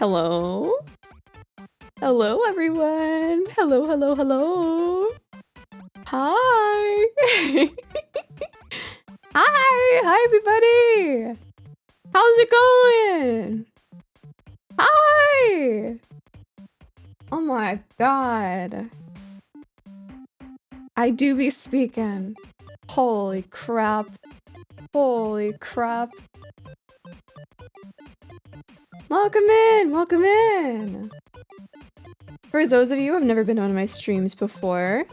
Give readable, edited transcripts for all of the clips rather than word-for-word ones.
Hello? Hello, everyone. Hello, hello, hello. Hi. Hi, everybody. How's it going? Hi. Oh my god. I do be speaking. Holy crap. Holy crap. Welcome in, welcome in. For those of you who have never been on my streams before,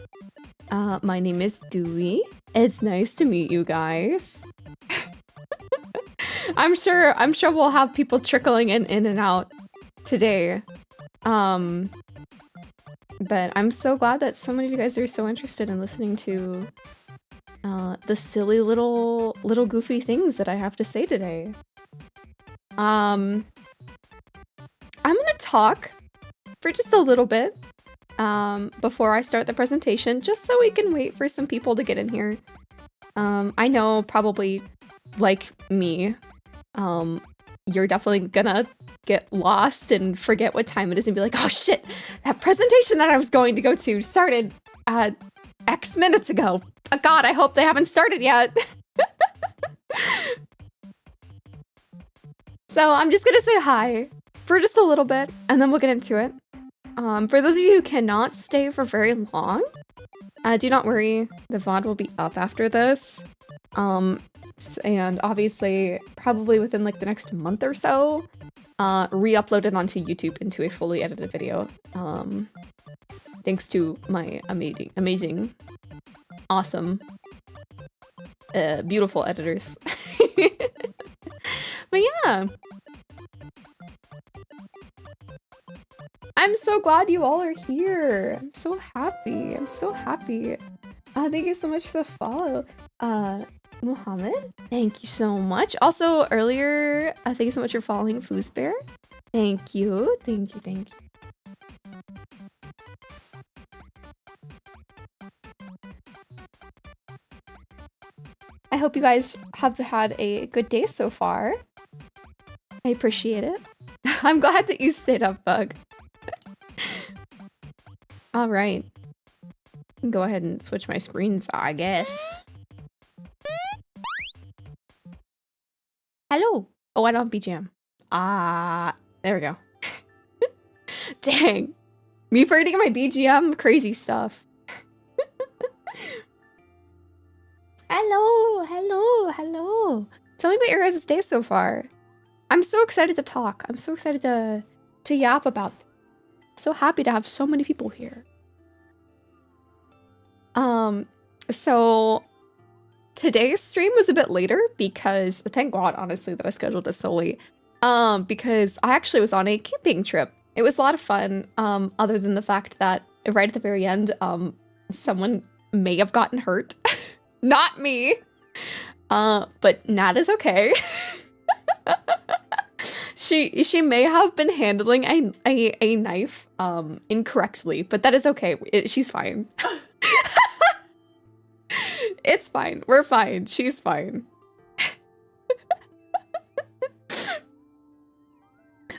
my name is Duwi. It's nice to meet you guys. I'm sure we'll have people trickling in and out today. But I'm so glad that so many of you guys are so interested in listening to the silly little goofy things that I have to say today. I'm gonna talk for just a little bit before I start the presentation, just so we can wait for some people to get in here. I know probably like me, you're definitely gonna get lost and forget what time it is and be like, oh shit, that presentation that I was going to go to started X minutes ago. Oh, God, I hope they haven't started yet. So I'm just gonna say hi for just a little bit, and then we'll get into it. For those of you who cannot stay for very long, do not worry, the VOD will be up after this. And obviously, probably within like the next month or so, re-uploaded onto YouTube into a fully edited video. Thanks to my amazing, awesome, beautiful editors. But yeah. I'm so glad you all are here. I'm so happy. I'm so happy. Thank you so much for the follow. Mohammed, thank you so much. Also, earlier, thank you so much for following Foosbear. Thank you. Thank you. Thank you. I hope you guys have had a good day so far. I appreciate it. I'm glad that you stayed up, Bug. All right. Go ahead and switch my screens, I guess. Hello. Oh, I don't have BGM. There we go. Dang. Me forgetting my BGM, crazy stuff. Hello, hello, hello. Tell me about your guys' day so far. I'm so excited to talk. I'm so excited to yap about this. So happy to have so many people here. So today's stream was a bit later because thank God, honestly, that I scheduled this so late. Because I actually was on a camping trip. It was a lot of fun. Other than the fact that right at the very end, someone may have gotten hurt. Not me. But Nat is okay. She may have been handling a knife incorrectly, but that is okay. She's fine. It's fine. We're fine. She's fine.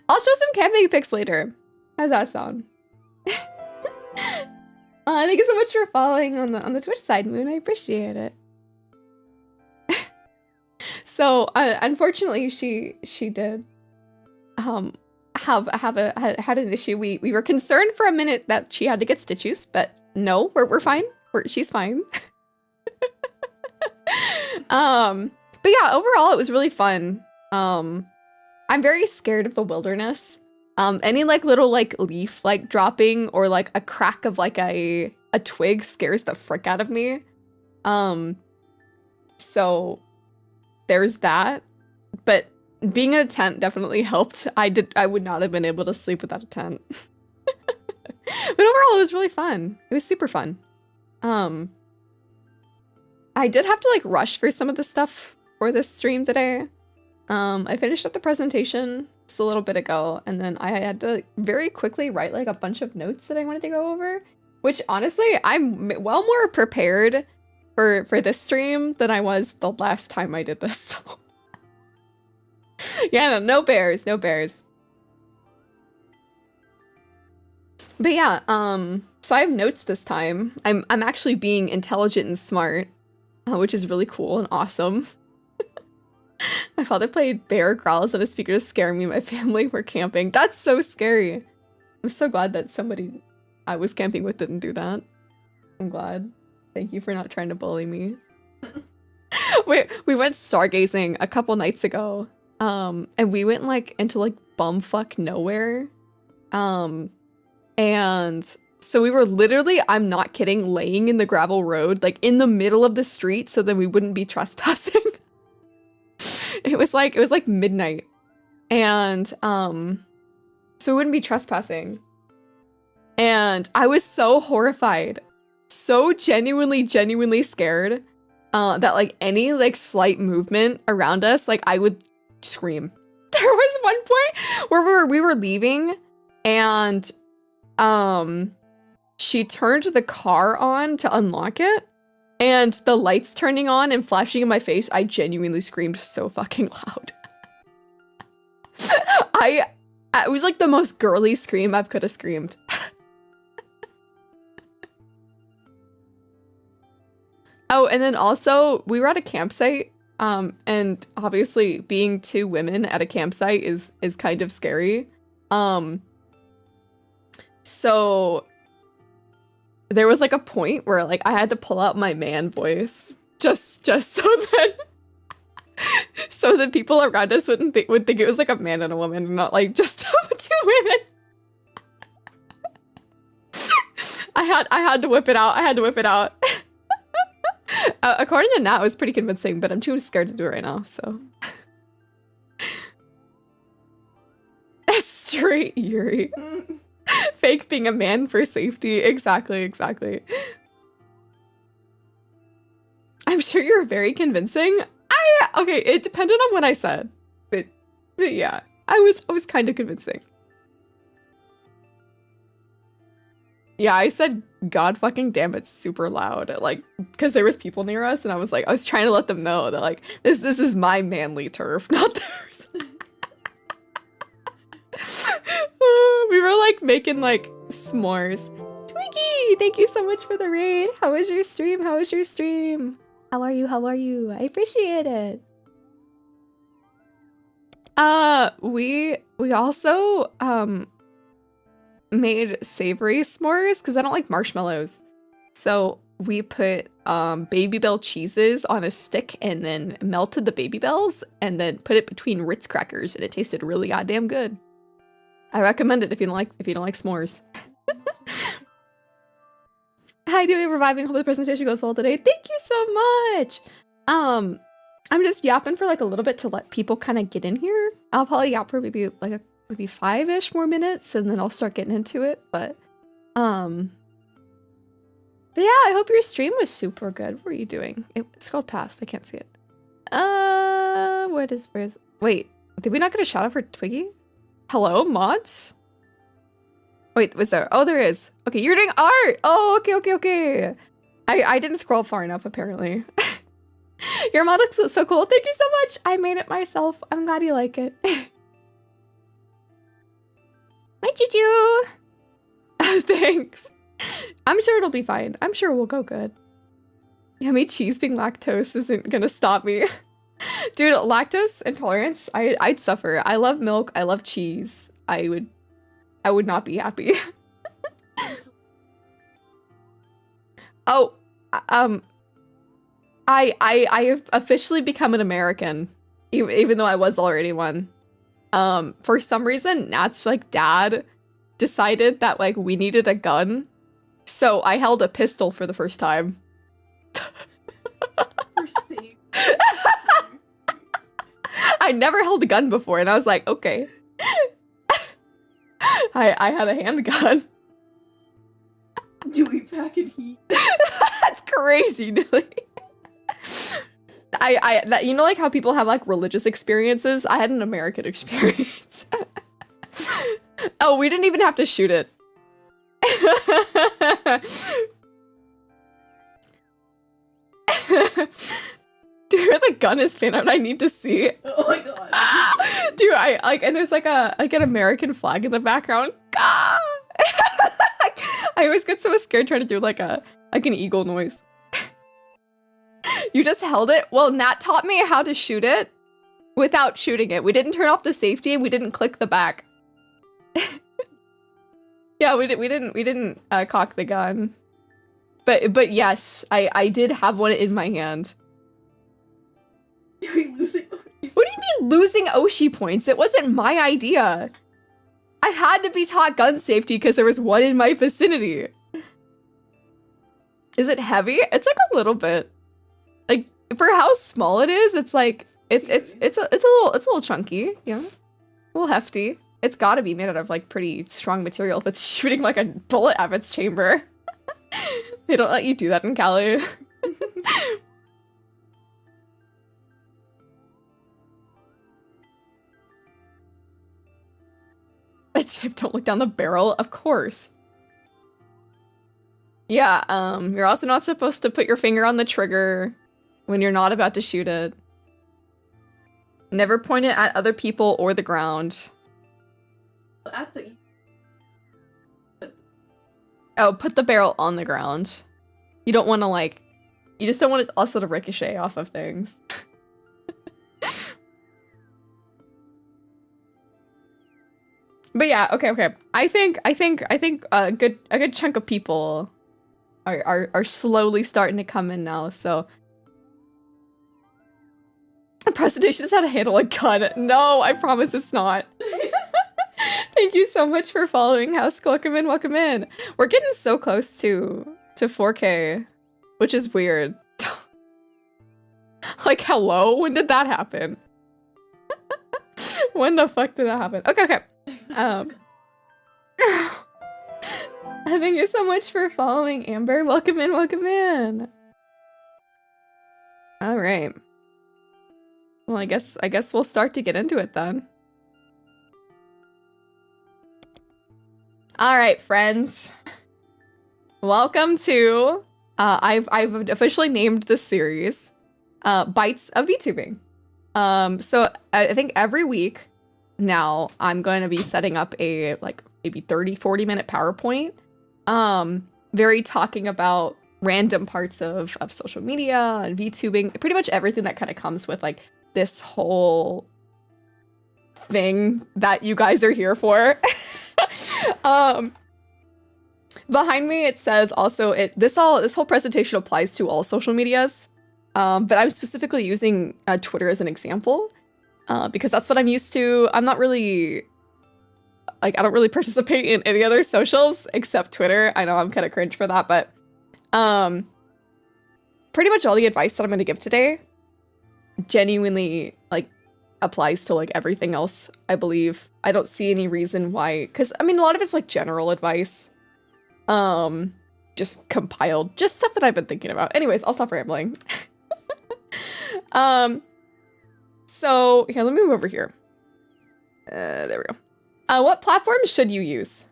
I'll show some camping pics later. How's that sound? Thank you so much for following on the Twitch side, Moon. I appreciate it. So unfortunately, she did had an issue. We were concerned for a minute that she had to get stitches, but no, we're fine. She's fine. But yeah, overall it was really fun. I'm very scared of the wilderness. Any like little like leaf like dropping or like a crack of like a twig scares the frick out of me. So there's that. But being in a tent definitely helped. I would not have been able to sleep without a tent. But overall it was really fun. It was super fun. I did have to like rush for some of the stuff for this stream today. I finished up the presentation just a little bit ago, and then I had to very quickly write like a bunch of notes that I wanted to go over, which honestly, I'm well more prepared for this stream than I was the last time I did this. So. Yeah, no bears, no bears. But yeah, so I have notes this time. I'm actually being intelligent and smart, which is really cool and awesome. My father played Bear Growls on a speaker to scare me and my family were camping. That's so scary. I'm so glad that somebody I was camping with didn't do that. I'm glad. Thank you for not trying to bully me. We went stargazing a couple nights ago. And we went like into like bumfuck nowhere. And so we were literally, I'm not kidding, laying in the gravel road, like in the middle of the street so that we wouldn't be trespassing. It was like midnight. And so we wouldn't be trespassing. And I was so horrified, so genuinely scared that like any like slight movement around us, like I would scream. There was one point where we were leaving and she turned the car on to unlock it, and the lights turning on and flashing in my face, I genuinely screamed so fucking loud. It was like the most girly scream I could have screamed. Oh, and then also we were at a campsite, and obviously being two women at a campsite is kind of scary. So there was like a point where like I had to pull out my man voice just so that people around us would think it was like a man and a woman and not like just two women. I had to whip it out. According to Nat, it was pretty convincing, but I'm too scared to do it right now, so. Straight Yuri. Fake being a man for safety. Exactly. I'm sure you're very convincing. Okay, it depended on what I said. But yeah, I was kind of convincing. Yeah, I said God fucking damn it super loud, like, because there was people near us, and I was trying to let them know that like this is my manly turf, not theirs. We were like making like s'mores. Twiggy, thank you so much for the raid. How was your stream? How are you? I appreciate it. We also made savory s'mores because I don't like marshmallows. So we put Baby Bell cheeses on a stick and then melted the Baby Bells and then put it between Ritz crackers, and it tasted really goddamn good. I recommend it if you don't like s'mores. Hi, Duwi, reviving. Hope the presentation goes well today. Thank you so much. I'm just yapping for like a little bit to let people kind of get in here. I'll probably yap for maybe 5-ish more minutes, and then I'll start getting into it. But yeah, I hope your stream was super good. What were you doing? It's scrolled past. I can't see it. Where's? Wait, did we not get a shout out for Twiggy? Hello, mods? Wait, was there? Oh, there is. Okay, you're doing art. Oh, okay. I didn't scroll far enough, apparently. Your mod looks so cool. Thank you so much. I made it myself. I'm glad you like it. Hi, Juju. Thanks. I'm sure it'll be fine. I'm sure we'll go good. Yummy cheese being lactose isn't gonna stop me. Dude, lactose intolerance, I'd suffer. I love milk. I love cheese. I would not be happy. Oh, I have officially become an American, even though I was already one. For some reason, Nat's like dad decided that like we needed a gun, so I held a pistol for the first time. You're safe. I never held a gun before, and I was like, okay. I had a handgun. Duwi back in heat. That's crazy, Nilly. You know, like how people have like religious experiences? I had an American experience. Oh, we didn't even have to shoot it. Dude, the gun is fan out. I need to see. Oh my god. Dude, I like, and there's like an American flag in the background. I always get so scared trying to do like an eagle noise. You just held it? Well, Nat taught me how to shoot it without shooting it. We didn't turn off the safety and we didn't click the back. Yeah, we didn't cock the gun. But yes, I did have one in my hand. What do you mean losing Oshi points? It wasn't my idea. I had to be taught gun safety because there was one in my vicinity. Is it heavy? It's like a little bit. Like for how small it is, it's like it's a little chunky, yeah. A little hefty. It's gotta be made out of like pretty strong material if it's shooting like a bullet out of its chamber. They don't let you do that in Cali. A tip, don't look down the barrel, of course. Yeah, you're also not supposed to put your finger on the trigger when you're not about to shoot it. Never point it at other people or the ground. Oh, put the barrel on the ground. You don't want to like, you just don't want it also to ricochet off of things. But yeah, okay. I think a good chunk of people are slowly starting to come in now, so. The presentation is how to handle a gun. No, I promise it's not. Thank you so much for following House. Welcome in. We're getting so close to 4K, which is weird. Like, hello? When did that happen? When the fuck did that happen? Okay. Thank you so much for following, Amber. Welcome in. All right. Well, I guess we'll start to get into it then. All right, friends. Welcome to I've officially named this series Bytes of Vtubing. So I think every week now I'm going to be setting up a like maybe 30-40 minute PowerPoint very talking about random parts of social media and VTubing, pretty much everything that kind of comes with like this whole thing that you guys are here for. Behind me it says also this whole presentation applies to all social medias, but I'm specifically using Twitter as an example because that's what I'm used to. I'm not really like, I don't really participate in any other socials except Twitter. I know I'm kind of cringe for that, but pretty much all the advice that I'm going to give today genuinely like applies to like everything else, I believe. I don't see any reason why, because I mean a lot of it's like general advice, just compiled, just stuff that I've been thinking about. Anyways, I'll stop rambling. So here, let me move over here. There we go. What platforms should you use?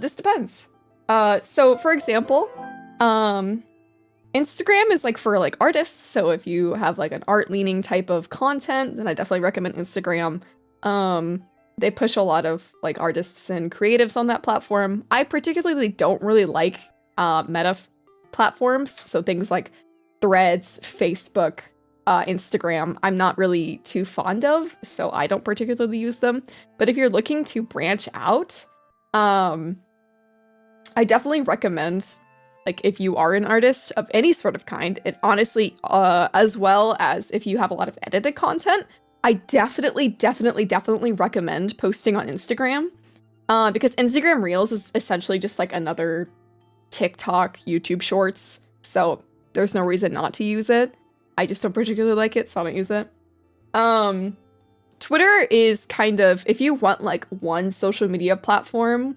This depends. So for example, Instagram is like for like artists. So if you have like an art leaning type of content, then I definitely recommend Instagram. They push a lot of like artists and creatives on that platform. I particularly don't really like meta platforms. So things like Threads, Facebook, Instagram, I'm not really too fond of, so I don't particularly use them. But if you're looking to branch out, I definitely recommend, like, if you are an artist of any sort of kind, it honestly, as well as if you have a lot of edited content, I definitely recommend posting on Instagram, because Instagram Reels is essentially just like another TikTok, YouTube Shorts, so there's no reason not to use it. I just don't particularly like it, so I don't use it. Twitter is kind of, if you want like one social media platform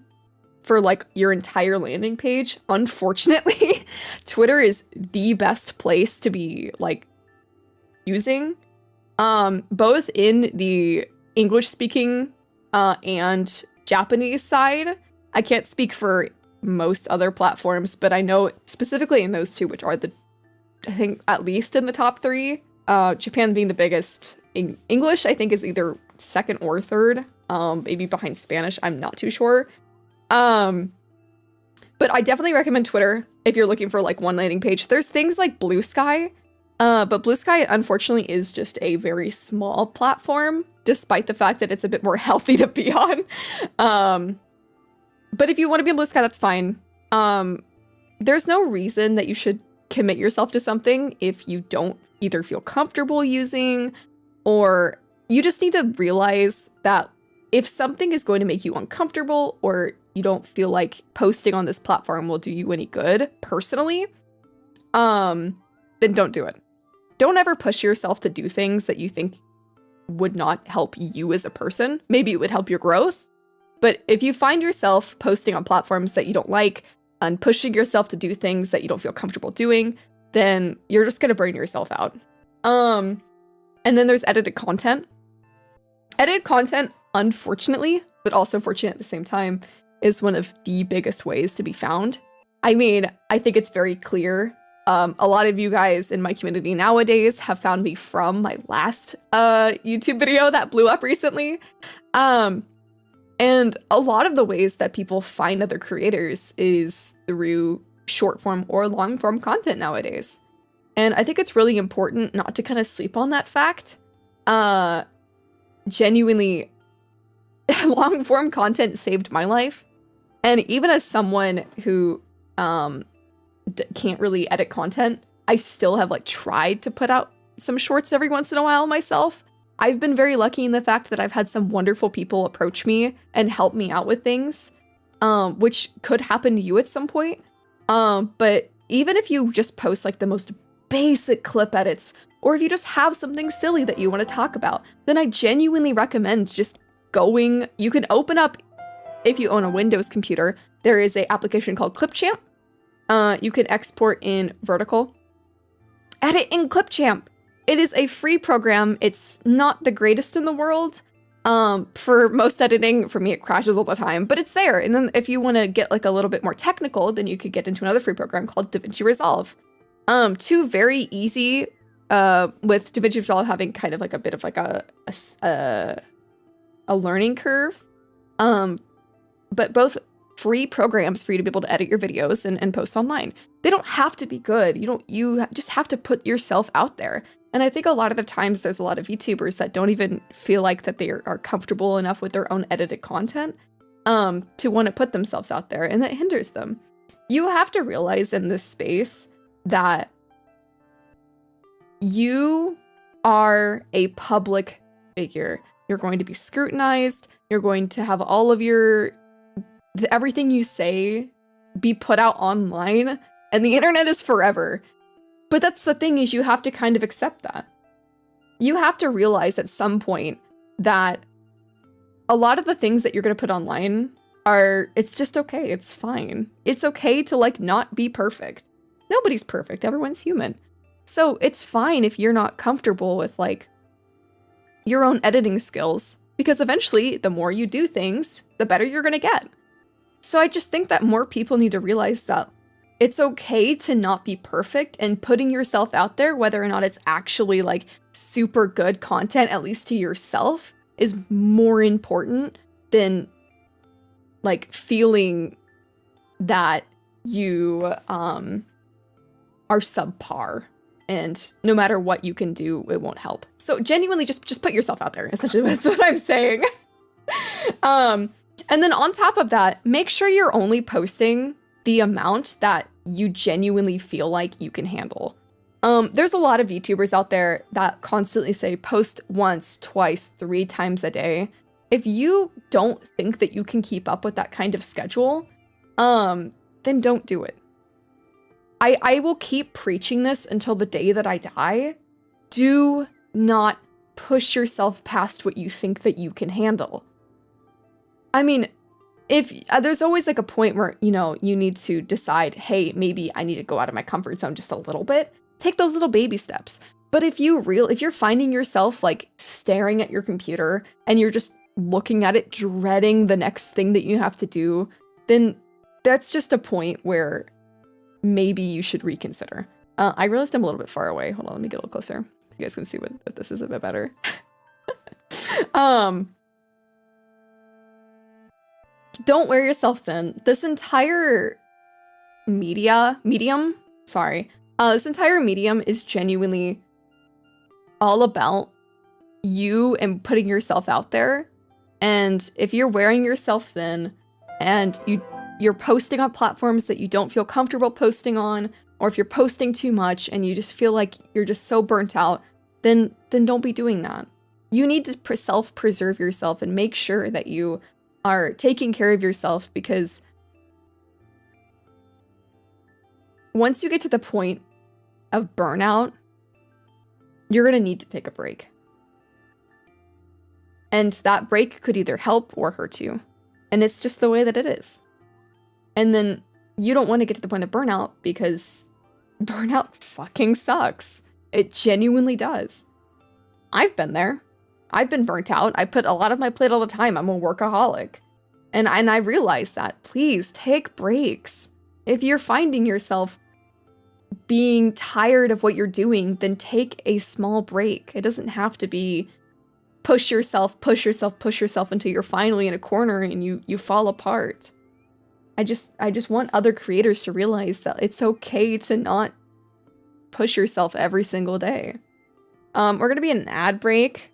for like your entire landing page, unfortunately, Twitter is the best place to be like using, both in the English speaking and Japanese side. I can't speak for most other platforms, but I know specifically in those two, which are the, I think at least in the top three, Japan being the biggest. In English, I think is either second or third, maybe behind Spanish, I'm not too sure. But I definitely recommend Twitter if you're looking for like one landing page. There's things like Blue Sky, but Blue Sky unfortunately is just a very small platform, despite the fact that it's a bit more healthy to be on. But if you want to be on Blue Sky, that's fine. There's no reason that you should commit yourself to something if you don't either feel comfortable using, or you just need to realize that if something is going to make you uncomfortable, or you don't feel like posting on this platform will do you any good personally, then don't do it. Don't ever push yourself to do things that you think would not help you as a person. Maybe it would help your growth, but if you find yourself posting on platforms that you don't like and pushing yourself to do things that you don't feel comfortable doing, then you're just gonna burn yourself out. And then there's edited content. Edited content, unfortunately, but also fortunate at the same time, is one of the biggest ways to be found. I mean, I think it's very clear. A lot of you guys in my community nowadays have found me from my last YouTube video that blew up recently. And a lot of the ways that people find other creators is through short form or long form content nowadays. And I think it's really important not to kind of sleep on that fact. Genuinely, long form content saved my life. And even as someone who can't really edit content, I still have like tried to put out some shorts every once in a while myself. I've been very lucky in the fact that I've had some wonderful people approach me and help me out with things, which could happen to you at some point. But even if you just post like the most basic clip edits, or if you just have something silly that you want to talk about, then I genuinely recommend just going. You can open up, if you own a Windows computer, there is an application called Clipchamp. You can export in vertical. Edit in Clipchamp. It is a free program. It's not the greatest in the world. For most editing, for me, it crashes all the time, but it's there. And then if you want to get like a little bit more technical, then you could get into another free program called DaVinci Resolve. Two very easy, with DaVinci Resolve having kind of like a bit of like a learning curve. But both free programs for you to be able to edit your videos and post online. They don't have to be good. You just have to put yourself out there. And I think a lot of the times there's a lot of VTubers that don't even feel like that they are comfortable enough with their own edited content to want to put themselves out there, and that hinders them. You have to realize in this space that you are a public figure. You're going to be scrutinized. You're going to have all of everything you say be put out online, and the internet is forever. But that's the thing, is you have to kind of accept that. You have to realize at some point that a lot of the things that you're going to put online it's just okay. It's fine. It's okay to like not be perfect. Nobody's perfect. Everyone's human. So it's fine if you're not comfortable with like your own editing skills, because eventually the more you do things, the better you're going to get. So I just think that more people need to realize that it's okay to not be perfect, and putting yourself out there, whether or not it's actually like super good content, at least to yourself, is more important than like feeling that you are subpar and no matter what you can do, it won't help. So genuinely just put yourself out there. Essentially, that's what I'm saying. And then on top of that, make sure you're only posting the amount that you genuinely feel like you can handle. There's a lot of VTubers out there that constantly say post once, twice, 3 times a day. If you don't think that you can keep up with that kind of schedule, then don't do it. I will keep preaching this until the day that I die. Do not push yourself past what you think that you can handle. I mean, if there's always like a point where, you know, you need to decide, hey, maybe I need to go out of my comfort zone just a little bit. Take those little baby steps. But if you're finding yourself like staring at your computer and you're just looking at it, dreading the next thing that you have to do, then that's just a point where maybe you should reconsider. I realized I'm a little bit far away. Hold on, let me get a little closer so you guys can see if this is a bit better. Don't wear yourself thin. This entire medium, sorry. This entire medium is genuinely all about you and putting yourself out there. And if you're wearing yourself thin and you're posting on platforms that you don't feel comfortable posting on, or if you're posting too much and you just feel like you're just so burnt out, then don't be doing that. You need to self-preserve yourself and make sure that you are taking care of yourself, because once you get to the point of burnout, you're going to need to take a break. And that break could either help or hurt you. And it's just the way that it is. And then you don't want to get to the point of burnout, because burnout fucking sucks. It genuinely does. I've been there. I've been burnt out. I put a lot on my plate all the time. I'm a workaholic. And I realize that. Please take breaks. If you're finding yourself being tired of what you're doing, then take a small break. It doesn't have to be push yourself until you're finally in a corner and you fall apart. I just want other creators to realize that it's okay to not push yourself every single day. We're going to be in an ad break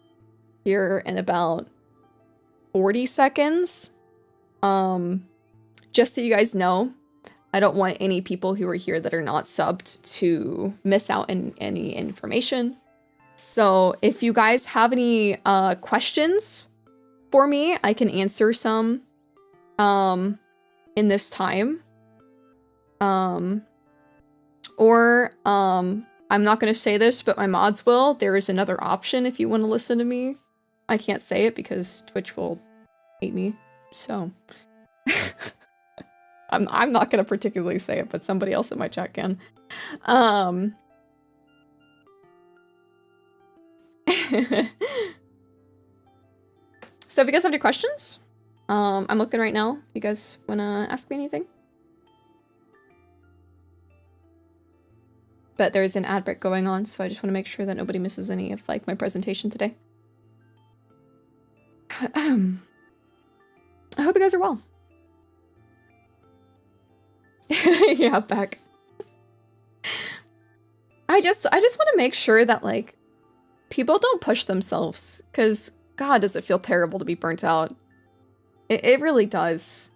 here in about 40 seconds. Just so you guys know, I don't want any people who are here that are not subbed to miss out on any information. So if you guys have any questions for me, I can answer some in this time. I'm not going to say this, but my mods will. There is another option if you want to listen to me. I can't say it because Twitch will hate me. So I'm not going to particularly say it, but somebody else in my chat can. So if you guys have any questions, I'm looking right now. If you guys want to ask me anything. But there's an ad break going on, so I just want to make sure that nobody misses any of like my presentation today. I hope you guys are well. Yeah, back. I just want to make sure that like people don't push themselves, because God, does it feel terrible to be burnt out. It really does.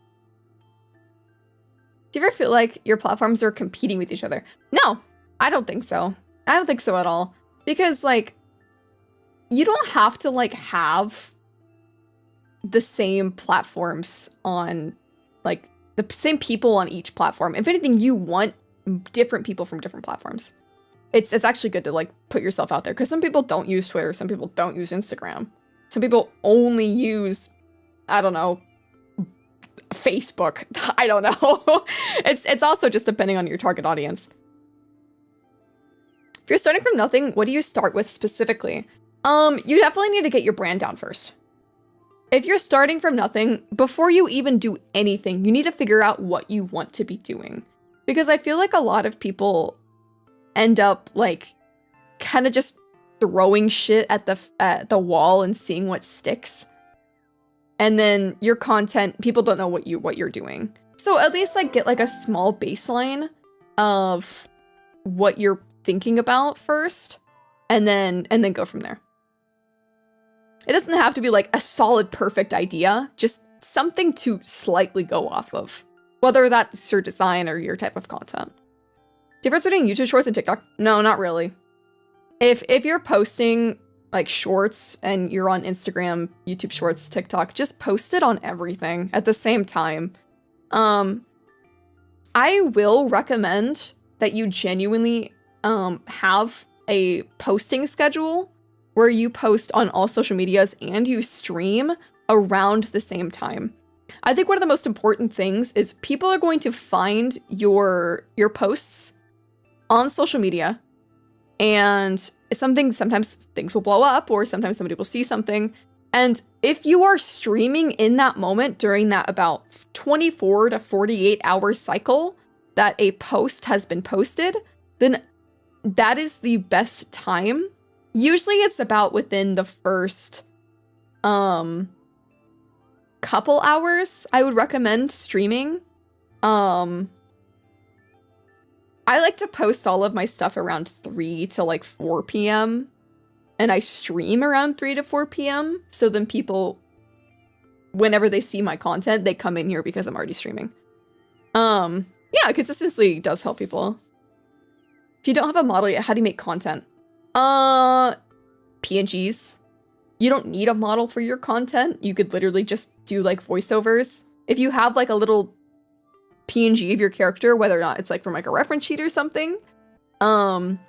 Do you ever feel like your platforms are competing with each other? No, I don't think so. I don't think so at all. Because like, you don't have to like have the same platforms on like the same people on each platform. If anything, you want different people from different platforms. It's actually good to like put yourself out there, because some people don't use Twitter, some people don't use Instagram. Some people only use, I don't know, Facebook. I don't know. It's also just depending on your target audience. If you're starting from nothing, what do you start with specifically? You definitely need to get your brand down first. If you're starting from nothing, before you even do anything, you need to figure out what you want to be doing. Because I feel like a lot of people end up like kind of just throwing shit at the wall and seeing what sticks. And then your content, people don't know what you're doing. So at least like get like a small baseline of what you're thinking about first, and then go from there. It doesn't have to be like a solid, perfect idea, just something to slightly go off of, whether that's your design or your type of content. Difference between YouTube Shorts and TikTok? No, not really. If you're posting like shorts and you're on Instagram, YouTube Shorts, TikTok, just post it on everything at the same time. I will recommend that you genuinely have a posting schedule where you post on all social medias and you stream around the same time. I think one of the most important things is people are going to find your posts on social media, and sometimes things will blow up, or sometimes somebody will see something. And if you are streaming in that moment during that about 24 to 48 hour cycle that a post has been posted, then that is the best time. Usually it's about within the first couple hours I would recommend streaming. I like to post all of my stuff around 3 to like 4 p.m. and I stream around 3 to 4 p.m. So then people, whenever they see my content, they come in here because I'm already streaming. Yeah, consistency does help people. If you don't have a model yet, how do you make content? PNGs. You don't need a model for your content. You could literally just do like voiceovers. If you have like a little PNG of your character, whether or not it's like from like a reference sheet or something, then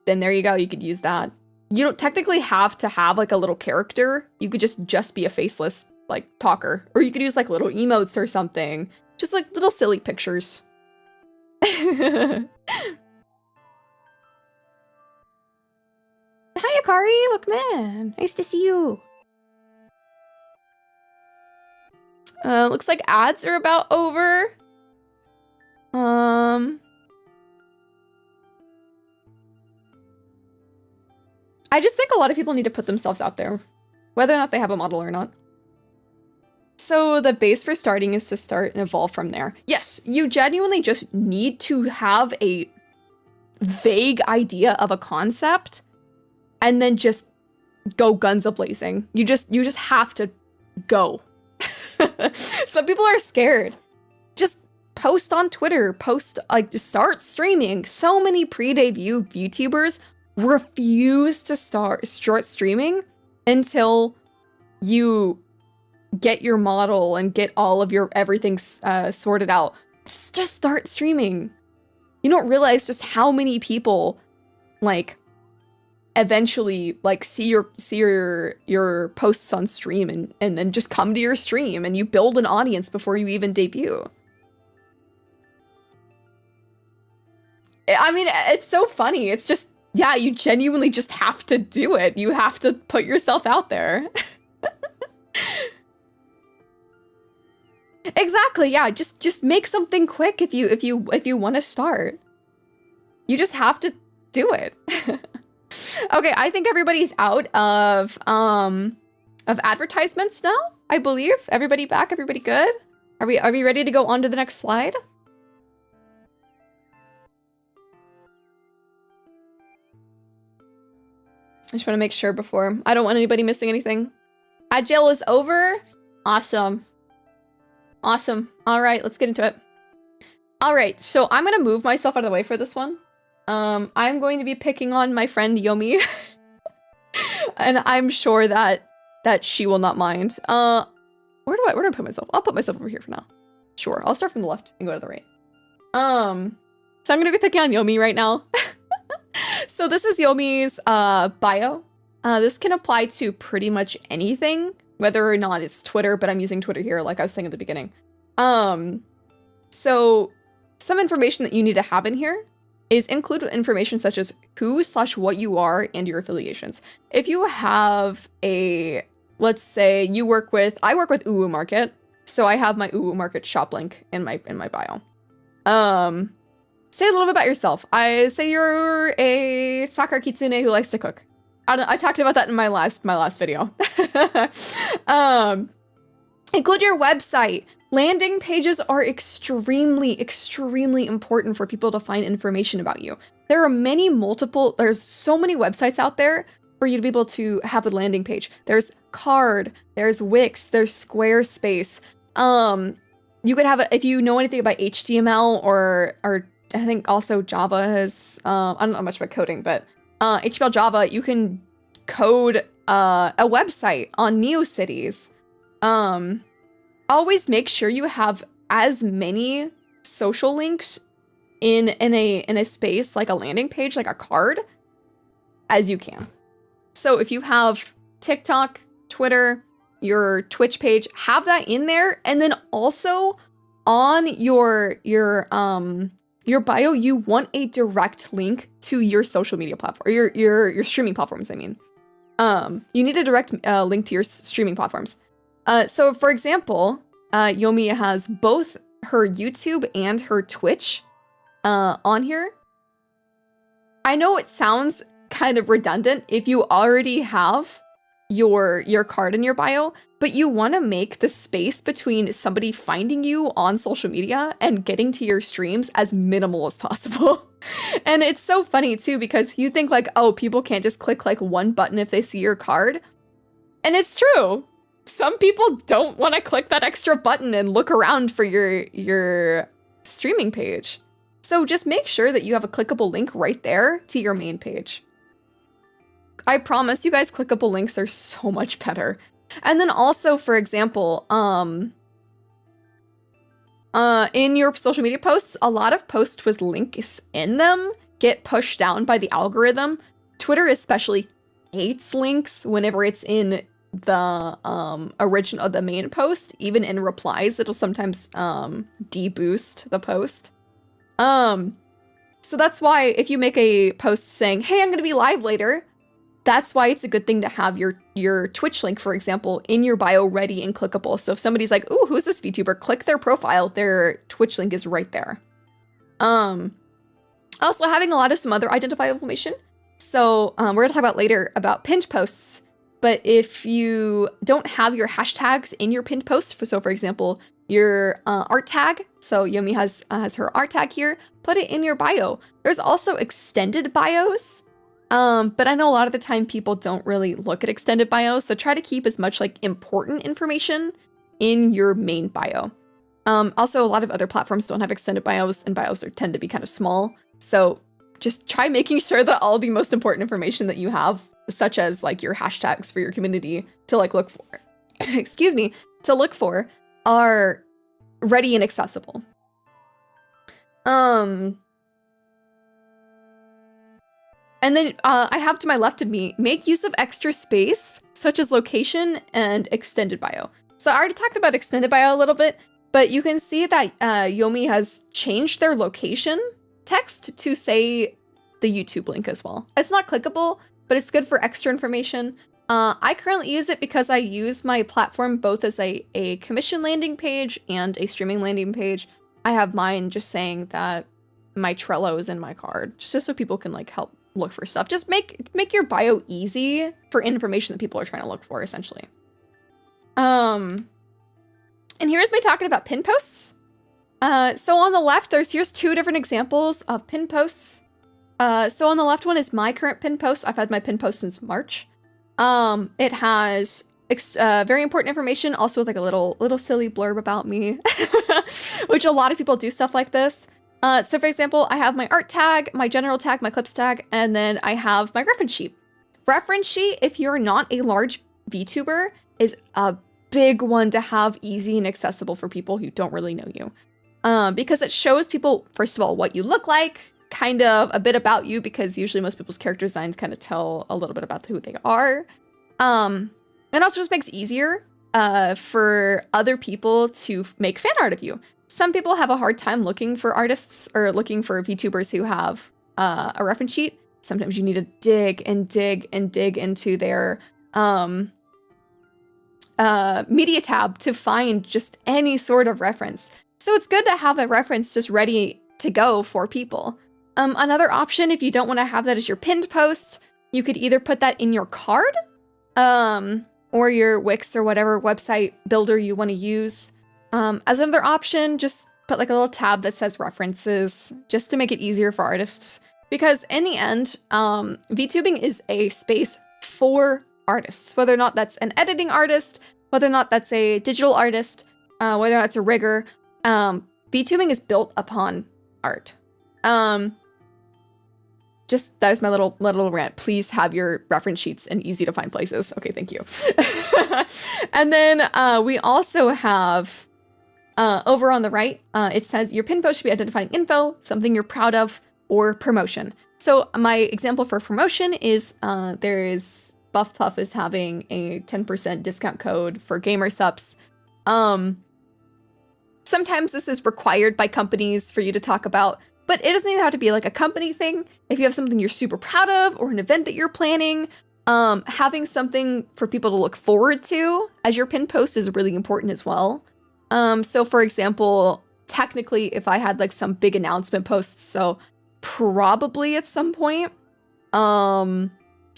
there you go. You could use that. You don't technically have to have like a little character. You could just be a faceless like talker, or you could use like little emotes or something. Just like little silly pictures. Hi, Akari. Welcome in. Nice to see you. Looks like ads are about over. I just think a lot of people need to put themselves out there, whether or not they have a model or not. So the base for starting is to start and evolve from there. Yes, you genuinely just need to have a vague idea of a concept and then just go guns a-blazing. You just have to go. Some people are scared. Just post on Twitter, just start streaming. So many pre-debut VTubers refuse to start streaming until you get your model and get all of your everything sorted out. Just start streaming. You don't realize just how many people like eventually like see your posts on stream and then just come to your stream and you build an audience before you even debut. I mean, it's so funny. It's just, yeah, you genuinely just have to do it. You have to put yourself out there. Exactly, yeah. Just make something quick if you want to start. You just have to do it. Okay, I think everybody's out of advertisements now, I believe. Everybody back? Everybody good? Are we ready to go on to the next slide? I just want to make sure before. I don't want anybody missing anything. Agile is over. Awesome. Awesome. All right, let's get into it. All right, so I'm going to move myself out of the way for this one. I'm going to be picking on my friend Yomi. And I'm sure that she will not mind. Where do I put myself? I'll put myself over here for now. Sure, I'll start from the left and go to the right. So I'm going to be picking on Yomi right now. So this is Yomi's bio. This can apply to pretty much anything, whether or not it's Twitter, but I'm using Twitter here like I was saying at the beginning. So some information that you need to have in here is include information such as who/what you are and your affiliations. If you have let's say I work with Uwu Market, so I have my Uwu Market shop link in my bio. Say a little bit about yourself. I say you're a Sakura Kitsune who likes to cook. I talked about that in my last video. Include your website. Landing pages are extremely, extremely important for people to find information about you. There's so many websites out there for you to be able to have a landing page. There's Card, there's Wix, there's Squarespace. You could have if you know anything about HTML or I think also Java has, I don't know much about coding, but HTML, Java, you can code a website on NeoCities. Always make sure you have as many social links in a space like a landing page, like a card, as you can. So if you have TikTok, Twitter, your Twitch page, have that in there, and then also on your bio, you want a direct link to your social media platform, or your streaming platforms, I mean. You need a direct link to your streaming platforms. So for example, Yomi has both her YouTube and her Twitch on here. I know it sounds kind of redundant if you already have your card in your bio, but you want to make the space between somebody finding you on social media and getting to your streams as minimal as possible. And it's so funny too, because you think like, oh, people can't just click like one button if they see your card. And it's true. Some people don't want to click that extra button and look around for your streaming page. So just make sure that you have a clickable link right there to your main page. I promise you guys, clickable links are so much better. And then also, for example, in your social media posts, a lot of posts with links in them get pushed down by the algorithm. Twitter especially hates links whenever it's in the original, the main post. Even in replies, it'll sometimes deboost the post. So that's why if you make a post saying, hey, I'm gonna be live later, that's why it's a good thing to have your Twitch link, for example, in your bio ready and clickable. So if somebody's like, ooh, who's this VTuber? Click their profile, their Twitch link is right there. Also having a lot of some other identifiable information. So we're gonna talk about later about pinned posts, but if you don't have your hashtags in your pinned post, so for example, your art tag, so Yomi has her art tag here, put it in your bio. There's also extended bios. But I know a lot of the time people don't really look at extended bios, so try to keep as much like important information in your main bio. Also, a lot of other platforms don't have extended bios, and bios tend to be kind of small. So just try making sure that all the most important information that you have, such as like your hashtags for your community to like look for, excuse me, to look for, are ready and accessible. And then I have to my left of me, make use of extra space, such as location and extended bio. So I already talked about extended bio a little bit, but you can see that Yomi has changed their location text to say the YouTube link as well. It's not clickable, but it's good for extra information. I currently use it because I use my platform both as a commission landing page and a streaming landing page. I have mine just saying that my Trello is in my card, just so people can like help look for stuff. Just make your bio easy for information that people are trying to look for, essentially. And here's me talking about pin posts. So on the left, here's two different examples of pin posts. So on the left one is my current pin post. I've had my pin post since March. It has very important information, also with like a little silly blurb about me, which a lot of people do stuff like this. So for example, I have my art tag, my general tag, my clips tag, and then I have my reference sheet. Reference sheet, if you're not a large VTuber, is a big one to have easy and accessible for people who don't really know you. Because it shows people, first of all, what you look like, kind of a bit about you, because usually most people's character designs kind of tell a little bit about who they are. It also just makes it easier for other people to make fan art of you. Some people have a hard time looking for artists or looking for VTubers who have a reference sheet. Sometimes you need to dig and dig and dig into their media tab to find just any sort of reference. So it's good to have a reference just ready to go for people. Another option, if you don't want to have that as your pinned post, you could either put that in your card or your Wix or whatever website builder you want to use. As another option, just put like a little tab that says references, just to make it easier for artists. Because in the end, VTubing is a space for artists, whether or not that's an editing artist, whether or not that's a digital artist, whether or not it's a rigger. VTubing is built upon art. Just that was my little rant. Please have your reference sheets in easy to find places. Okay, thank you. And then we also have over on the right, it says your pin post should be identifying info, something you're proud of, or promotion. So my example for promotion is there is Buff Puff is having a 10% discount code for gamer subs. Sometimes this is required by companies for you to talk about, but it doesn't even have to be like a company thing. If you have something you're super proud of or an event that you're planning, having something for people to look forward to as your pin post is really important as well. So for example, technically if I had like some big announcement posts, so probably at some point,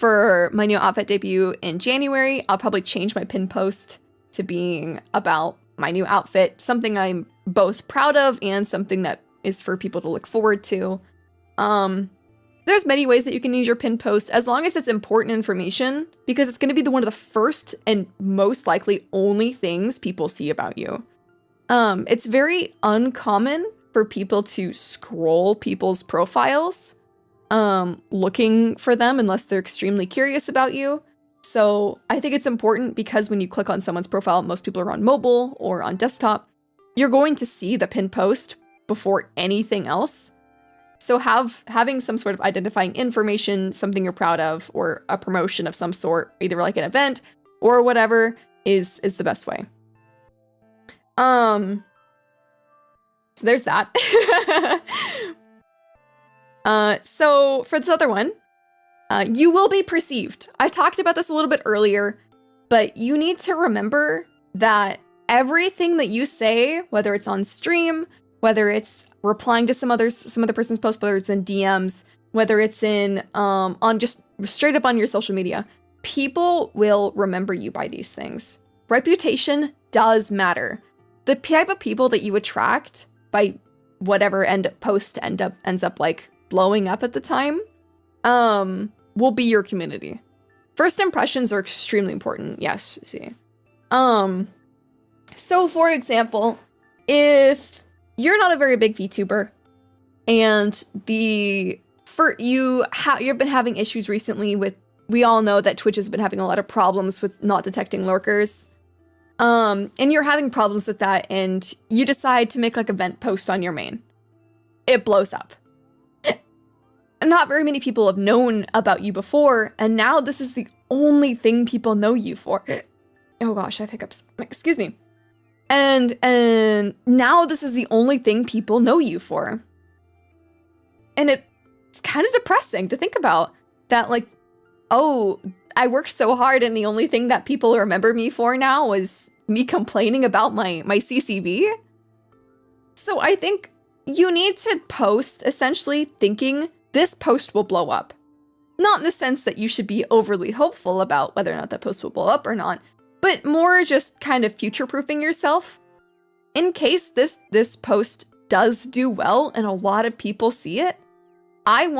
for my new outfit debut in January, I'll probably change my pin post to being about my new outfit, something I'm both proud of and something that is for people to look forward to. There's many ways that you can use your pin post as long as it's important information, because it's going to be one of the first and most likely only things people see about you. It's very uncommon for people to scroll people's profiles looking for them unless they're extremely curious about you. So I think it's important because when you click on someone's profile, most people are on mobile or on desktop, you're going to see the pin post before anything else. So having some sort of identifying information, something you're proud of, or a promotion of some sort, either like an event or whatever, is the best way. So there's that. So for this other one, you will be perceived. I talked about this a little bit earlier, but you need to remember that everything that you say, whether it's on stream, whether it's replying to some other person's post, whether it's in DMs, whether it's in on just straight up on your social media, people will remember you by these things. Reputation does matter. The type of people that you attract by whatever ends up like blowing up at the time, will be your community. First impressions are extremely important. Yes, see. So for example, if you're not a very big VTuber and you've been having issues recently with, we all know that Twitch has been having a lot of problems with not detecting lurkers. And you're having problems with that and you decide to make like a vent post on your main. It blows up. Not very many people have known about you before, and now this is the only thing people know you for. Oh gosh, I have hiccups. Excuse me. And now this is the only thing people know you for. And it's kind of depressing to think about that, like, oh, I worked so hard and the only thing that people remember me for now was me complaining about my CCV. So I think you need to post essentially thinking this post will blow up. Not in the sense that you should be overly hopeful about whether or not that post will blow up or not, but more just kind of future-proofing yourself. In case this post does do well and a lot of people see it, I'm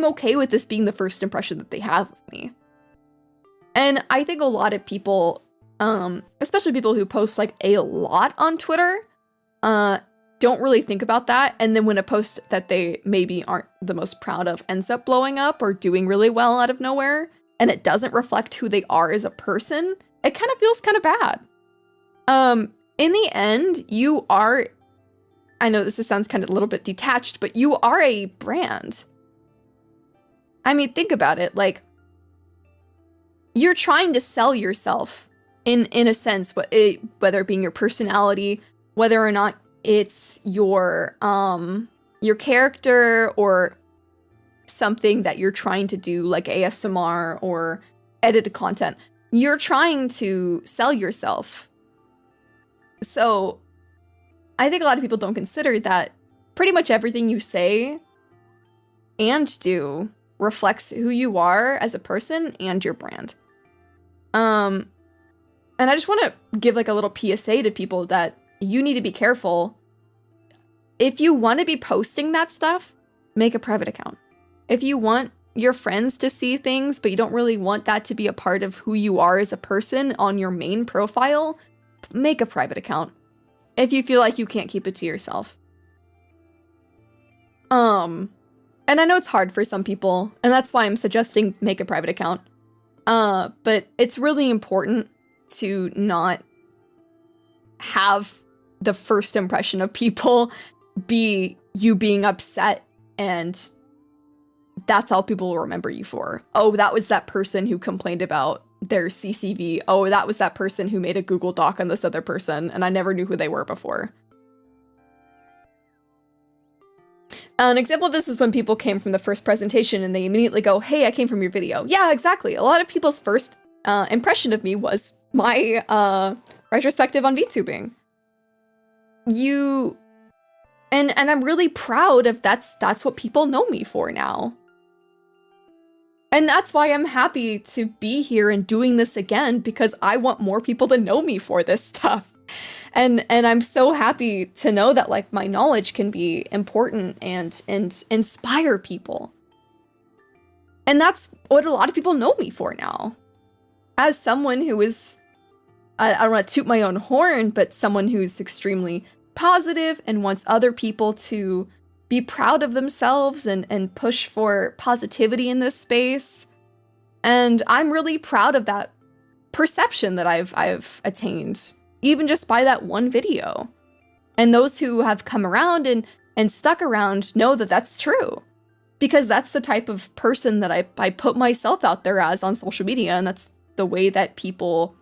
okay with this being the first impression that they have of me. And I think a lot of people, especially people who post like a lot on Twitter, don't really think about that. And then when a post that they maybe aren't the most proud of ends up blowing up or doing really well out of nowhere, and it doesn't reflect who they are as a person, it kind of feels kind of bad. In the end, you are, I know this sounds kind of a little bit detached, but you are a brand. I mean, think about it. Like, you're trying to sell yourself in a sense, whether it being your personality, whether or not it's your character or something that you're trying to do like ASMR or edited content. You're trying to sell yourself. So I think a lot of people don't consider that pretty much everything you say and do reflects who you are as a person and your brand. And I just want to give like a little PSA to people that you need to be careful. If you want to be posting that stuff, make a private account. If you want your friends to see things, but you don't really want that to be a part of who you are as a person on your main profile, make a private account. If you feel like you can't keep it to yourself. And I know it's hard for some people, and that's why I'm suggesting make a private account. But it's really important to not have the first impression of people be you being upset and that's all people will remember you for. Oh, that was that person who complained about their CCV. Oh, that was that person who made a Google Doc on this other person and I never knew who they were before. An example of this is when people came from the first presentation and they immediately go, hey, I came from your video. Yeah, exactly. A lot of people's first impression of me was my retrospective on Vtubing. And I'm really proud of that's what people know me for now. And that's why I'm happy to be here and doing this again, because I want more people to know me for this stuff. And I'm so happy to know that like my knowledge can be important and inspire people. And that's what a lot of people know me for now. As someone who is, I don't want to toot my own horn, but someone who's extremely positive and wants other people to be proud of themselves and push for positivity in this space. And I'm really proud of that perception that I've attained, even just by that one video. And those who have come around and stuck around know that that's true. Because that's the type of person that I put myself out there as on social media, and that's the way that people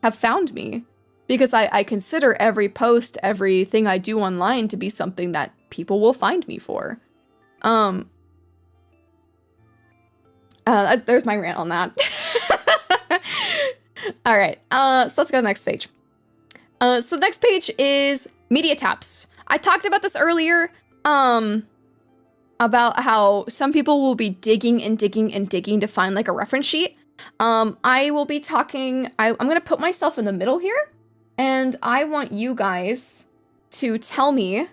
have found me. Because I consider every post, everything I do online to be something that people will find me for. There's my rant on that. All right, so let's go to the next page. So the next page is media taps. I talked about this earlier, about how some people will be digging and digging and digging to find like a reference sheet. I will be talking, I'm gonna put myself in the middle here, and I want you guys to tell me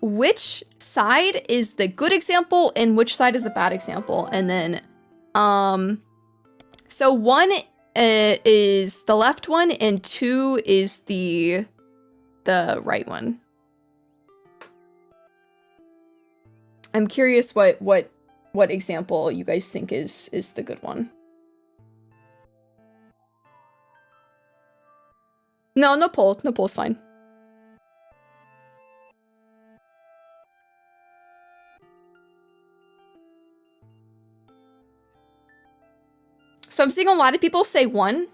which side is the good example and which side is the bad example. And then, so 1 is the left one and 2 is the right one. I'm curious what example you guys think is the good one. No poll. No poll's fine. So I'm seeing a lot of people say 1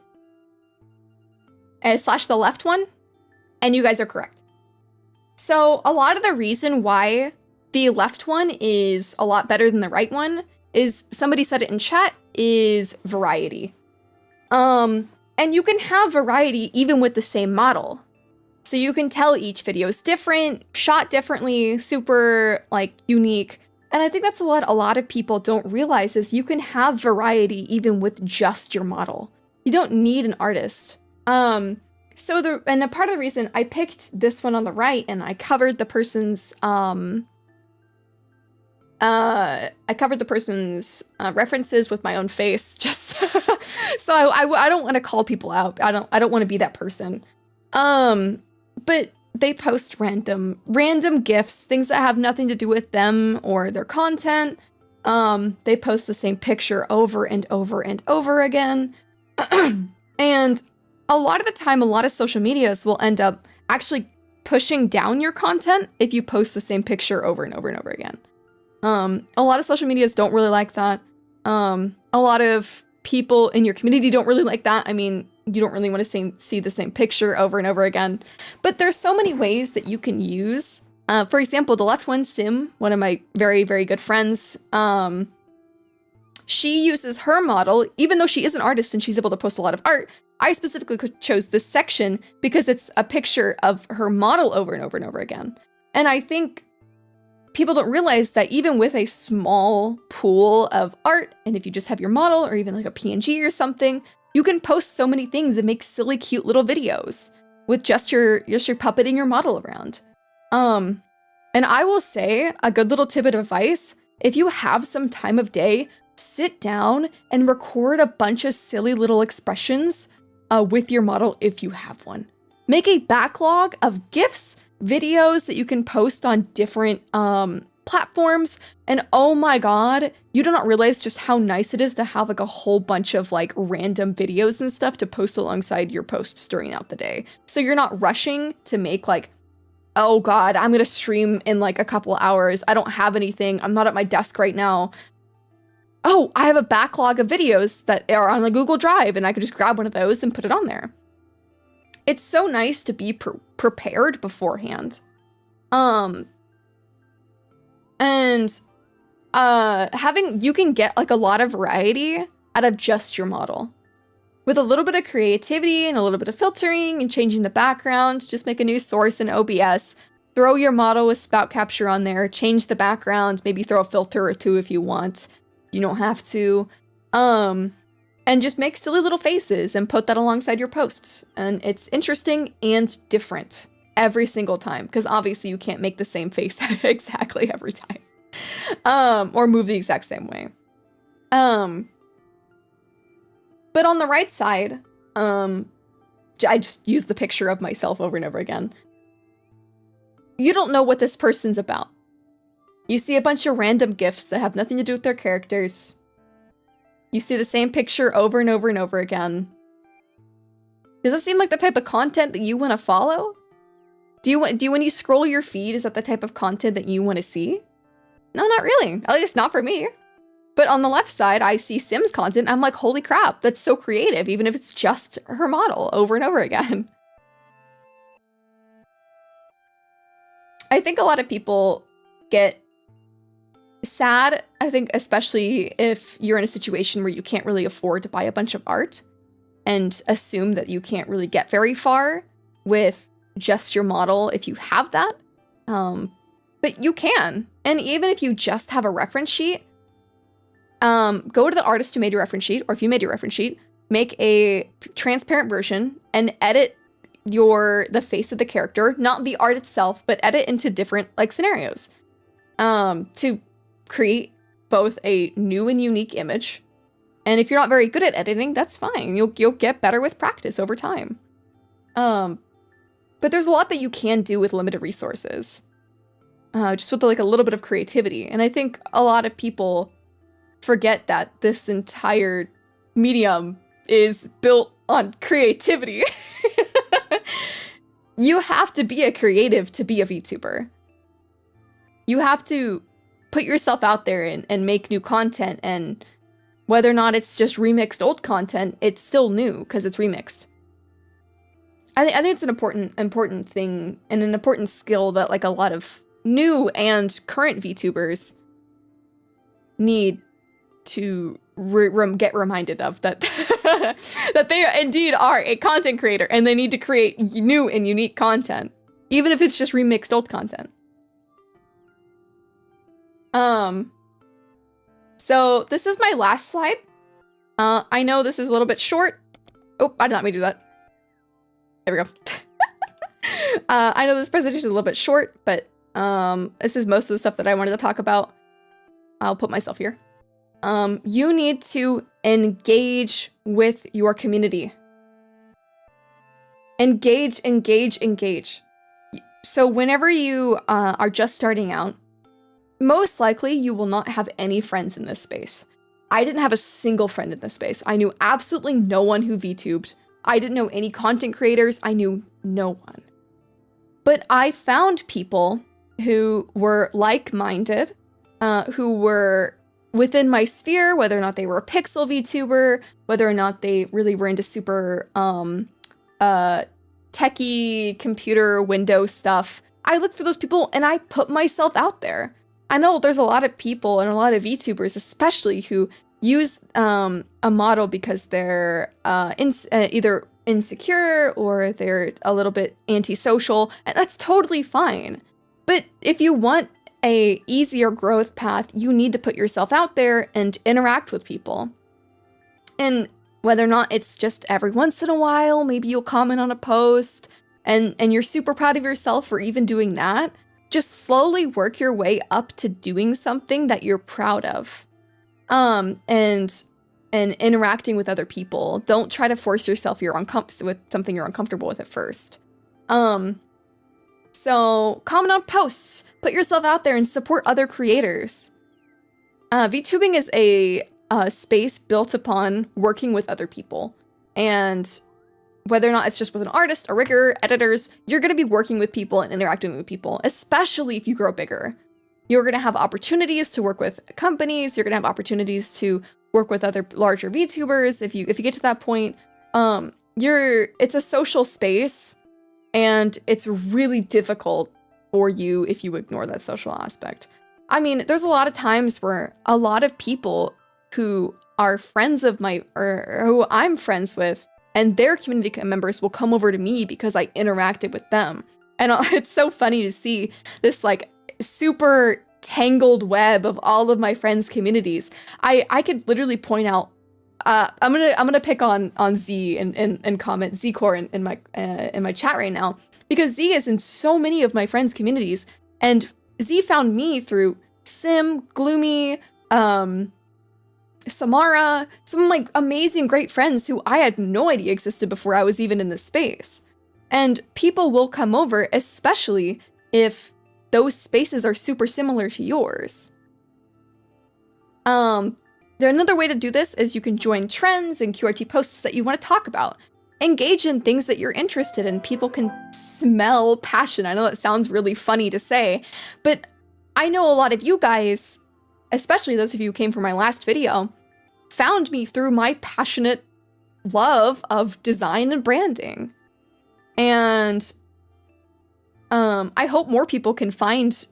slash the left one, and you guys are correct. So a lot of the reason why the left one is a lot better than the right one is, somebody said it in chat, is variety. And you can have variety even with the same model. So you can tell each video is different, shot differently, super like unique. And I think that's what a lot of people don't realize is you can have variety even with just your model. You don't need an artist. And a part of the reason I picked this one on the right and I covered the person's references with my own face, just so I don't want to call people out. I don't want to be that person. But they post random GIFs, things that have nothing to do with them or their content. They post the same picture over and over and over again. And a lot of the time, a lot of social medias will end up actually pushing down your content if you post the same picture over and over and over again. A lot of social medias don't really like that. A lot of people in your community don't really like that. I mean, you don't really want to see the same picture over and over again. But there's so many ways that you can use. For example, the left one, Sim, one of my very, very good friends, she uses her model, even though she is an artist and she's able to post a lot of art. I specifically chose this section because it's a picture of her model over and over and over again. And I think people don't realize that even with a small pool of art, and if you just have your model or even like a PNG or something, you can post so many things and make silly, cute little videos with just your puppeting your model around. And I will say a good little tidbit of advice: if you have some time of day, sit down and record a bunch of silly little expressions with your model if you have one. Make a backlog of GIFs, videos that you can post on different platforms, and oh my god, you do not realize just how nice it is to have like a whole bunch of like random videos and stuff to post alongside your posts during out the day. So you're not rushing to make like, oh god, I'm gonna stream in like a couple hours, I don't have anything, I'm not at my desk right now. Oh, I have a backlog of videos that are on a Google Drive and I could just grab one of those and put it on there. It's so nice to be prepared beforehand. You can get like a lot of variety out of just your model. With a little bit of creativity and a little bit of filtering and changing the background, just make a new source in OBS, throw your model with spout capture on there, change the background, maybe throw a filter or two if you want. You don't have to. And just make silly little faces and put that alongside your posts. And it's interesting and different every single time, because obviously you can't make the same face exactly every time. Or move the exact same way. But on the right side, I just use the picture of myself over and over again. You don't know what this person's about. You see a bunch of random GIFs that have nothing to do with their characters. You see the same picture over and over and over again. Does it seem like the type of content that you want to follow? When you scroll your feed, is that the type of content that you want to see? No, not really. At least not for me. But on the left side, I see Sims content. I'm like, holy crap, that's so creative, even if it's just her model over and over again. I think a lot of people get sad, I think, especially if you're in a situation where you can't really afford to buy a bunch of art and assume that you can't really get very far with just your model if you have that. But you can. And even if you just have a reference sheet, go to the artist who made your reference sheet, or if you made your reference sheet, make a transparent version and edit the face of the character, not the art itself, but edit into different scenarios to create both a new and unique image. And if you're not very good at editing, that's fine. You'll get better with practice over time. But there's a lot that you can do with limited resources, just with a little bit of creativity. And I think a lot of people forget that this entire medium is built on creativity. You have to be a creative to be a VTuber. You have to put yourself out there and make new content, and whether or not it's just remixed old content, it's still new because it's remixed. I think it's an important thing and an important skill that a lot of new and current VTubers need to get reminded of, that that they indeed are a content creator and they need to create new and unique content, even if it's just remixed old content. So this is my last slide. I know this is a little bit short. Oh, I did not mean to do that. There we go. I know this presentation is a little bit short, but this is most of the stuff that I wanted to talk about. I'll put myself here. You need to engage with your community. Engage. So whenever you are just starting out, most likely you will not have any friends in this space. I didn't have a single friend in this space. I knew absolutely no one who VTubed. I didn't know any content creators. I knew no one. But I found people who were like-minded, who were within my sphere, whether or not they were a pixel VTuber, whether or not they really were into super techie computer Windows stuff. I looked for those people and I put myself out there. I know there's a lot of people and a lot of VTubers especially who use a model because they're either insecure or they're a little bit antisocial, and that's totally fine. But if you want a easier growth path, you need to put yourself out there and interact with people. And whether or not it's just every once in a while, maybe you'll comment on a post and you're super proud of yourself for even doing that. Just slowly work your way up to doing something that you're proud of. And interacting with other people. Don't try to force yourself with something you're uncomfortable with at first. So comment on posts, put yourself out there and support other creators. VTubing is a space built upon working with other people. And whether or not it's just with an artist, a rigger, editors, you're going to be working with people and interacting with people, especially if you grow bigger. You're going to have opportunities to work with companies. You're going to have opportunities to work with other larger VTubers. If you get to that point, it's a social space, and it's really difficult for you if you ignore that social aspect. I mean, there's a lot of times where a lot of people who are friends of or who I'm friends with, and their community members will come over to me because I interacted with them. And it's so funny to see this super tangled web of all of my friends' communities. I could literally point out. I'm gonna pick on Z and comment Zcore in my chat right now, because Z is in so many of my friends' communities, and Z found me through Sim, Gloomy, Samara, some of my amazing great friends who I had no idea existed before I was even in this space. And people will come over, especially if those spaces are super similar to yours. Another way to do this is you can join trends and QRT posts that you want to talk about. Engage in things that you're interested in. People can smell passion. I know that sounds really funny to say, but I know a lot of you guys, especially those of you who came from my last video, found me through my passionate love of design and branding. And I hope more people can find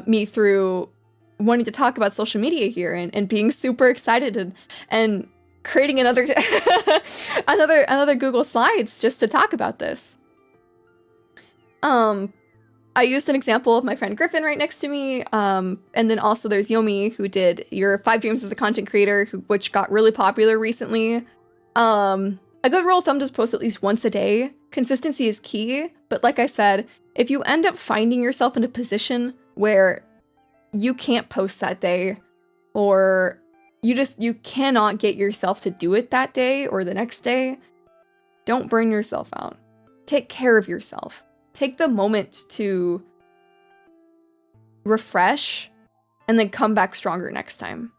me through wanting to talk about social media here and being super excited and creating another another Google Slides just to talk about this. I used an example of my friend Griffin right next to me, and then also there's Yomi, who did your 5 dreams as a content creator, which got really popular recently. A good rule of thumb is post at least once a day. Consistency is key, but like I said, if you end up finding yourself in a position where you can't post that day, or you cannot get yourself to do it that day or the next day, don't burn yourself out. Take care of yourself. Take the moment to refresh and then come back stronger next time.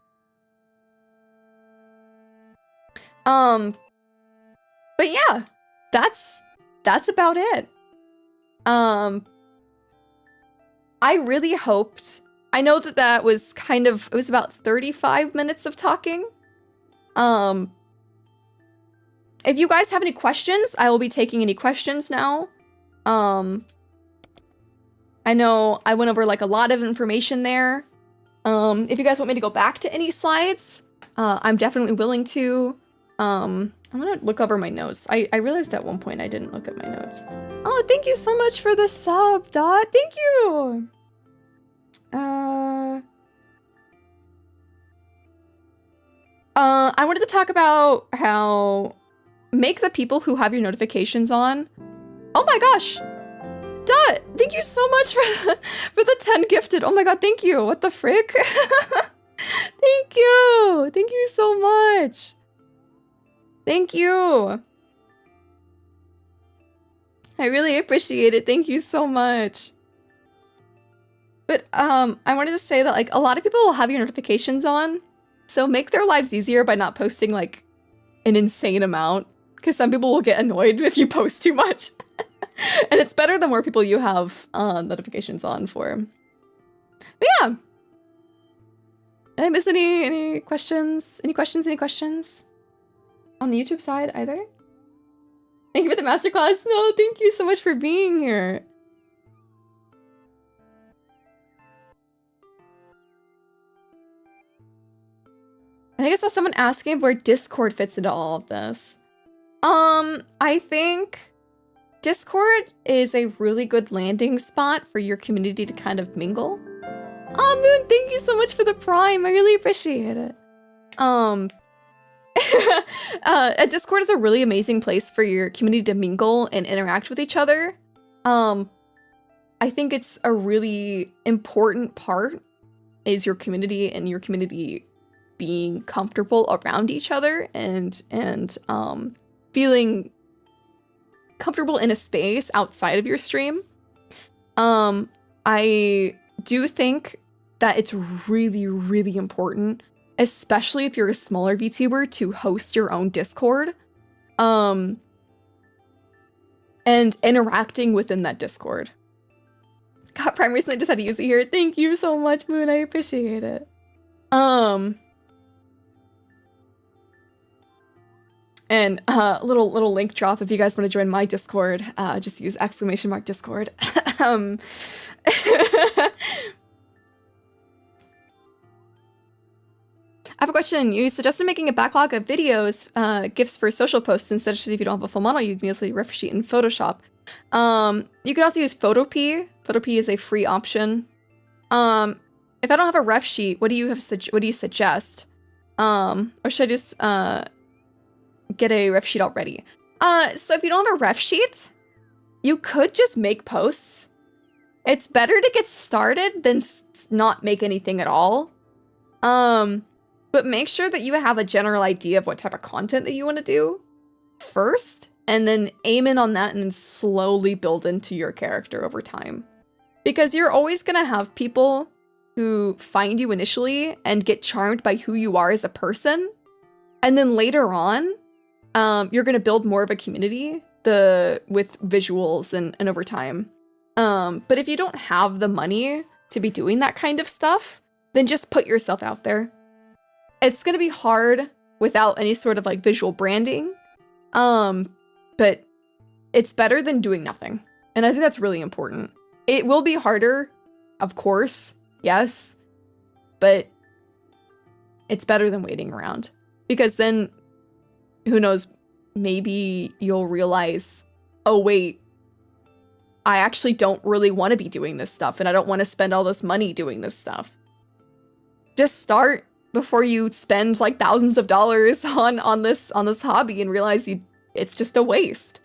But yeah, that's about it. I really hoped, I know that was it was about 35 minutes of talking. If you guys have any questions, I will be taking any questions now. I know I went over like a lot of information there. If you guys want me to go back to any slides, I'm definitely willing to. I'm gonna look over my notes. I realized at one point I didn't look at my notes. Oh, thank you so much for the sub, Dot. Thank you. I wanted to talk about how make the people who have your notifications on. Oh my gosh. Dot, thank you so much for the 10 gifted. Oh my god, thank you. What the frick? Thank you. Thank you so much. Thank you. I really appreciate it. Thank you so much. But I wanted to say that like a lot of people will have your notifications on, so make their lives easier by not posting like an insane amount, because some people will get annoyed if you post too much. And it's better the more people you have notifications on for. But yeah. Did I miss any questions? Any questions? Any questions? On the YouTube side either? Thank you for the masterclass. No, thank you so much for being here. I think I saw someone asking where Discord fits into all of this. I think Discord is a really good landing spot for your community to kind of mingle. Oh, Moon, thank you so much for the Prime. I really appreciate it. Discord is a really amazing place for your community to mingle and interact with each other. I think it's a really important part is your community and your community being comfortable around each other and feeling comfortable in a space outside of your stream. I do think that it's really, really important, especially if you're a smaller VTuber, to host your own Discord, and interacting within that Discord. Got Prime recently, just had to use it here. Thank you so much, Moon. I appreciate it. And little link drop if you guys want to join my Discord. Just use !Discord. I have a question. You suggested making a backlog of videos, GIFs for social posts instead, if you don't have a full model, you can use the reference sheet in Photoshop. You could also use Photopea. Photopea is a free option. If I don't have a ref sheet, what do you suggest? Or should I just get a ref sheet already? So if you don't have a ref sheet, you could just make posts. It's better to get started than not make anything at all. But make sure that you have a general idea of what type of content that you want to do first, and then aim in on that and then slowly build into your character over time. Because you're always going to have people who find you initially and get charmed by who you are as a person. And then later on, you're going to build more of a community with visuals and over time. But if you don't have the money to be doing that kind of stuff, then just put yourself out there. It's going to be hard without any sort of like visual branding. But it's better than doing nothing. And I think that's really important. It will be harder, of course, yes, but it's better than waiting around. Because then, who knows, maybe you'll realize, oh wait, I actually don't really want to be doing this stuff, and I don't want to spend all this money doing this stuff. Just start before you spend like thousands of dollars on this hobby and realize it's just a waste.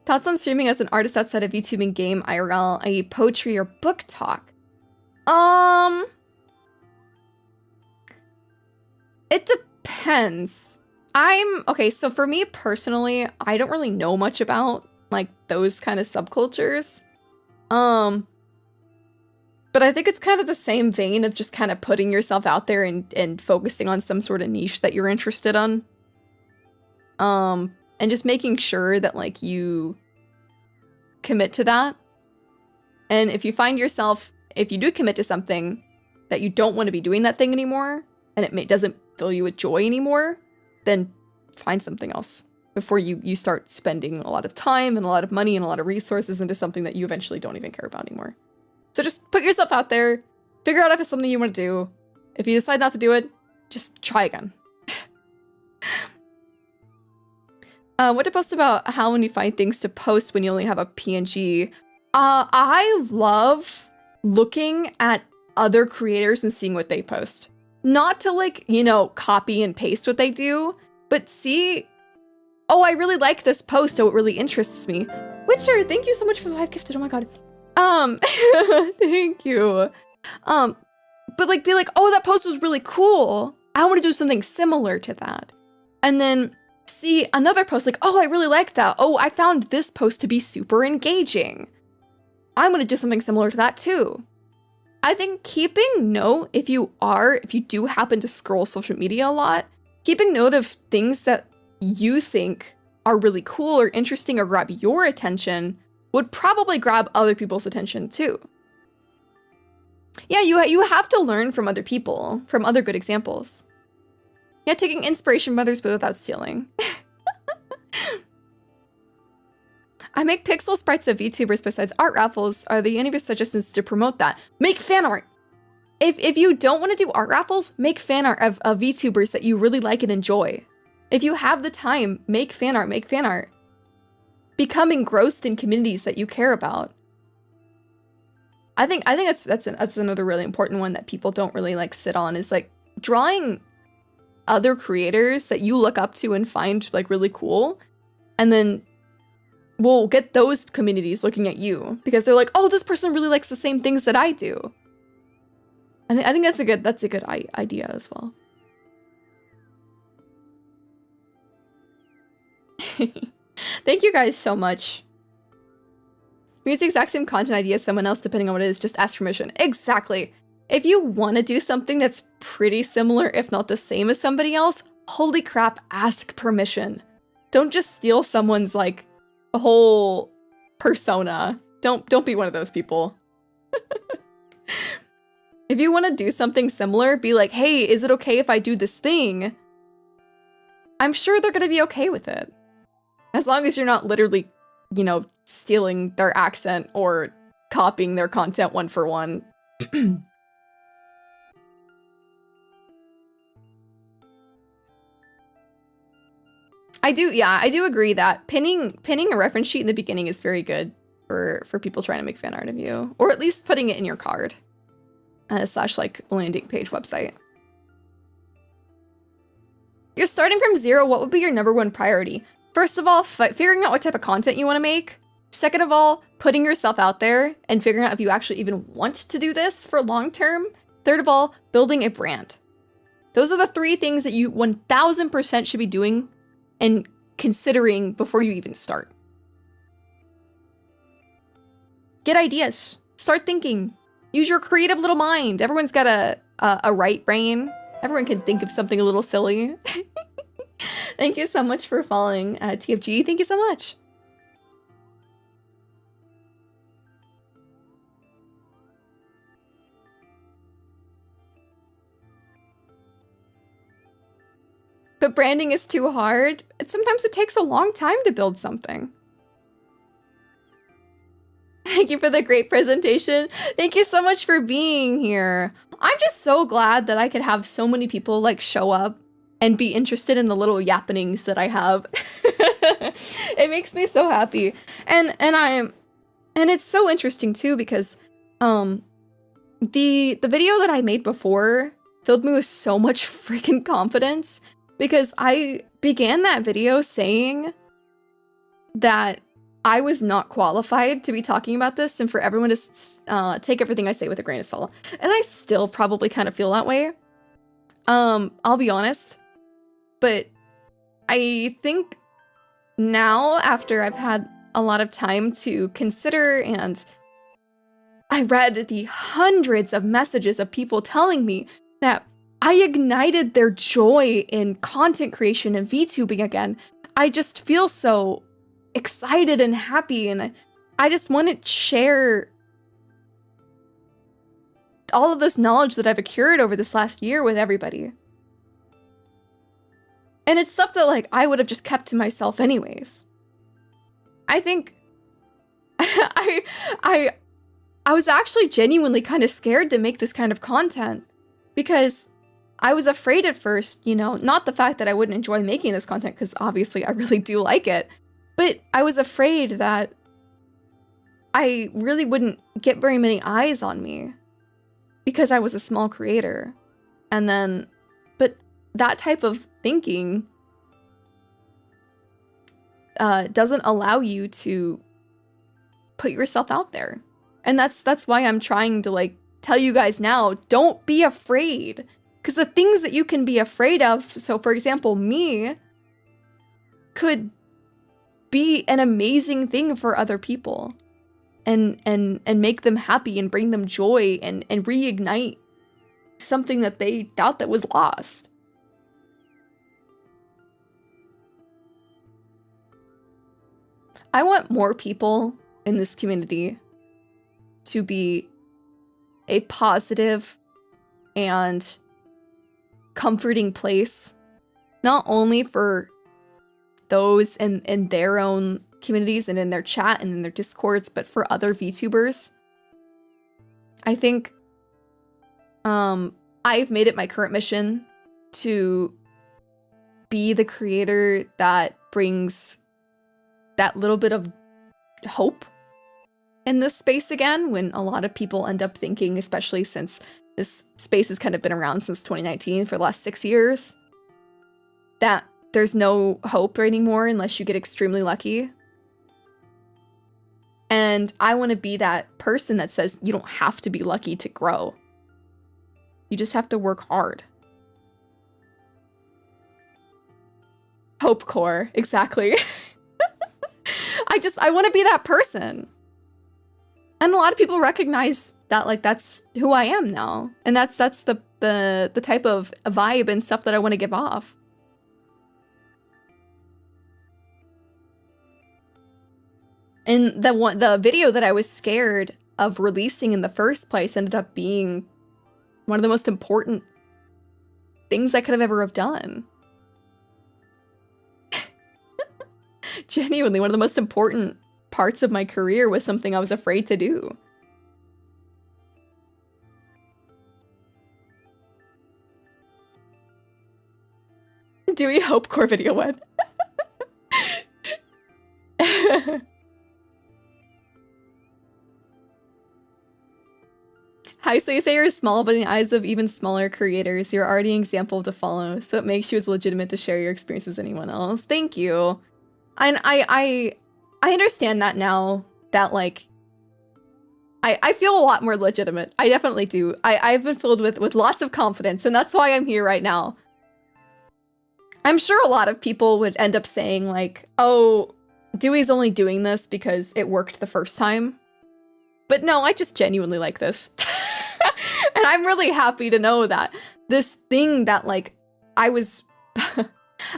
Thoughts on streaming as an artist outside of Vtubing, game, IRL, i.e. poetry or book talk? It depends. Okay, so for me personally, I don't really know much about like those kind of subcultures. But I think it's kind of the same vein of just kind of putting yourself out there and focusing on some sort of niche that you're interested in. And just making sure that like you commit to that. And if you find yourself, if you do commit to something that you don't want to be doing that thing anymore, and it doesn't fill you with joy anymore, then find something else before you start spending a lot of time and a lot of money and a lot of resources into something that you eventually don't even care about anymore. So just put yourself out there, figure out if it's something you want to do. If you decide not to do it, just try again. What to post about how when you find things to post when you only have a PNG? I love looking at other creators and seeing what they post. Not to like, copy and paste what they do, but see, oh, I really like this post, oh, it really interests me. Witcher, thank you so much for the 5 gifted, oh my god. Thank you. But like, be like, oh, that post was really cool. I want to do something similar to that. And then see another post like, oh, I really like that. Oh, I found this post to be super engaging. I'm going to do something similar to that too. I think keeping note, if you do happen to scroll social media a lot, keeping note of things that you think are really cool or interesting or grab your attention would probably grab other people's attention too. Yeah, you have to learn from other people, from other good examples. Yeah, taking inspiration from others but without stealing. I make pixel sprites of VTubers besides art raffles. Are there any of your suggestions to promote that? Make fan art! If you don't want to do art raffles, make fan art of VTubers that you really like and enjoy. If you have the time, make fan art, make fan art. Become engrossed in communities that you care about. I think that's another really important one that people don't really like sit on, is like drawing other creators that you look up to and find like really cool, and then we'll get those communities looking at you because they're like, oh, this person really likes the same things that I do. I think that's a good idea as well. Thank you guys so much. Use the exact same content idea as someone else, depending on what it is, just ask permission. Exactly. If you want to do something that's pretty similar, if not the same as somebody else, holy crap, ask permission. Don't just steal someone's like a whole persona. Don't be one of those people. If you want to do something similar, be like, hey, is it okay if I do this thing? I'm sure they're going to be okay with it. As long as you're not literally, stealing their accent or copying their content one for one. I do agree that pinning a reference sheet in the beginning is very good. for people trying to make fan art of you, or at least putting it in your card slash like landing page website. You're starting from zero. What would be your #1 priority? First of all, figuring out what type of content you want to make. Second of all, putting yourself out there and figuring out if you actually even want to do this for long term. Third of all, building a brand. Those are the 3 things that you 1000% should be doing and considering before you even start. Get ideas. Start thinking. Use your creative little mind. Everyone's got a right brain. Everyone can think of something a little silly. Thank you so much for following TFG. Thank you so much. But branding is too hard. Sometimes it takes a long time to build something. Thank you for the great presentation. Thank you so much for being here. I'm just so glad that I could have so many people like show up and be interested in the little yappenings that I have. It makes me so happy. And it's so interesting too because the video that I made before filled me with so much freaking confidence because I began that video saying that I was not qualified to be talking about this and for everyone to take everything I say with a grain of salt. And I still probably kind of feel that way. I'll be honest. But I think now, after I've had a lot of time to consider and I read the hundreds of messages of people telling me that I ignited their joy in content creation and VTubing again, I just feel so excited and happy, and I just want to share all of this knowledge that I've accrued over this last year with everybody. And it's stuff that like I would have just kept to myself anyways. I think I was actually genuinely kind of scared to make this kind of content because I was afraid at first, you know, not the fact that I wouldn't enjoy making this content because obviously I really do like it, but I was afraid that I really wouldn't get very many eyes on me because I was a small creator. And then, but that type of thinking doesn't allow you to put yourself out there. And that's why I'm trying to like tell you guys now, don't be afraid. Because the things that you can be afraid of, so for example, me, could be an amazing thing for other people and make them happy and bring them joy and reignite something that they thought that was lost. I want more people in this community to be a positive and comforting place, not only for those in their own communities and in their chat and in their discords, but for other VTubers. I think I've made it my current mission to be the creator that brings that little bit of hope in this space again, when a lot of people end up thinking, especially since this space has kind of been around since 2019 for the last 6 years, that there's no hope anymore unless you get extremely lucky. And I want to be that person that says you don't have to be lucky to grow. You just have to work hard. Hope core, exactly. I want to be that person. And a lot of people recognize that, like, that's who I am now. And that's the type of vibe and stuff that I want to give off. And the video that I was scared of releasing in the first place ended up being one of the most important things I could have ever have done. Genuinely, one of the most important parts of my career was something I was afraid to do. Dewey Hope Core video went. Hi, so you say you're small, but in the eyes of even smaller creators, you're already an example to follow, so it makes you as legitimate to share your experiences as anyone else. Thank you. And I understand that now, that like, I feel a lot more legitimate. I definitely do. I've been filled with lots of confidence, and that's why I'm here right now. I'm sure a lot of people would end up saying like, oh, Dewey's only doing this because it worked the first time. But no, I just genuinely like this. And I'm really happy to know that this thing that like, I was,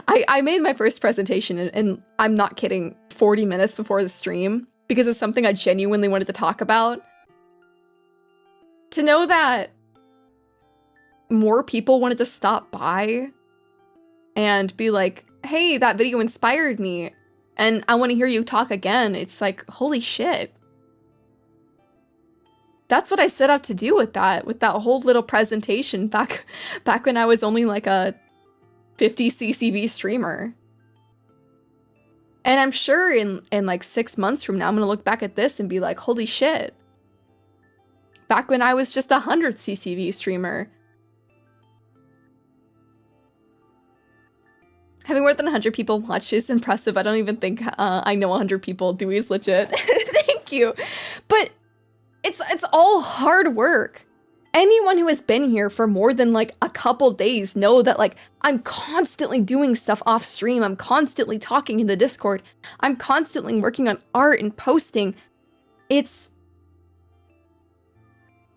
I made my first presentation and I'm not kidding, 40 minutes before the stream because it's something I genuinely wanted to talk about. To know that more people wanted to stop by and be like, hey, that video inspired me and I want to hear you talk again. It's like, holy shit. That's what I set out to do with that whole little presentation back when I was only like a 50 CCV streamer. And I'm sure in like 6 months from now, I'm gonna look back at this and be like, holy shit. Back when I was just a 100 CCV streamer. Having more than 100 people watch is impressive. I don't even think I know 100 people. Dewey's legit. Thank you. But it's all hard work. Anyone who has been here for more than like a couple days know that like I'm constantly doing stuff off stream. I'm constantly talking in the Discord. I'm constantly working on art and posting. It's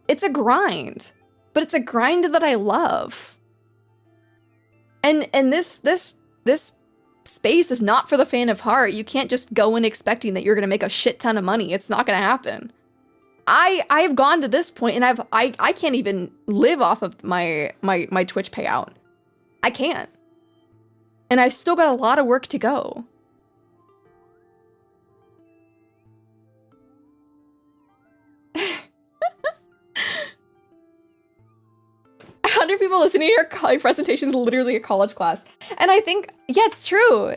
a grind, but it's a grind that I love. And this space is not for the faint of heart. You can't just go in expecting that you're gonna make a shit ton of money. It's not gonna happen. I've gone to this point and I can't even live off of my Twitch payout. I can't. And I've still got a lot of work to go. People listening to your presentation is literally a college class. And I think, yeah, it's true.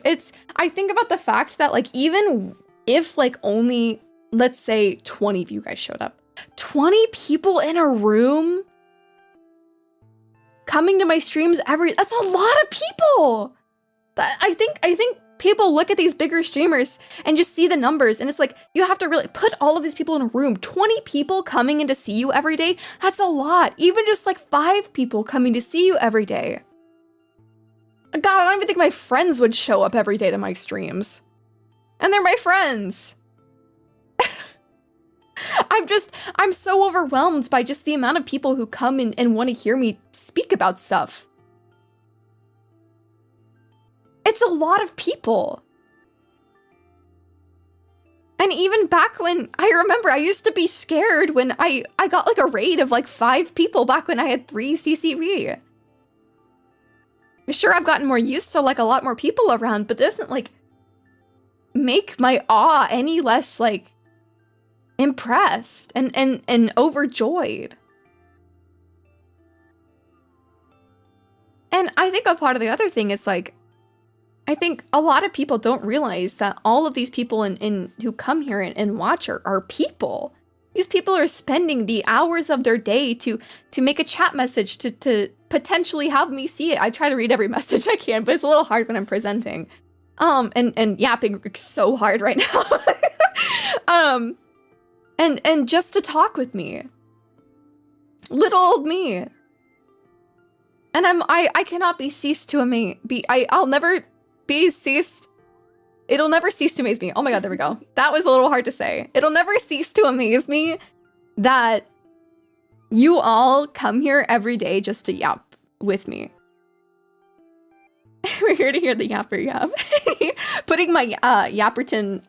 I think about the fact that like, even if like only, let's say 20 of you guys showed up, 20 people in a room coming to my streams that's a lot of people. I think people look at these bigger streamers and just see the numbers and it's like, you have to really put all of these people in a room. 20 people coming in to see you every day, that's a lot. Even just like 5 people coming to see you every day. God, I don't even think my friends would show up every day to my streams. And they're my friends. I'm so overwhelmed by just the amount of people who come in and want to hear me speak about stuff. It's a lot of people. And even back when, I remember I used to be scared when I got like a raid of like 5 people back when I had 3 CCV. Sure, I've gotten more used to like a lot more people around, but it doesn't like make my awe any less like impressed and overjoyed. And I think a part of the other thing is like, I think a lot of people don't realize that all of these people who come here and watch are people. These people are spending the hours of their day to make a chat message to potentially have me see it. I try to read every message I can, but it's a little hard when I'm presenting. And yapping so hard right now. And just to talk with me. Little old me. And I cannot be ceased to amaze. I'll never be ceased. It'll never cease to amaze me. Oh my god, there we go. That was a little hard to say. It'll never cease to amaze me that you all come here every day just to yap with me. We're here to hear the yapper yap. Putting my Yapperton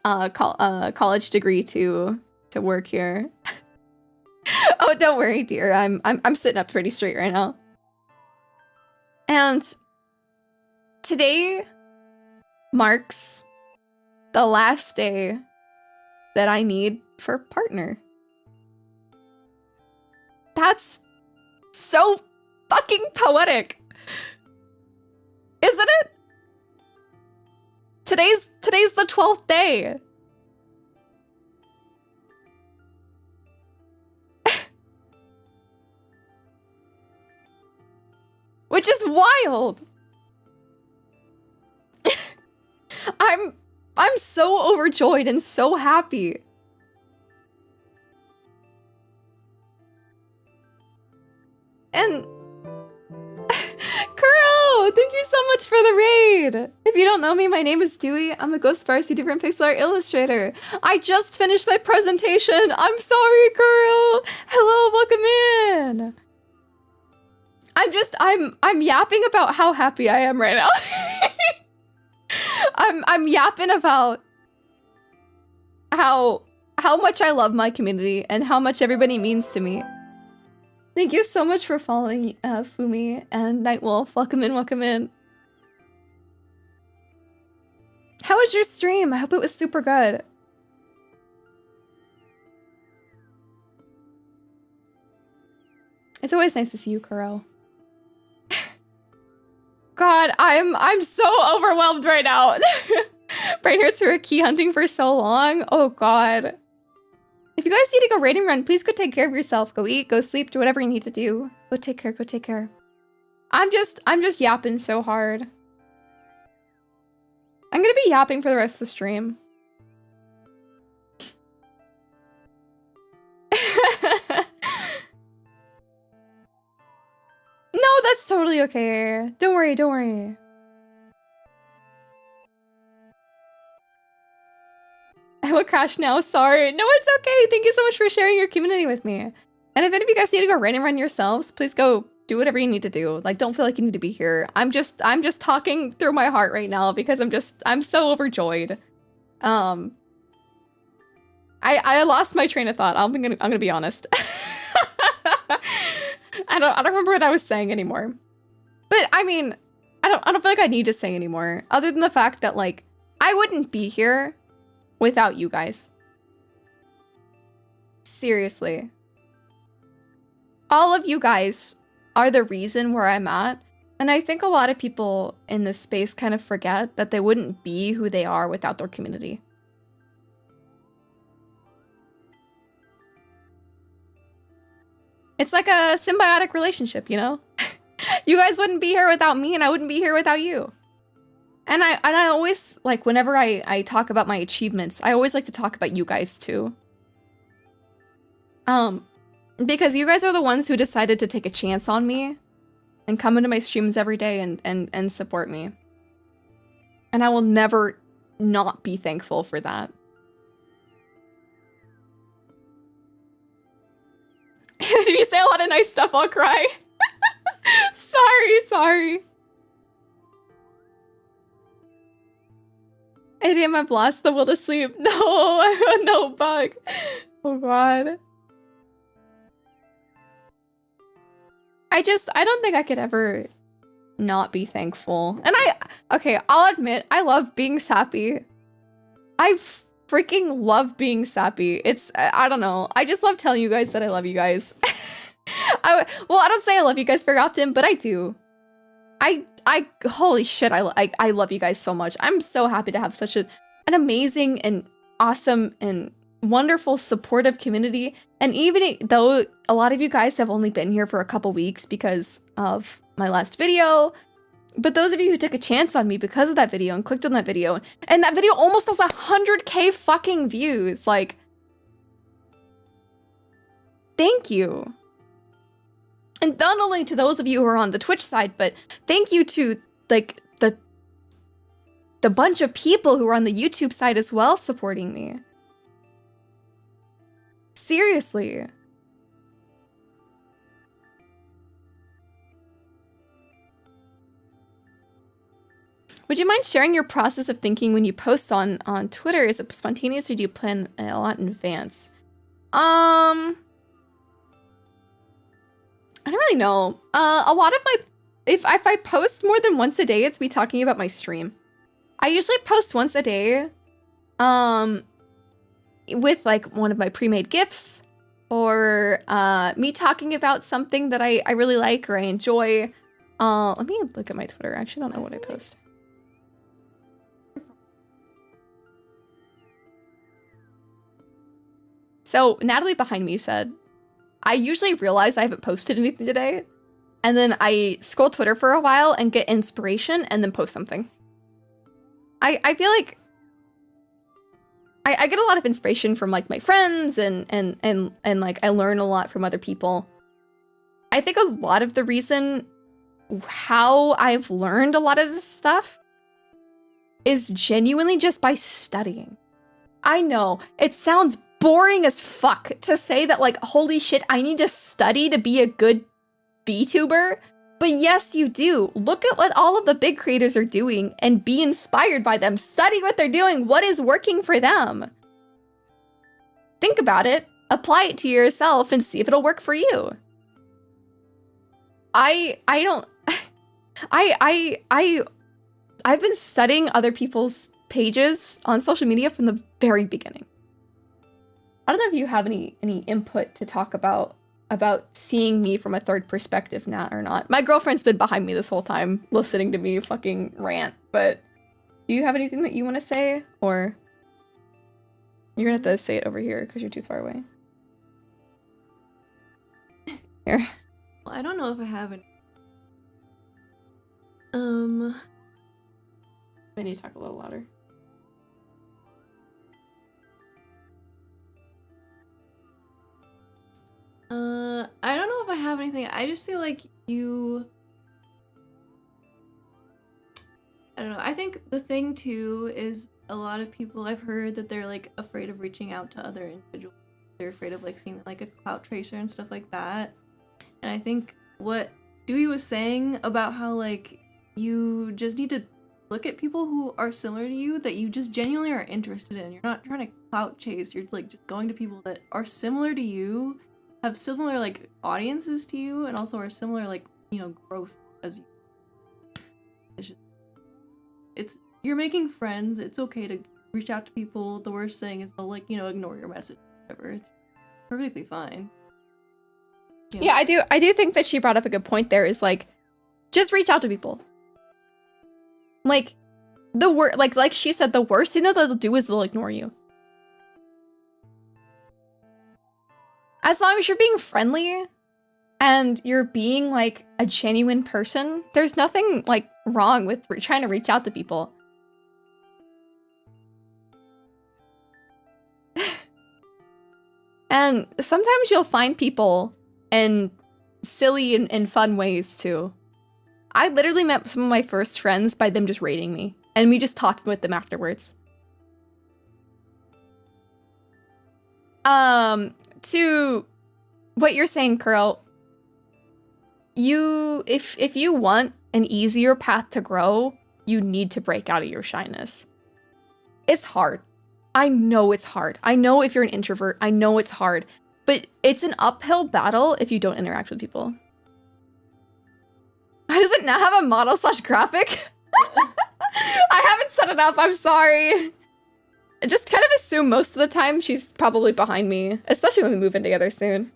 college degree to work here. Oh, don't worry, dear. I'm sitting up pretty straight right now. And today marks the last day that I need for partner. That's so fucking poetic. Isn't it? Today's the 12th day. which is wild. I'm so overjoyed and so happy. And Kuro, thank you so much for the raid. If you don't know me, my name is Dewey. I'm a Ghost Bars Vtuber and pixel art illustrator. I just finished my presentation. I'm sorry, Kuro. Hello, welcome in. I'm yapping about how happy I am right now. I'm yapping about how much I love my community and how much everybody means to me. Thank you so much for following Fumi and Nightwolf. Welcome in, welcome in. How was your stream? I hope it was super good. It's always nice to see you, Kuro. God, I'm so overwhelmed right now. Brain hurts for key hunting for so long. Oh God. If you guys need to go raid and run, please go take care of yourself. Go eat, go sleep, do whatever you need to do. Go take care, go take care. I'm just yapping so hard. I'm gonna be yapping for the rest of the stream. No, that's totally okay. Don't worry, don't worry. I will crash now, sorry. No, it's okay. Thank you so much for sharing your community with me. And if any of you guys need to go raid and run yourselves, please go do whatever you need to do. Like, don't feel like you need to be here. I'm just talking through my heart right now because I'm so overjoyed. I lost my train of thought. I'm gonna be honest. I don't remember what I was saying anymore. But I mean, I don't feel like I need to say anymore, other than the fact that, like, I wouldn't be here without you guys. Seriously. All of you guys are the reason where I'm at, and I think a lot of people in this space kind of forget that they wouldn't be who they are without their community. It's like a symbiotic relationship, you know? You guys wouldn't be here without me, and I wouldn't be here without you. And I always, like, whenever I talk about my achievements, I always like to talk about you guys too. Because you guys are the ones who decided to take a chance on me and come into my streams every day and support me. And I will never not be thankful for that. If you say a lot of nice stuff, I'll cry. Sorry. Idiom, I've lost the will to sleep. No, no bug. Oh God. I don't think I could ever not be thankful. And okay, I'll admit, I love being sappy. I freaking love being sappy. I don't know. I just love telling you guys that I love you guys. I don't say I love you guys very often, but I do. Holy shit, I love you guys so much. I'm so happy to have such an amazing and awesome and wonderful supportive community. And even though a lot of you guys have only been here for a couple weeks because of my last video, but those of you who took a chance on me because of that video and clicked on that video, and that video almost has 100K fucking views, like, thank you. And not only to those of you who are on the Twitch side, but thank you to, like, the bunch of people who are on the YouTube side as well supporting me. Seriously. Would you mind sharing your process of thinking when you post on Twitter? Is it spontaneous or do you plan a lot in advance? I don't really know. A lot of my, if I post more than once a day, it's me talking about my stream. I usually post once a day, with like one of my pre-made GIFs, or me talking about something that I really like or I enjoy. Let me look at my Twitter. I actually don't know what I post. So Natalie behind me said, I usually realize I haven't posted anything today and then I scroll Twitter for a while and get inspiration and then post something. I feel like I get a lot of inspiration from like my friends and like I learn a lot from other people. I think a lot of the reason how I've learned a lot of this stuff is genuinely just by studying. I know, it sounds boring as fuck to say that like, holy shit, I need to study to be a good VTuber. But yes, you do. Look at what all of the big creators are doing and be inspired by them. Study what they're doing. What is working for them? Think about it. Apply it to yourself and see if it'll work for you. I've been studying other people's pages on social media from the very beginning. I don't know if you have any input to talk about seeing me from a third perspective now or not. My girlfriend's been behind me this whole time listening to me fucking rant, but do you have anything that you want to say? Or you're gonna have to say it over here because you're too far away. Here. Well, I don't know if I have any. I need to talk a little louder. I don't know if I have anything. I just feel like you... I don't know. I think the thing too is a lot of people, I've heard that they're like afraid of reaching out to other individuals. They're afraid of like seeing like a clout tracer and stuff like that. And I think what Duwi was saying about how like you just need to look at people who are similar to you that you just genuinely are interested in. You're not trying to clout chase. You're like just going to people that are similar to you, have similar like audiences to you, and also are similar like, you know, growth as you. It's you're making friends. It's okay to reach out to people. The worst thing is they'll like, you know, ignore your message, whatever. It's perfectly fine. Yeah, I do think that she brought up a good point there, is like, just reach out to people. Like, like she said, the worst thing that they'll do is they'll ignore you. As long as you're being friendly and you're being like a genuine person, there's nothing like wrong with trying to reach out to people. And sometimes you'll find people in silly and fun ways too. I literally met some of my first friends by them just rating me and me just talking with them afterwards. To what you're saying, Curl, if you want an easier path to grow, you need to break out of your shyness. It's hard. I know it's hard. I know if you're an introvert, I know it's hard, but it's an uphill battle if you don't interact with people. Why does it not have a model/graphic? I haven't set it up, I'm sorry. Just kind of assume most of the time she's probably behind me, especially when we move in together soon.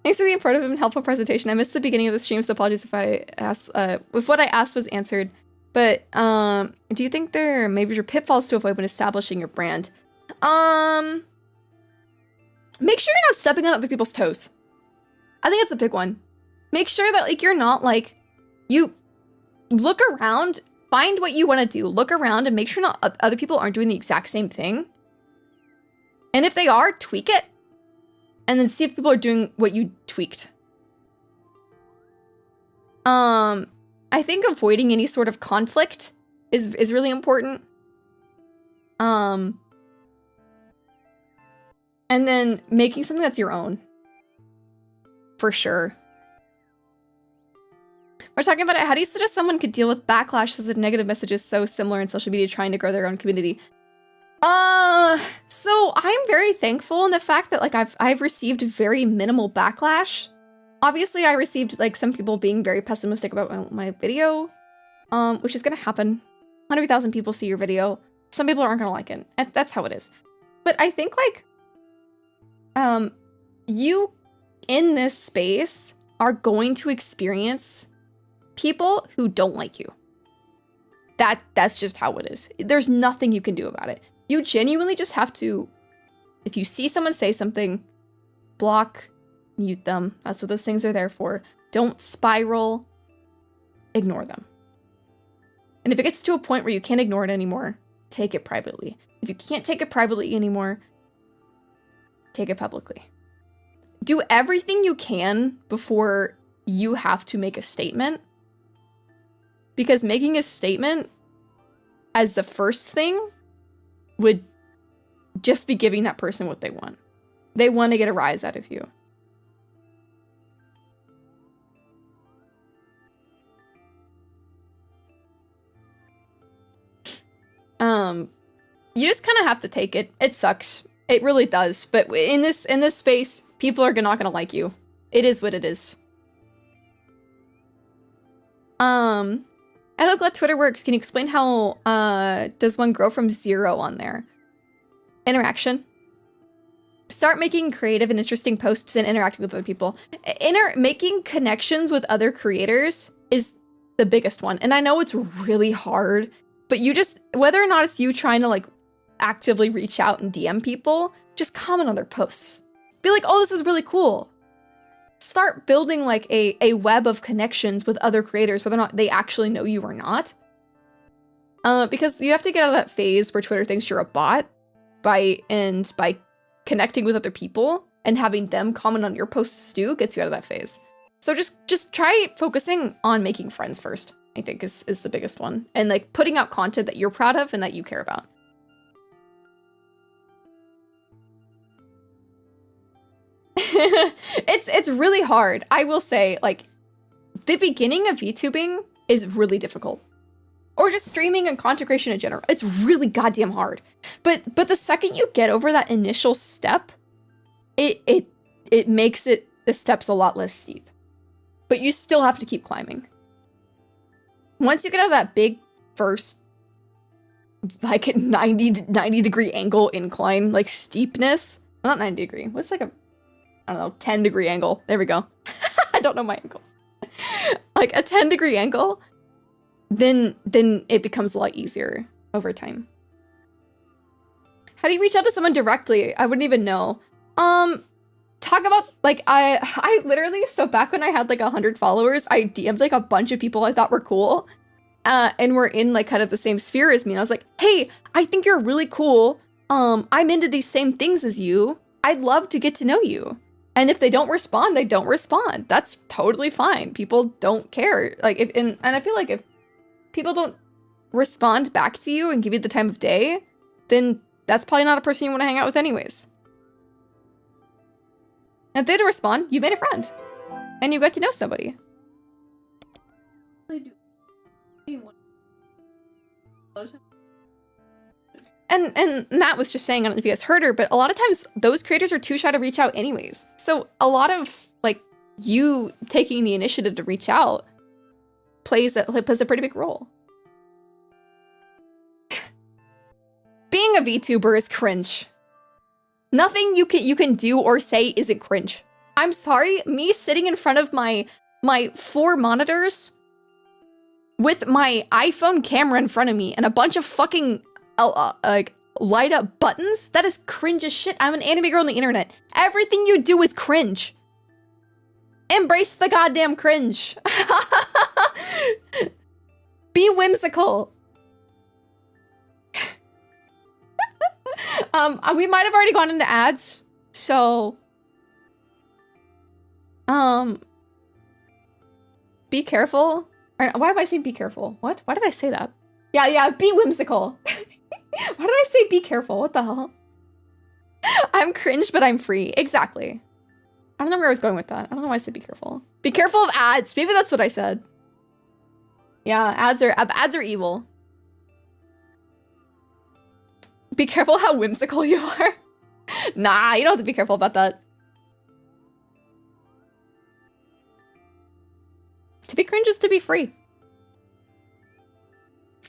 Thanks for the informative and helpful presentation. I missed the beginning of the stream, so apologies if I asked, if what I asked was answered. But, do you think there are major pitfalls to avoid when establishing your brand? Make sure you're not stepping on other people's toes. I think that's a big one. Make sure that, like, you're not, like, you look around, find what you want to do, look around, and make sure not other people aren't doing the exact same thing. And if they are, tweak it. And then see if people are doing what you tweaked. I think avoiding any sort of conflict is really important. And then making something that's your own. For sure. We're talking about it. How do you suggest someone could deal with backlash as a negative messages so similar in social media trying to grow their own community? So I'm very thankful in the fact that like I've received very minimal backlash. Obviously, I received like some people being very pessimistic about my video, which is gonna happen. 100,000 people see your video. Some people aren't gonna like it. That's how it is. But I think like, you in this space are going to experience people who don't like you. That's just how it is. There's nothing you can do about it. You genuinely just have to, if you see someone say something, block, mute them. That's what those things are there for. don't spiral, ignore them. And if it gets to a point where you can't ignore it anymore, take it privately. If you can't take it privately anymore, take it publicly. Do everything you can before you have to make a statement. Because making a statement as the first thing would just be giving that person what they want. They want to get a rise out of you. You just kind of have to take it. It sucks. It really does. But in this space, people are not gonna like you. It is what it is. I don't know how Twitter works. Can you explain how does one grow from 0 on there? Interaction. Start making creative and interesting posts and interacting with other people. Making connections with other creators is the biggest one. And I know it's really hard, but you just, whether or not it's you trying to like actively reach out and DM people, just comment on their posts. Be like, oh, this is really cool. Start building like a web of connections with other creators, whether or not they actually know you or not. Because you have to get out of that phase where Twitter thinks you're a bot by connecting with other people and having them comment on your posts too gets you out of that phase. So just try focusing on making friends first, I think is the biggest one. And like putting out content that you're proud of and that you care about. It's really hard. I will say, like, the beginning of VTubing is really difficult. Or just streaming and content creation in general. It's really goddamn hard. But the second you get over that initial step, it makes the steps a lot less steep. But you still have to keep climbing. Once you get out of that big first like 90 degree angle incline, like steepness, well, not 90 degree. What's like a, I don't know, 10 degree angle. There we go. I don't know my angles. Like a 10 degree angle, then it becomes a lot easier over time. How do you reach out to someone directly? I wouldn't even know. Talk about, like, I literally, so back when I had like 100 followers, I DM'd like a bunch of people I thought were cool. And were in like kind of the same sphere as me. And I was like, hey, I think you're really cool. I'm into these same things as you. I'd love to get to know you. And if they don't respond, they don't respond. That's totally fine. People don't care. Like, and I feel like if people don't respond back to you and give you the time of day, then that's probably not a person you want to hang out with anyways. And if they don't respond, you made a friend. And you got to know somebody. And Nat was just saying, I don't know if you guys heard her, but a lot of times those creators are too shy to reach out anyways. So a lot of like you taking the initiative to reach out plays a pretty big role. Being a VTuber is cringe. Nothing you can do or say isn't cringe. I'm sorry, me sitting in front of my 4 monitors with my iPhone camera in front of me and a bunch of fucking like light up buttons, that is cringe as shit. I'm an anime girl on the internet. Everything you do is cringe. Embrace the goddamn cringe. Be whimsical. We might have already gone into ads, so be careful. Why did I say be careful? What? Why did I say that? Yeah, be whimsical. Why did I say be careful? What the hell? I'm cringe, but I'm free. Exactly. I don't know where I was going with that. I don't know why I said be careful. Be careful of ads. Maybe that's what I said. Yeah, ads are evil. Be careful how whimsical you are. Nah, you don't have to be careful about that. To be cringe is to be free.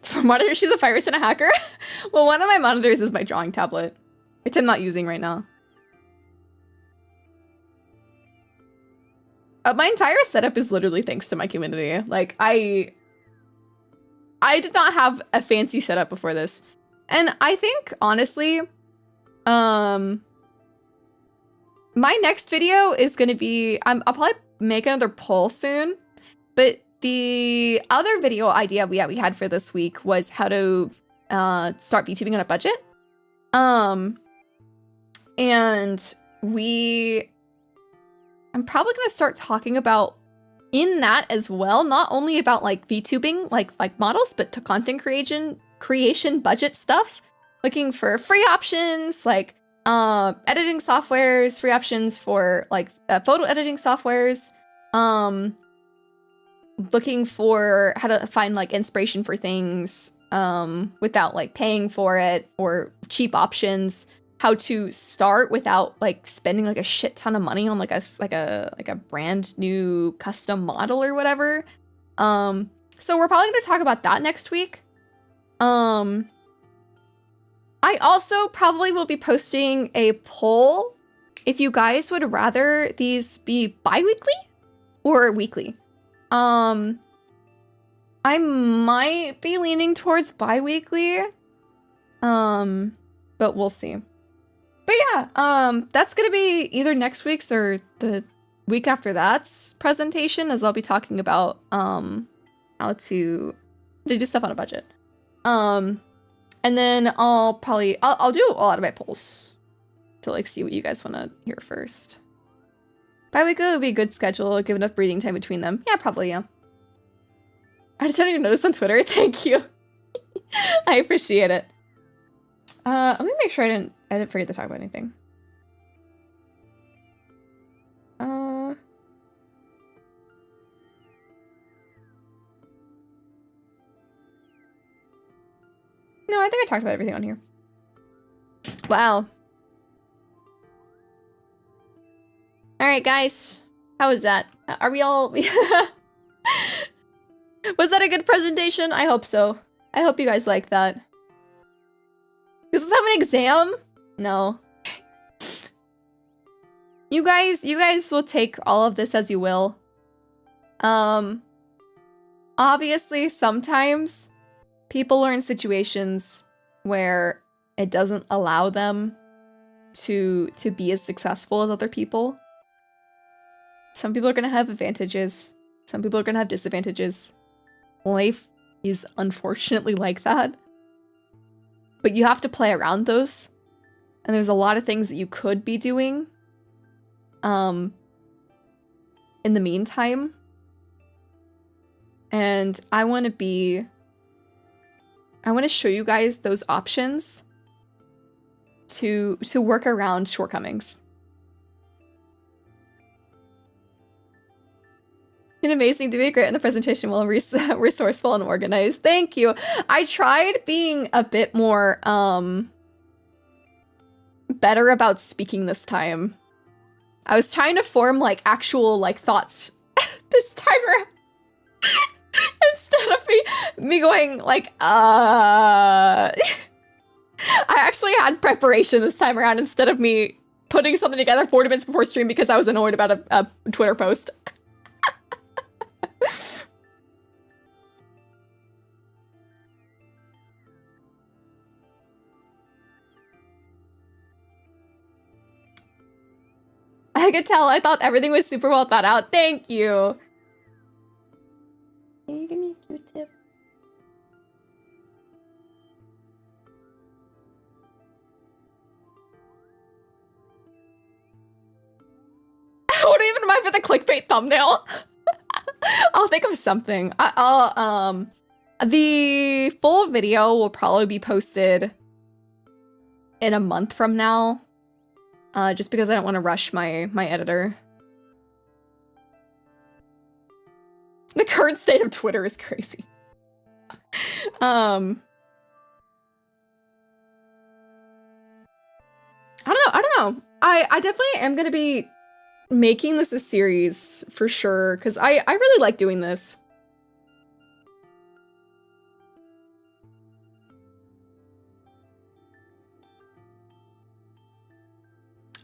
For monitor, she's a virus and a hacker. Well, one of my monitors is my drawing tablet, which I'm not using right now. My entire setup is literally thanks to my community. Like, I did not have a fancy setup before this. And I think, honestly, my next video is going to be... I'll probably make another poll soon. But the other video idea we had for this week was how to start VTubing on a budget. And I'm probably gonna start talking about in that as well, not only about like VTubing, like models, but to content creation budget stuff. Looking for free options, like editing softwares, free options for like photo editing softwares. Looking for how to find like inspiration for things without like paying for it, or cheap options. How to start without like spending like a shit ton of money on like a brand new custom model or whatever. So we're probably gonna talk about that next week. I also probably will be posting a poll if you guys would rather these be bi-weekly or weekly. I might be leaning towards bi-weekly, but we'll see. But yeah, that's gonna be either next week's or the week after that's presentation, as I'll be talking about how to do stuff on a budget. And then I'll do a lot of my polls to like see what you guys want to hear first. Bi-weekly would be a good schedule, give enough breathing time between them. Yeah, probably, yeah. I didn't even notice on Twitter. Thank you. I appreciate it. Let me make sure I didn't forget to talk about anything. No, I think I talked about everything on here. Wow. All right, guys. How was that? Are we all... Was that a good presentation? I hope so. I hope you guys like that. Does this have an exam? No. You guys will take all of this as you will. Obviously, sometimes people are in situations where it doesn't allow them to be as successful as other people. Some people are going to have advantages. Some people are going to have disadvantages. Life is unfortunately like that. But you have to play around those. And there's a lot of things that you could be doing in the meantime. And I want to show you guys those options to work around shortcomings. An amazing, doing great in the presentation, well resourceful and organized. Thank you. I tried being a bit more better about speaking this time. I was trying to form like actual like thoughts this time around. Instead of me going like I actually had preparation this time around instead of me putting something together 40 minutes before stream because I was annoyed about a Twitter post. I could tell. I thought everything was super well thought out. Thank you. Can you give me a Q-tip? What do you even mind for the clickbait thumbnail? I'll think of something. The full video will probably be posted in a month from now. Just because I don't want to rush my editor. The current state of Twitter is crazy. I don't know. I definitely am gonna be making this a series for sure, because I really like doing this.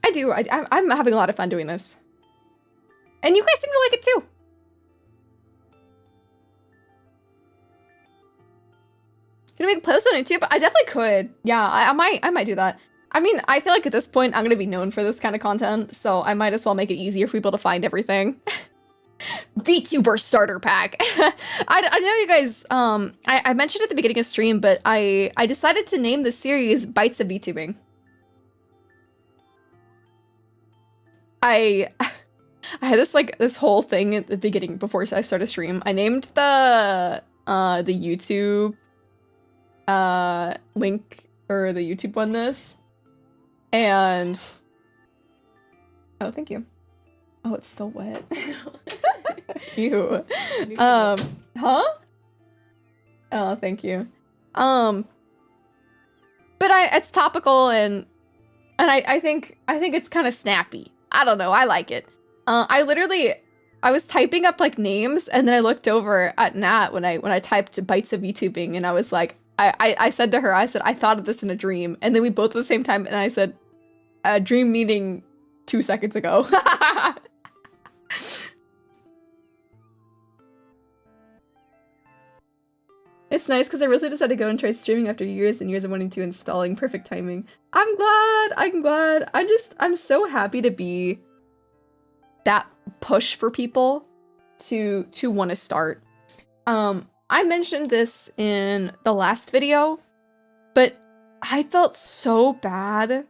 I do. I'm having a lot of fun doing this. And you guys seem to like it too. Gonna make a post on YouTube? I definitely could. Yeah, I might do that. I mean, I feel like at this point I'm gonna be known for this kind of content, so I might as well make it easier for people to find everything. VTuber starter pack. I know you guys, I mentioned at the beginning of stream, but I decided to name the series Bytes of Vtubing. I had this whole thing at the beginning before I started stream. I named the YouTube link, or the YouTube one, this, and oh, thank you. Oh, it's still wet. Ew. Huh? Oh, thank you. But it's topical, and I think it's kind of snappy. I don't know. I like it. I was typing up like names, and then I looked over at Nat when I typed Bytes of VTubing, and I was like, I said to her, I said, I thought of this in a dream, and then we both at the same time, and I said, a dream meeting 2 seconds ago. It's nice because I really decided to go and try streaming after years and years of wanting to, installing perfect timing. I'm glad. I'm so happy to be that push for people to want to start. I mentioned this in the last video, but I felt so bad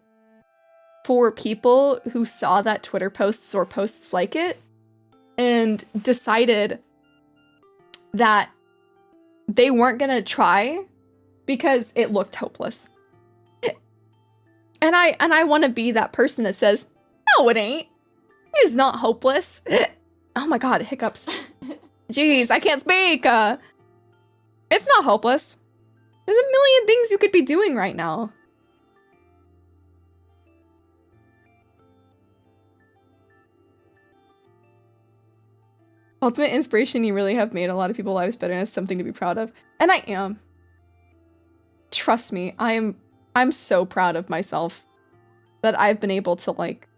for people who saw that Twitter posts or posts like it and decided that they weren't gonna try because it looked hopeless. And I want to be that person that says, no, it ain't. It's not hopeless. Oh my god, hiccups. Jeez, I can't speak. It's not hopeless. There's a million things you could be doing right now. Ultimate inspiration, you really have made a lot of people's lives better, and it's something to be proud of. And I am. Trust me, I'm so proud of myself that I've been able to like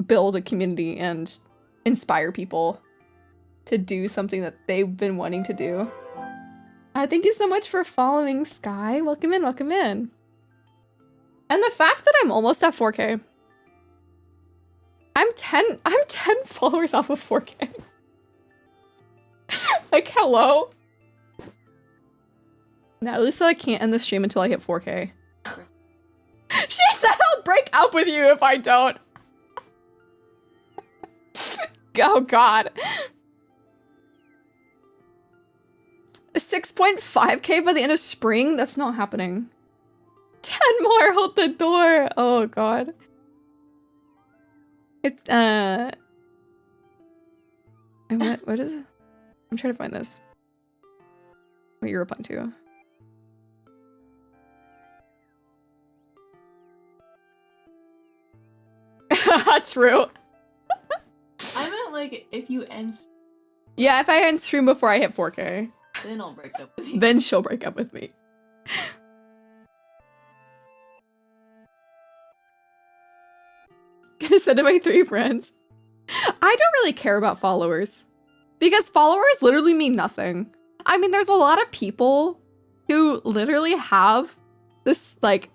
build a community and inspire people to do something that they've been wanting to do. Thank you so much for following, Sky. Welcome in, welcome in. And the fact that I'm almost at 4K. I'm 10 followers off of 4K. Like, hello? Natalie said I can't end the stream until I hit 4K. She said I'll break up with you if I don't. Oh god. 6.5K by the end of spring? That's not happening. 10 more, hold the door. Oh god. What is it? I'm trying to find this. What you're up onto. True. I meant like if you end. Yeah, if I end stream before I hit 4K. Then I'll break up with you. Then she'll break up with me. Gonna send it to my 3 friends. I don't really care about followers. Because followers literally mean nothing. I mean, there's a lot of people who literally have this, like,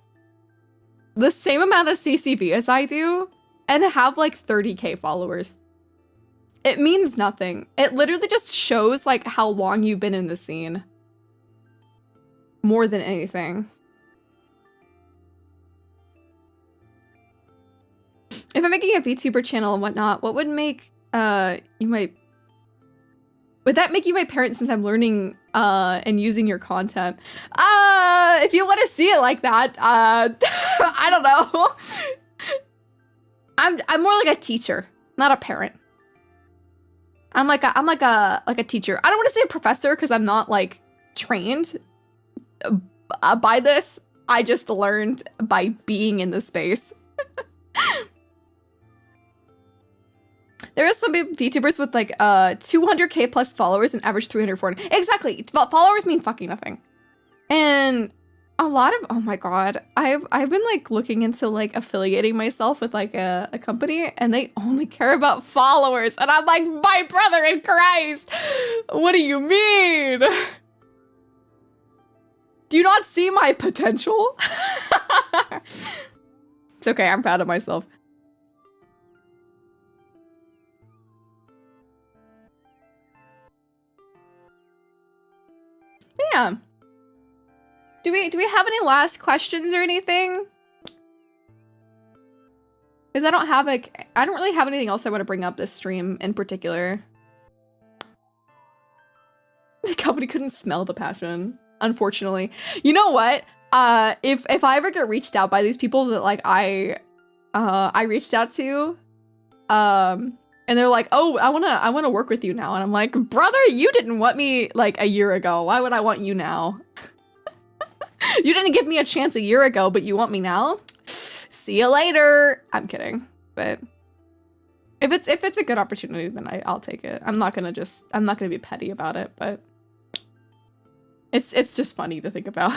the same amount of CCV as I do and have, like, 30K followers. It means nothing. It literally just shows, like, how long you've been in the scene. More than anything. If I'm making a VTuber channel and whatnot, what would make, you might... Would that make you my parent since I'm learning and using your content? If you want to see it like that, I don't know. I'm more like a teacher, not a parent. I'm like a teacher. I don't want to say a professor because I'm not like trained by this. I just learned by being in the space. There are some VTubers with like 200K plus followers and average 340. Exactly. Followers mean fucking nothing. And a lot of, oh my god, I've been like looking into like affiliating myself with like a company, and they only care about followers. And I'm like, my brother in Christ, what do you mean? Do you not see my potential? It's okay, I'm proud of myself. yeah. Do we have any last questions or anything? Because I don't really have anything else I want to bring up this stream in particular. The company couldn't smell the passion, unfortunately. You know what? If I ever get reached out by these people that like I reached out to, and they're like, oh, I wanna work with you now, and I'm like, brother, you didn't want me like a year ago. Why would I want you now? You didn't give me a chance a year ago, but you want me now? See you later. I'm kidding, but if it's a good opportunity, then I'll take it. I'm not gonna be petty about it, but it's just funny to think about.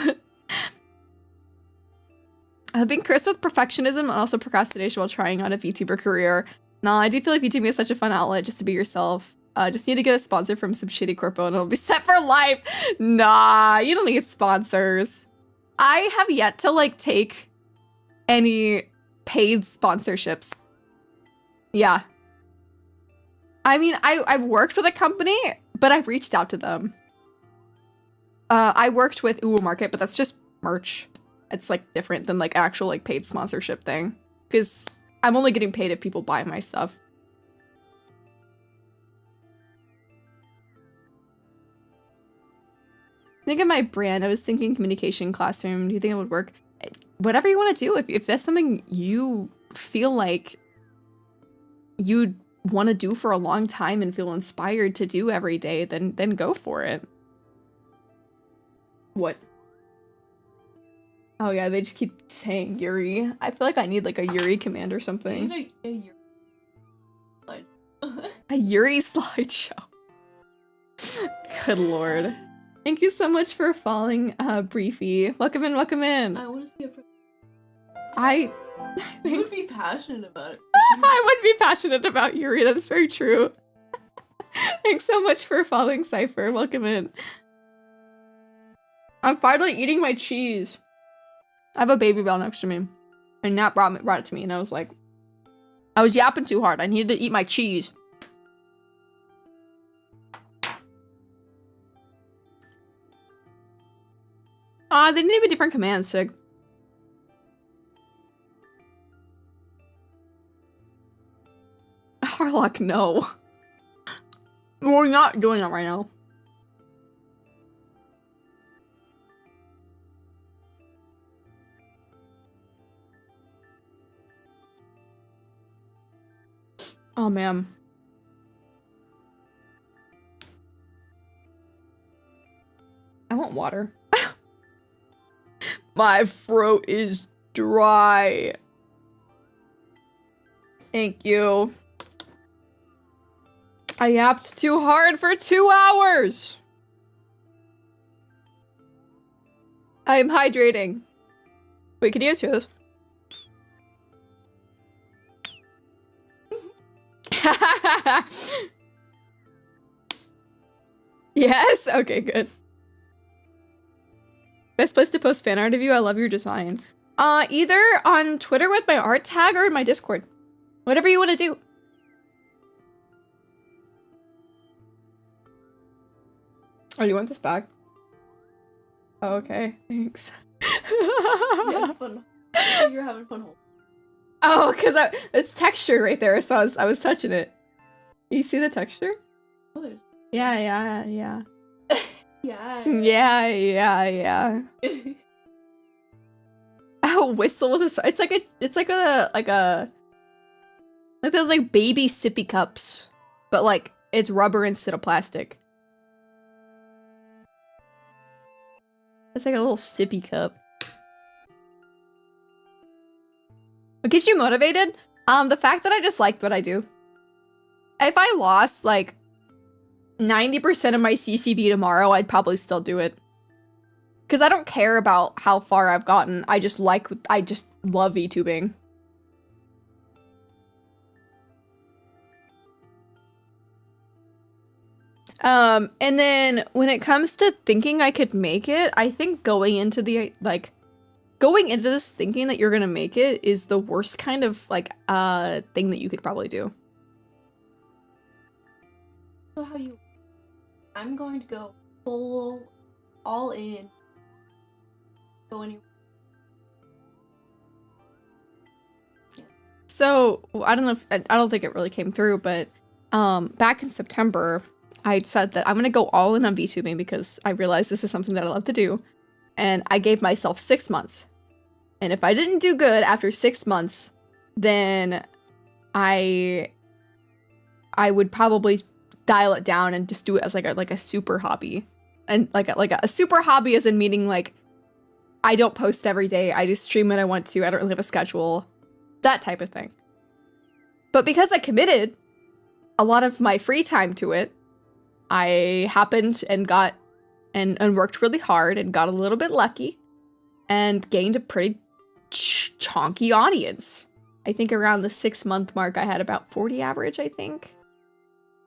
I've been cursed with perfectionism and also procrastination while trying out a VTuber career. Nah, I do feel like VTubing is such a fun outlet just to be yourself. Just need to get a sponsor from some shitty corpo and it'll be set for life. Nah, you don't need sponsors. I have yet to like take any paid sponsorships. Yeah. I mean, I've worked with a company, but I've reached out to them. I worked with Uwu Market, but that's just merch. It's like different than like actual like paid sponsorship thing. Because I'm only getting paid if people buy my stuff. Think of my brand. I was thinking communication classroom. Do you think it would work? Whatever you want to do. If that's something you feel like you'd want to do for a long time and feel inspired to do every day, then go for it. What? Oh yeah, they just keep saying Yuri. I feel like I need like a Yuri command or something. You need a Yuri slide. A Yuri slideshow. Good lord. Thank you so much for following, Briefy. Welcome in, welcome in. I want to see I You would be passionate about it. I would be passionate about Yuri, that's very true. Thanks so much for following Cypher. Welcome in. I'm finally eating my cheese. I have a baby bell next to me. And Nat brought it to me and I was like, I was yapping too hard. I needed to eat my cheese. They need to be different commands, Sig. Harlock, no. We're not doing that right now. Oh, man. I want water. My throat is dry. Thank you. I yapped too hard for 2 hours. I am hydrating. Wait, can you guys hear this? Yes? Okay, good. Best place to post fan art of you? I love your design. Either on Twitter with my art tag or in my Discord. Whatever you want to do. Oh, you want this back? Oh, okay. Thanks. Yeah, fun. You're having fun. Oh, because it's texture right there, so I was touching it. You see the texture? Oh, there's... Yeah. Yeah. Yeah. Oh, whistle with a... It's like those like baby sippy cups, but like it's rubber instead of plastic. It's like a little sippy cup. What keeps you motivated? The fact that I just liked what I do. If I lost like 90% of my CCV tomorrow, I'd probably still do it. Because I don't care about how far I've gotten. I just love VTubing. And then when it comes to thinking I could make it, I think going into this thinking that you're gonna make it is the worst kind of like thing that you could probably do. So I'm going to go full all in, go anywhere. So I don't know if I don't think it really came through, but back in September, I said that I'm gonna go all in on VTubing because I realized this is something that I love to do, and I gave myself 6 months. And if I didn't do good after 6 months, then I would probably dial it down and just do it as like a super hobby, and like a super hobby as in meaning like I don't post every day. I just stream when I want to. I don't really have a schedule. That type of thing. But because I committed a lot of my free time to it, I happened and got and worked really hard and got a little bit lucky and gained a pretty chonky audience. I think around the 6-month mark, I had about 40 average, I think.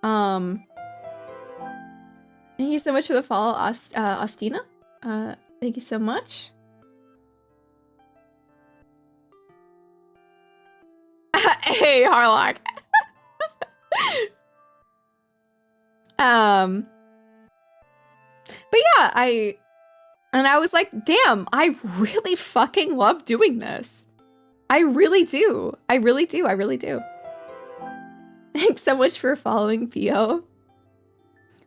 Thank you so much for the follow, Ostina. Thank you so much. Hey, Harlock. But yeah, I was like, damn, I really fucking love doing this. I really do. I really do. I really do. Thanks so much for following, Pio.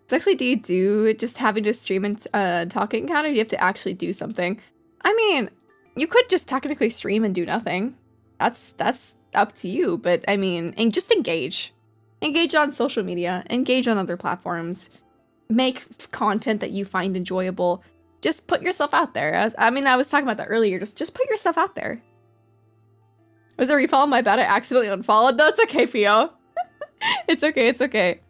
It's actually, do you do just having to stream and talking count, or do you have to actually do something? I mean, you could just technically stream and do nothing. That's up to you, but I mean, and just engage. Engage on social media, engage on other platforms, make content that you find enjoyable. Just put yourself out there. I mean, I was talking about that earlier. Just put yourself out there. Was a refollow? My bad, I accidentally unfollowed. No, it's okay, Fio. It's okay, it's okay.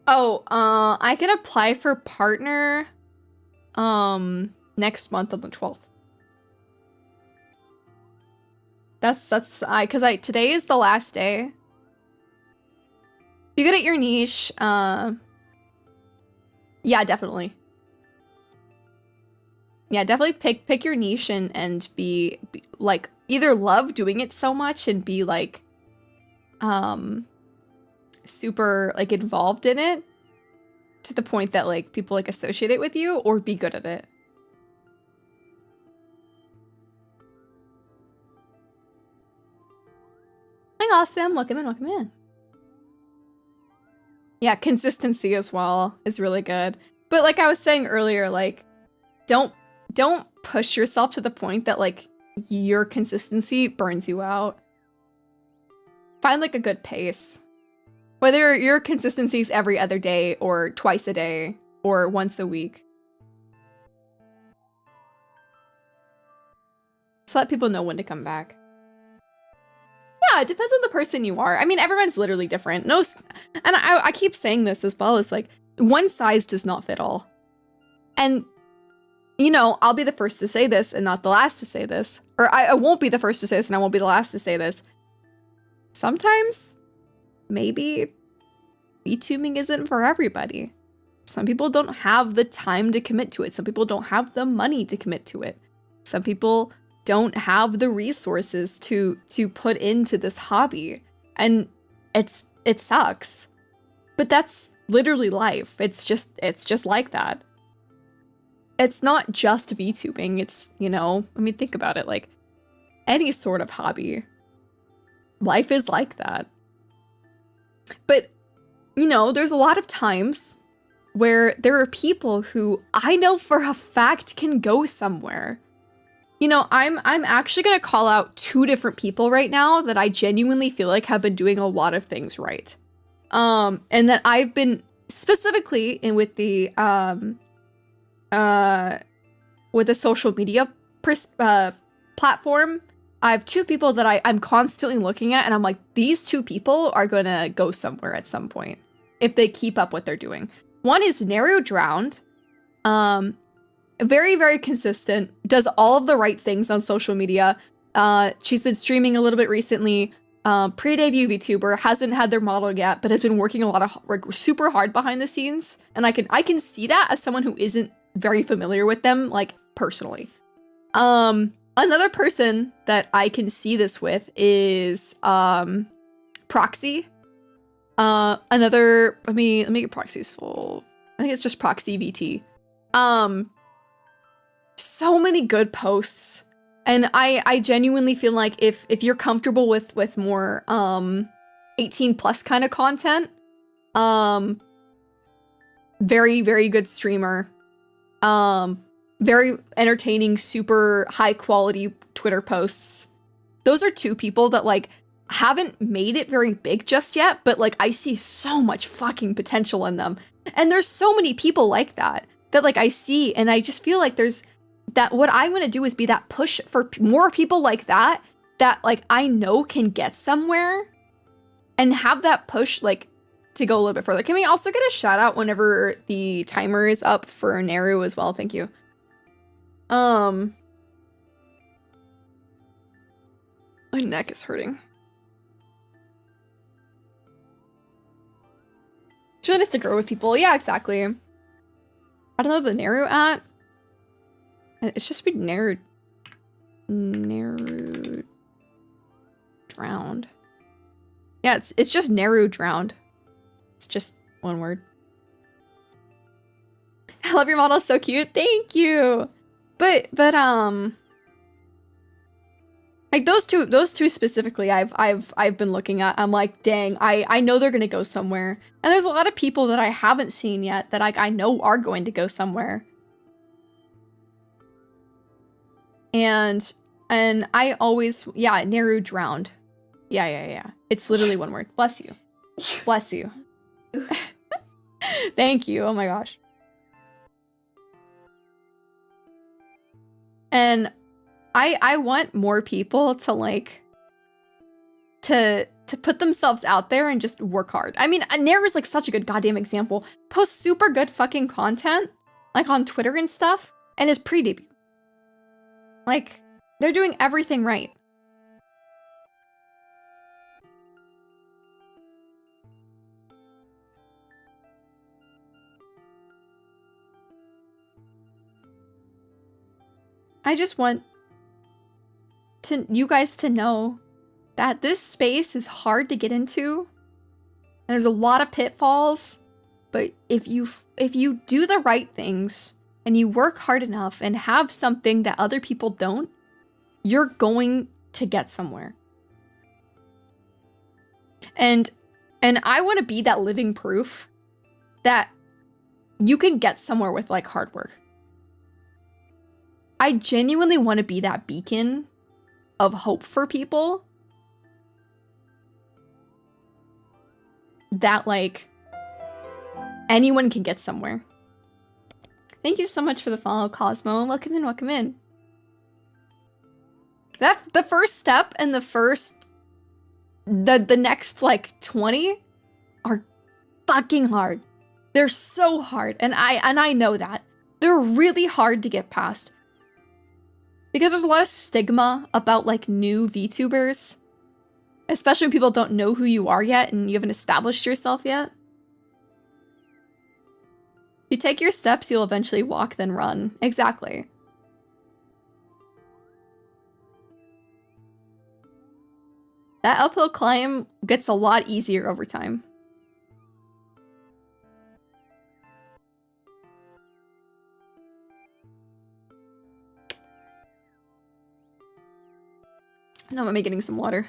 Oh, I can apply for partner next month on the 12th. Because today is the last day. You good at your niche, yeah, definitely. Yeah, definitely pick your niche and be like, either love doing it so much and be like, super like involved in it to the point that like people like associate it with you, or be good at it. Hi, awesome. Welcome in, welcome in. Yeah, consistency as well is really good. But like I was saying earlier, like, don't push yourself to the point that like your consistency burns you out. Find like a good pace. Whether your consistency is every other day or twice a day or once a week. Just let people know when to come back. Yeah, it depends on the person you are. I mean, everyone's literally different. No, and I keep saying this as well, as like, one size does not fit all. And, you know, I'll be the first to say this and not the last to say this. Or I won't be the first to say this and I won't be the last to say this. Sometimes, maybe, VTubing isn't for everybody. Some people don't have the time to commit to it. Some people don't have the money to commit to it. Some people don't have the resources to put into this hobby, and it sucks, but that's literally life. It's just like that. It's not just VTubing. It's, you know, I mean, think about it, like any sort of hobby, life is like that. But you know, there's a lot of times where there are people who I know for a fact can go somewhere. You know, I'm actually going to call out 2 different people right now that I genuinely feel like have been doing a lot of things right. And that I've been specifically in with the social media platform. I have 2 people that I'm constantly looking at, and I'm like, these 2 people are going to go somewhere at some point if they keep up what they're doing. One is Naru Drowned. Very, very consistent, does all of the right things on social media. She's been streaming a little bit recently. Pre-debut VTuber, hasn't had their model yet, but has been working a lot of like super hard behind the scenes. And I can see that as someone who isn't very familiar with them, like personally. Another person that I can see this with is Proxy. Another, let me get proxies full. I think it's just proxy VT. So many good posts. And I genuinely feel like if you're comfortable with more 18 plus kind of content, very, very good streamer. Very entertaining, super high quality Twitter posts. Those are two people that like haven't made it very big just yet, but like I see so much fucking potential in them. And there's so many people like that like I see, and I just feel like there's that what I want to do is be that push for more people like that like I know can get somewhere and have that push like to go a little bit further. Can we also get a shout out whenever the timer is up for Neru as well? Thank you. My neck is hurting. It's really nice to grow with people. Yeah, exactly. I don't know the Neru at. It's just be Neru drowned. Yeah, it's just Neru drowned. It's just one word. I love your model, so cute. Thank you. But like those two specifically I've been looking at. I'm like, dang, I know they're gonna go somewhere. And there's a lot of people that I haven't seen yet that I know are going to go somewhere. And I always, yeah, Neru drowned. Yeah. It's literally one word. Bless you. Bless you. Thank you. Oh my gosh. And I want more people to like to put themselves out there and just work hard. I mean, Neru's like such a good goddamn example. Posts super good fucking content like on Twitter and stuff, and is pre-debut. Like, they're doing everything right. I just want you guys to know that this space is hard to get into. And there's a lot of pitfalls, but if you do the right things and you work hard enough and have something that other people don't, you're going to get somewhere. And I want to be that living proof that you can get somewhere with like hard work. I genuinely want to be that beacon of hope for people that like anyone can get somewhere. Thank you so much for the follow, Cosmo. Welcome in, welcome in. That the first step and the next like 20 are fucking hard. They're so hard, and I know that. They're really hard to get past. Because there's a lot of stigma about like new VTubers. Especially when people don't know who you are yet and you haven't established yourself yet. If you take your steps, you'll eventually walk, then run. Exactly. That uphill climb gets a lot easier over time. Now I'm getting some water.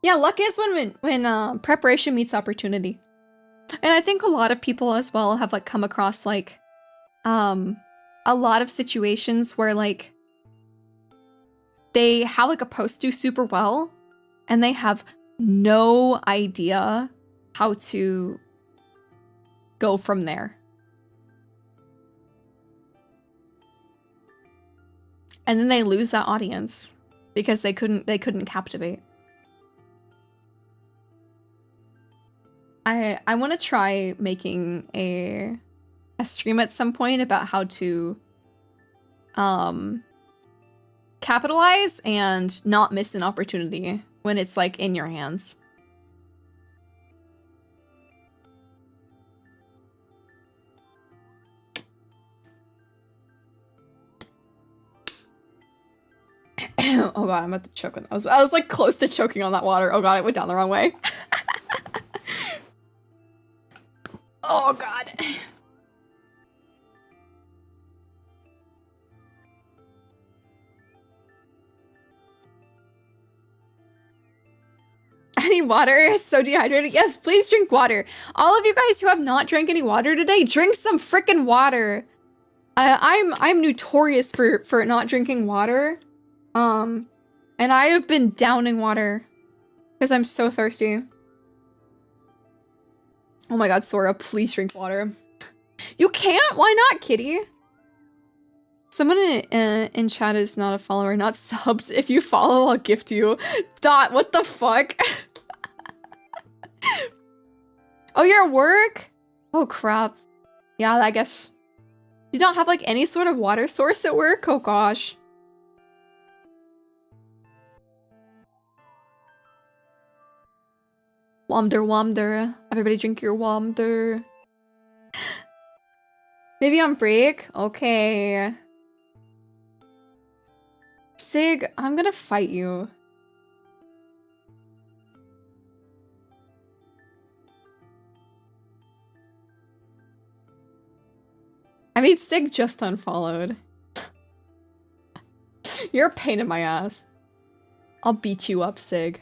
Yeah, luck is when preparation meets opportunity. And I think a lot of people as well have like come across like a lot of situations where like they have like a post do super well and they have no idea how to go from there. And then they lose that audience because they couldn't captivate. I want to try making a stream at some point about how to capitalize and not miss an opportunity when it's like in your hands. Oh god, I'm about to choke on that. I was like close to choking on that water. Oh god, it went down the wrong way. Oh god. I need water. So dehydrated. Yes, please drink water. All of you guys who have not drank any water today, drink some freaking water. I'm notorious for not drinking water. And I have been downing water because I'm so thirsty. Oh my god, Sora, please drink water. You can't? Why not, kitty? Someone in chat is not a follower, not subs. If you follow, I'll gift you. Dot, what the fuck? Oh, you're at work? Oh, crap. Yeah, I guess. You don't have, like, any sort of water source at work? Oh, gosh. Womder. Everybody drink your Womder. Maybe on break? Okay. Sig, I'm gonna fight you. I mean, Sig just unfollowed. You're a pain in my ass. I'll beat you up, Sig.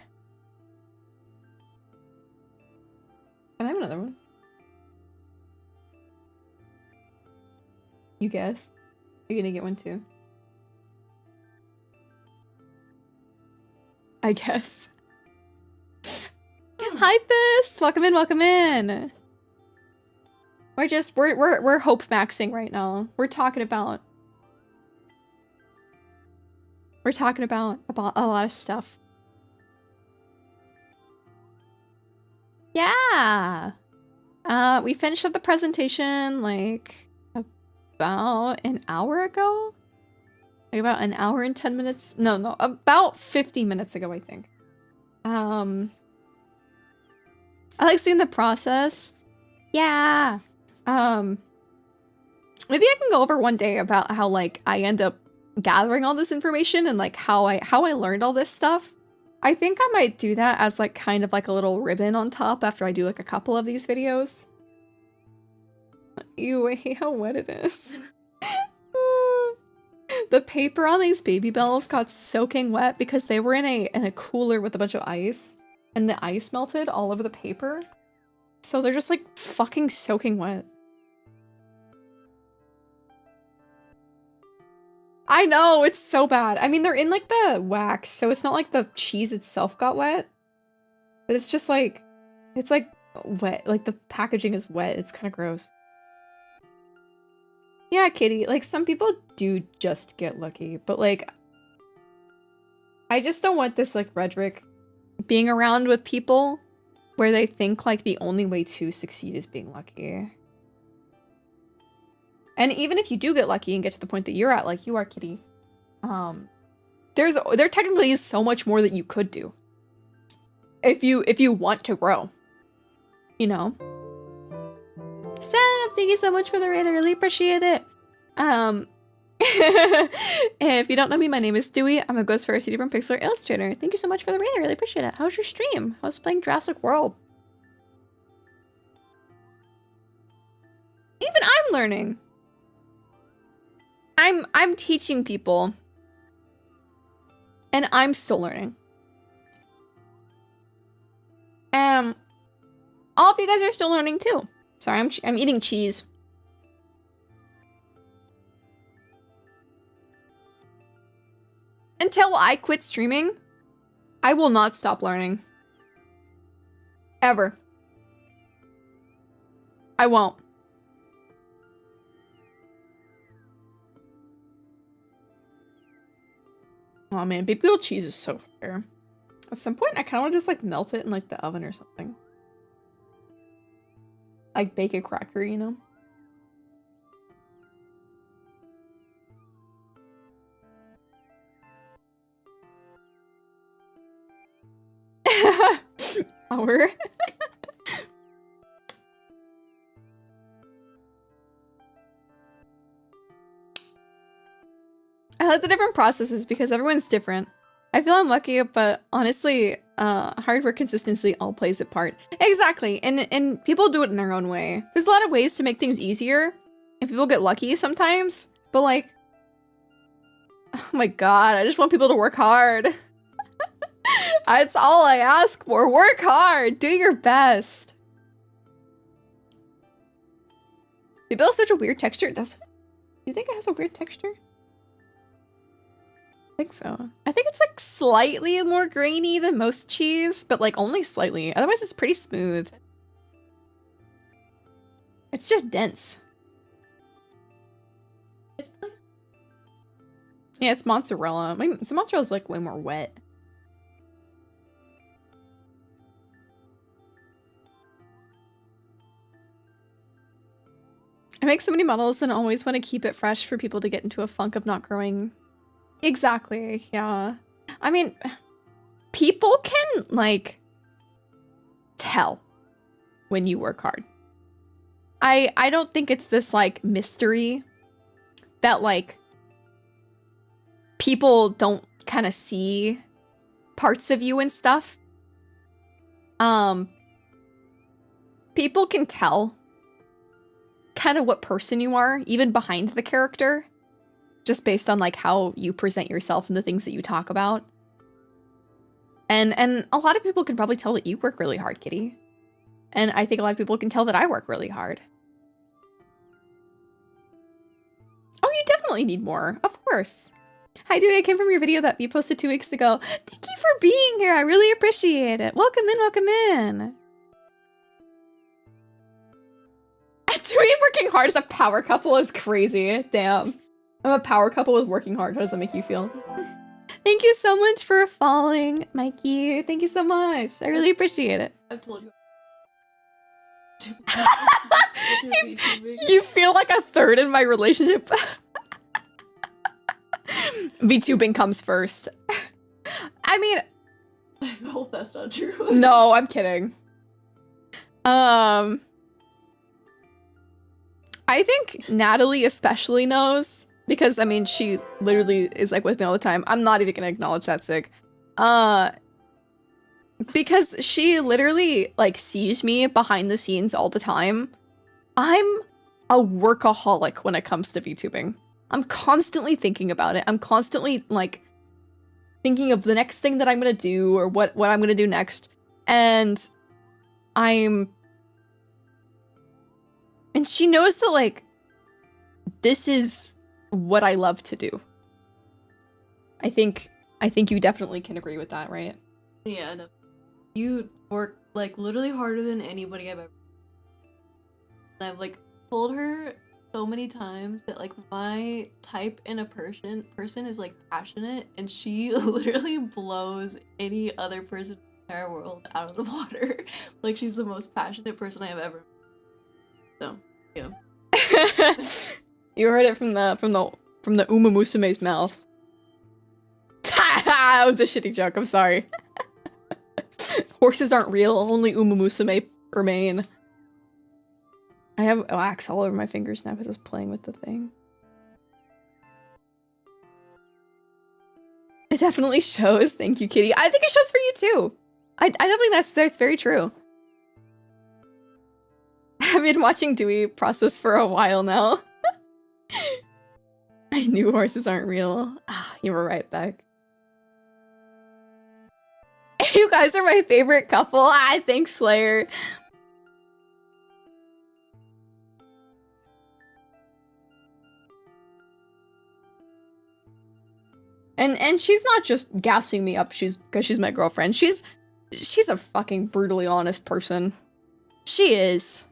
Can I have another one? You guess? You're gonna get one too. I guess. Hi, Fist! Welcome in. We're hope maxing right now. We're talking about a lot of stuff. Yeah. We finished up the presentation like about an hour ago. Like about an hour and 10 minutes. No, about 50 minutes ago, I think. I like seeing the process. Yeah. Maybe I can go over one day about how like I end up gathering all this information and like how I learned all this stuff. I think I might do that as like kind of like a little ribbon on top after I do like a couple of these videos. Ew, I hate how wet it is. The paper on these baby bells got soaking wet because they were in a cooler with a bunch of ice, and the ice melted all over the paper. So they're just like fucking soaking wet. I know, it's so bad. I mean, they're in like the wax, so it's not like the cheese itself got wet. But it's just like, it's like wet. Like the packaging is wet. It's kind of gross. Yeah, Kitty, like some people do just get lucky, but like, I just don't want this like rhetoric being around with people where they think like the only way to succeed is being lucky. And even if you do get lucky and get to the point that you're at, like you are, Kitty, there technically is so much more that you could do if you want to grow, you know. Sam, thank you so much for the raid. I really appreciate it. If you don't know me, my name is Dewey. I'm a Ghost Fairy from Pixar Illustrator. Thank you so much for the raid. I really appreciate it. How was your stream? I was playing Jurassic World. Even I'm learning. I'm teaching people. And I'm still learning. All of you guys are still learning too. Sorry, I'm eating cheese. Until I quit streaming, I will not stop learning. Ever. I won't. Oh man, baby old cheese is so fire. At some point, I kind of want to just like melt it in like the oven or something. Like bake a cracker, you know? Hour. I like the different processes because everyone's different. I feel unlucky, but honestly, hard work consistency all plays a part. Exactly, and people do it in their own way. There's a lot of ways to make things easier, and people get lucky sometimes, but like, oh my god, I just want people to work hard. That's all I ask for. Work hard, do your best. People have such a weird texture, does it? Do you think it has a weird texture? I think so. I think it's like slightly more grainy than most cheese, but like only slightly. Otherwise, it's pretty smooth. It's just dense. Yeah, it's mozzarella. So mozzarella's like way more wet. I make so many models and always want to keep it fresh for people to get into a funk of not growing. Exactly, yeah. I mean, people can, like, tell when you work hard. I don't think it's this, like, mystery that, like, people don't kind of see parts of you and stuff. People can tell kind of what person you are, even behind the character. Just based on like how you present yourself and the things that you talk about. And a lot of people can probably tell that you work really hard, Kitty. And I think a lot of people can tell that I work really hard. Oh, you definitely need more, of course. Hi, Duwi, I came from your video that you posted 2 weeks ago. Thank you for being here, I really appreciate it. Welcome in, welcome in. Duwi working hard as a power couple is crazy, damn. I'm a power couple with working hard. How does that make you feel? Thank you so much for following, Mikey. Thank you so much. I really appreciate it. I've told you. You feel like a third in my relationship. Vtubing comes first. I mean, I hope that's not true. No, I'm kidding. I think Natalie especially knows. Because, I mean, she literally is, like, with me all the time. I'm not even gonna acknowledge that, Sig. Because she literally, like, sees me behind the scenes all the time. I'm a workaholic when it comes to VTubing. I'm constantly thinking about it. I'm constantly, like, thinking of the next thing that I'm gonna do or what I'm gonna do next. And she knows that, like, this is what I love to do. I think you definitely can agree with that, right? Yeah, no. You work like literally harder than anybody I've ever. And I've like told her so many times that like my type in a person is like passionate, and she literally blows any other person in the entire world out of the water. Like she's the most passionate person I have ever. So yeah. You heard it from the Uma Musume's mouth. That was a shitty joke, I'm sorry. Horses aren't real, only Uma Musume remain. I have wax all over my fingers now because I was playing with the thing. It definitely shows. Thank you, Kitty. I think it shows for you too. I definitely that's very true. I've been watching Duwi process for a while now. I knew horses aren't real. Ah, you were right, Beck. You guys are my favorite couple. Ah, thanks, Slayer. And she's not just gassing me up. Because she's my girlfriend. She's a fucking brutally honest person. She is.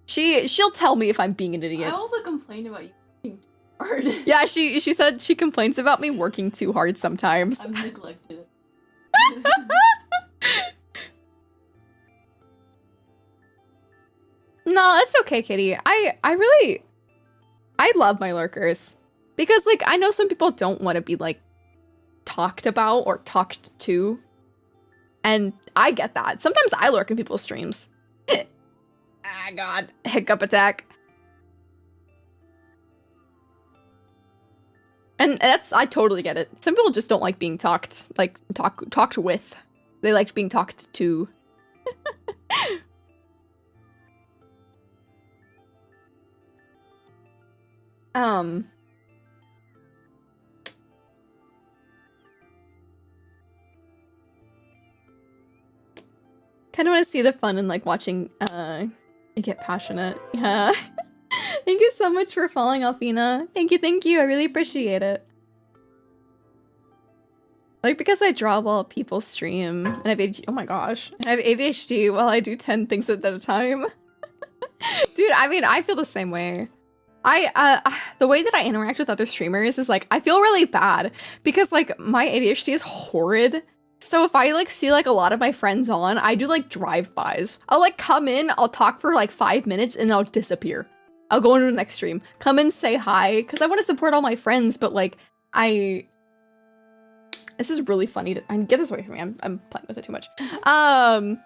She'll tell me if I'm being an idiot. I also complain about you working too hard. Yeah, she said she complains about me working too hard sometimes. I'm neglected. No, it's okay, Kitty. I love my lurkers. Because, like, I know some people don't want to be, like, talked about or talked to. And I get that. Sometimes I lurk in people's streams. Ah, God. Hiccup attack. And I totally get it. Some people just don't like being talked with. They like being talked to. Kind of want to see the fun in like watching you get passionate. Yeah. Thank you so much for following, Alfina. Thank you. I really appreciate it. Like, because I draw while people stream, and I have ADHD. Oh my gosh. I have ADHD while I do 10 things at a time. Dude, I mean, I feel the same way. The way that I interact with other streamers is like, I feel really bad because like my ADHD is horrid. So if I like see like a lot of my friends on, I do like drive-bys. I'll like come in, I'll talk for like 5 minutes and I'll disappear. I'll go into the next stream, come in, say hi, because I want to support all my friends, but like, this is really funny to- get this away from me, I'm playing with it too much. I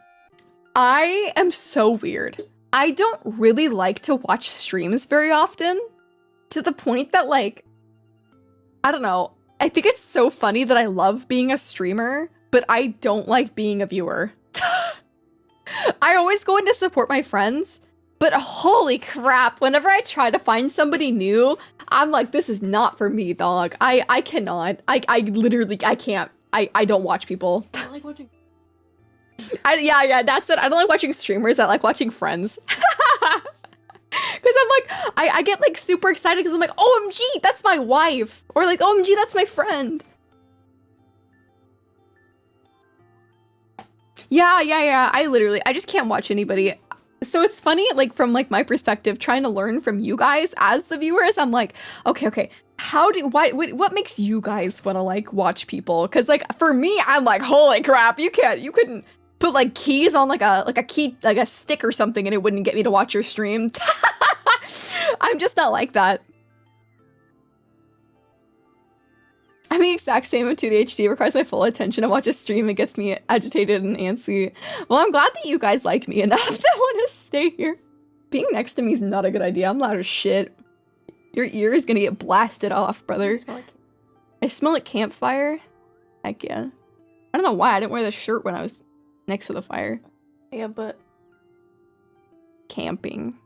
am so weird. I don't really like to watch streams very often, to the point that like, I don't know, I think it's so funny that I love being a streamer, but I don't like being a viewer. I always go in to support my friends, but holy crap, whenever I try to find somebody new, I'm like, this is not for me, dog. I cannot. I literally, I can't. I don't watch people. I like watching. Yeah, that's it. I don't like watching streamers. I like watching friends. Because I'm like, I get like super excited because I'm like, OMG, that's my wife. Or like, OMG, that's my friend. Yeah. I just can't watch anybody. So it's funny, like from like my perspective, trying to learn from you guys as the viewers. I'm like, okay. What makes you guys want to like watch people? Because like for me, I'm like, holy crap, you couldn't put like keys on like a stick or something and it wouldn't get me to watch your stream. I'm just not like that. I'm the exact same with ADHD. It requires my full attention to watch a stream. It gets me agitated and antsy. Well, I'm glad that you guys like me enough to want to stay here. Being next to me is not a good idea. I'm loud as shit. Your ear is gonna get blasted off, brother. I smell like campfire. Heck yeah. I don't know why I didn't wear the shirt when I was next to the fire. Yeah, but camping.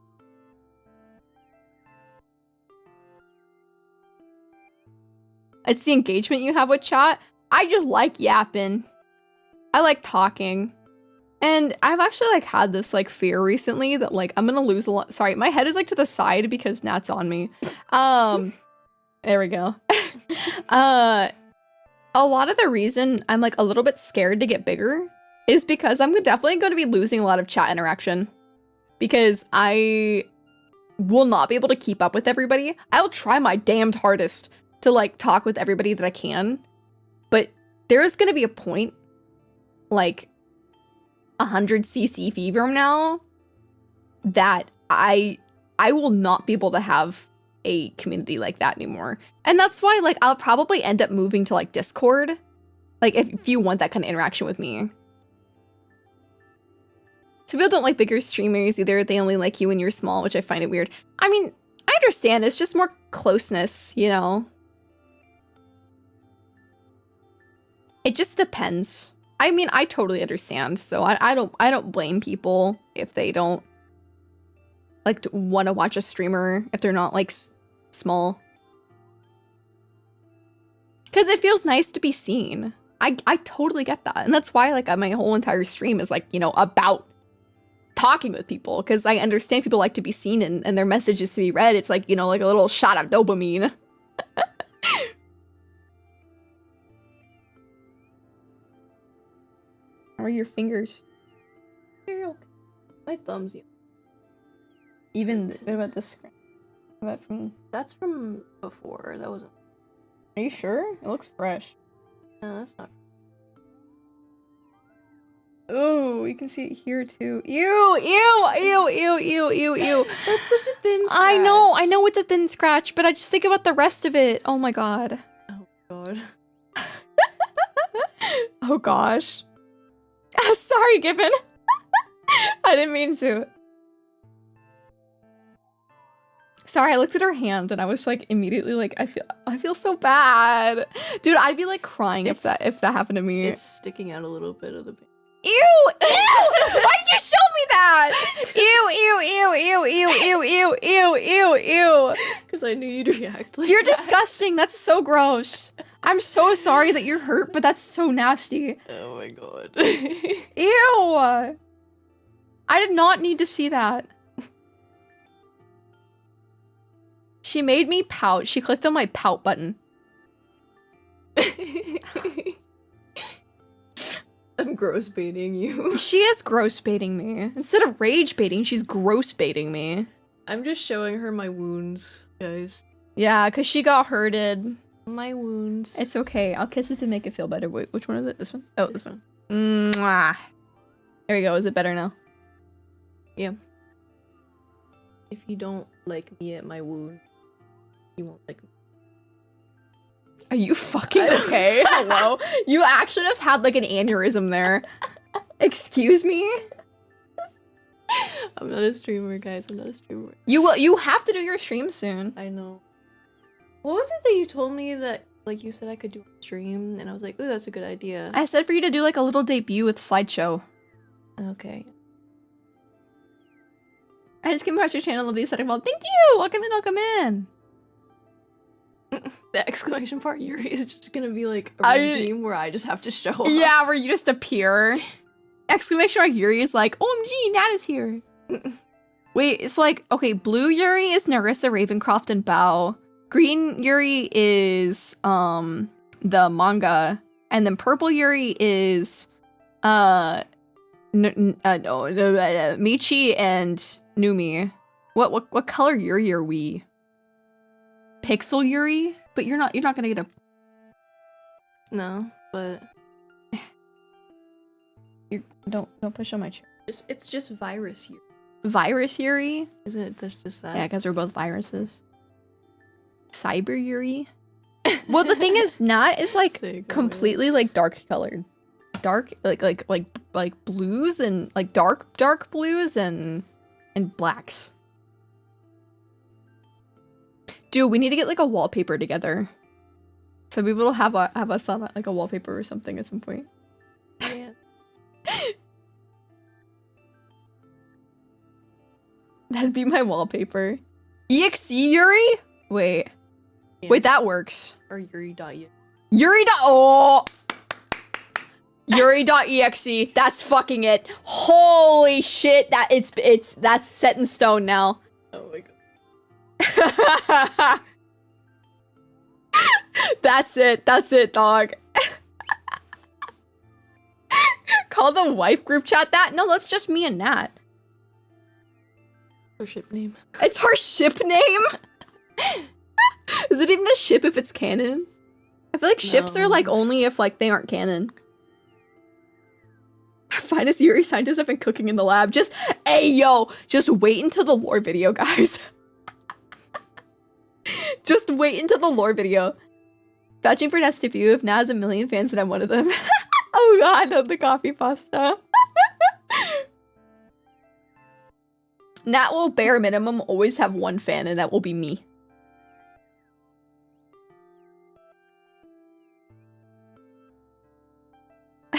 It's the engagement you have with chat. I just like yapping. I like talking. And I've actually like had this like fear recently that like I'm gonna lose a lot. Sorry, my head is like to the side because Nat's on me. There we go. A lot of the reason I'm like a little bit scared to get bigger is because I'm definitely going to be losing a lot of chat interaction. Because I will not be able to keep up with everybody. I'll try my damned hardest to like talk with everybody that I can, but there's gonna be a point like 100cc from now that I will not be able to have a community like that anymore. And that's why like I'll probably end up moving to like Discord, like if you want that kind of interaction with me. Some people don't like bigger streamers either. They only like you when you're small, which I find it weird. I mean, I understand. It's just more closeness, you know? It just depends. I mean, I totally understand. So I don't blame people if they don't like want to watch a streamer if they're not like small. Because it feels nice to be seen. I totally get that. And that's why like my whole entire stream is like, you know, about talking with people. Because I understand people like to be seen and their messages to be read. It's like, you know, like a little shot of dopamine. How are your fingers? My thumbs. Even what about this screen? That's from before. That wasn't. Are you sure? It looks fresh. No, that's not. Oh, you can see it here too. Ew, ew, ew, ew, ew, ew, ew. That's such a thin scratch. I know it's a thin scratch, but I just think about the rest of it. Oh my god. Oh god. Oh gosh. Sorry, Gibbon. I didn't mean to. Sorry, I looked at her hand and I was like immediately like I feel so bad. Dude, I'd be like crying if that happened to me. It's sticking out a little bit of the paint. Ew! Ew! Why did you show me that? Ew, ew, ew, ew, ew, ew, ew, ew, ew, ew. Because I knew you'd react like You're that. disgusting. That's so gross. I'm so sorry that you're hurt, but that's so nasty. Oh my god. Ew! I did not need to see that. She made me pout. She clicked on my pout button. I'm gross baiting you. She is gross baiting me. Instead of rage baiting, she's gross baiting me. I'm just showing her my wounds, guys. Yeah, because she got hurted. My wounds. It's okay. I'll kiss it to make it feel better. Wait, which one is it? This one? Oh, this one. one. Mwah. There we go. Is it better now? Yeah. If you don't like me at my wound, you won't like me. Are you fucking okay? Hello? You actually just had like an aneurysm there. Excuse me? I'm not a streamer, guys. I'm not a streamer. You have to do your stream soon. I know. What was it that you told me that, like, you said I could do a stream? And I was like, ooh, that's a good idea. I said for you to do like a little debut with slideshow. Okay. I just came across your channel, lovely setting. Well, thank you! Welcome in, welcome in. The exclamation part Yuri is just gonna be like a redeem where I just have to show up. Yeah, where you just appear. Exclamation mark Yuri is like, OMG, Nat is here. Wait, it's like, okay, blue Yuri is Narissa Ravencroft and Bao. Green Yuri is the manga. And then purple Yuri is Michi and Numi. What color Yuri are we? Pixel Yuri? But you're not gonna get a... No, but Don't push on my chair. it's just virus Yuri. Virus Yuri? Isn't it? That's just that. Yeah, because we're both viruses. Cyber Yuri? Well, the thing is, Nat is like completely like dark colored. Dark, like blues and like dark blues and blacks. Dude, we need to get like a wallpaper together. So we will have us on like a wallpaper or something at some point. Yeah. That'd be my wallpaper. EXE Yuri? Wait. Yeah. Wait, that works. Or Yuri.yu. Oh! Yuri.exe. That's fucking it. Holy shit, that's set in stone now. Oh my god. That's it, dog. Call the wife group chat that? No, that's just me and Nat. Her ship name. It's her ship name? Is it even a ship if it's canon? I feel like ships are like only if like they aren't canon. Finest Yuri scientists have been cooking in the lab. Just, hey yo, just wait until the lore video, guys. Just wait until the lore video. Vouching for Nest debut. If Nat has a million fans, then I'm one of them. Oh god, not the coffee pasta. Nat will bare minimum always have one fan, and that will be me.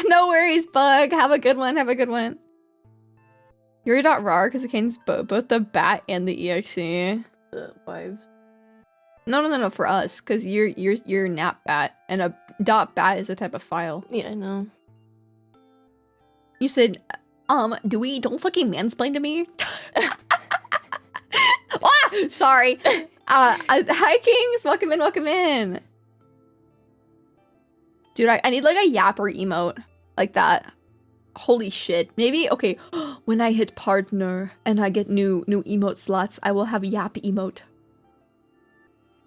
No worries, Bug. Have a good one. Have a good one. Yuri.rar because it contains both the bat and the EXE. The wives. No, for us, because you're nat bat, and a .bat is a type of file. Yeah, I know. You said, Dewey, don't fucking mansplain to me. Ah, sorry. Hi, Kings. Welcome in, welcome in. Dude, I need like a yapper emote. Like that. Holy shit. Maybe, okay, when I hit partner and I get new emote slots, I will have yap emote.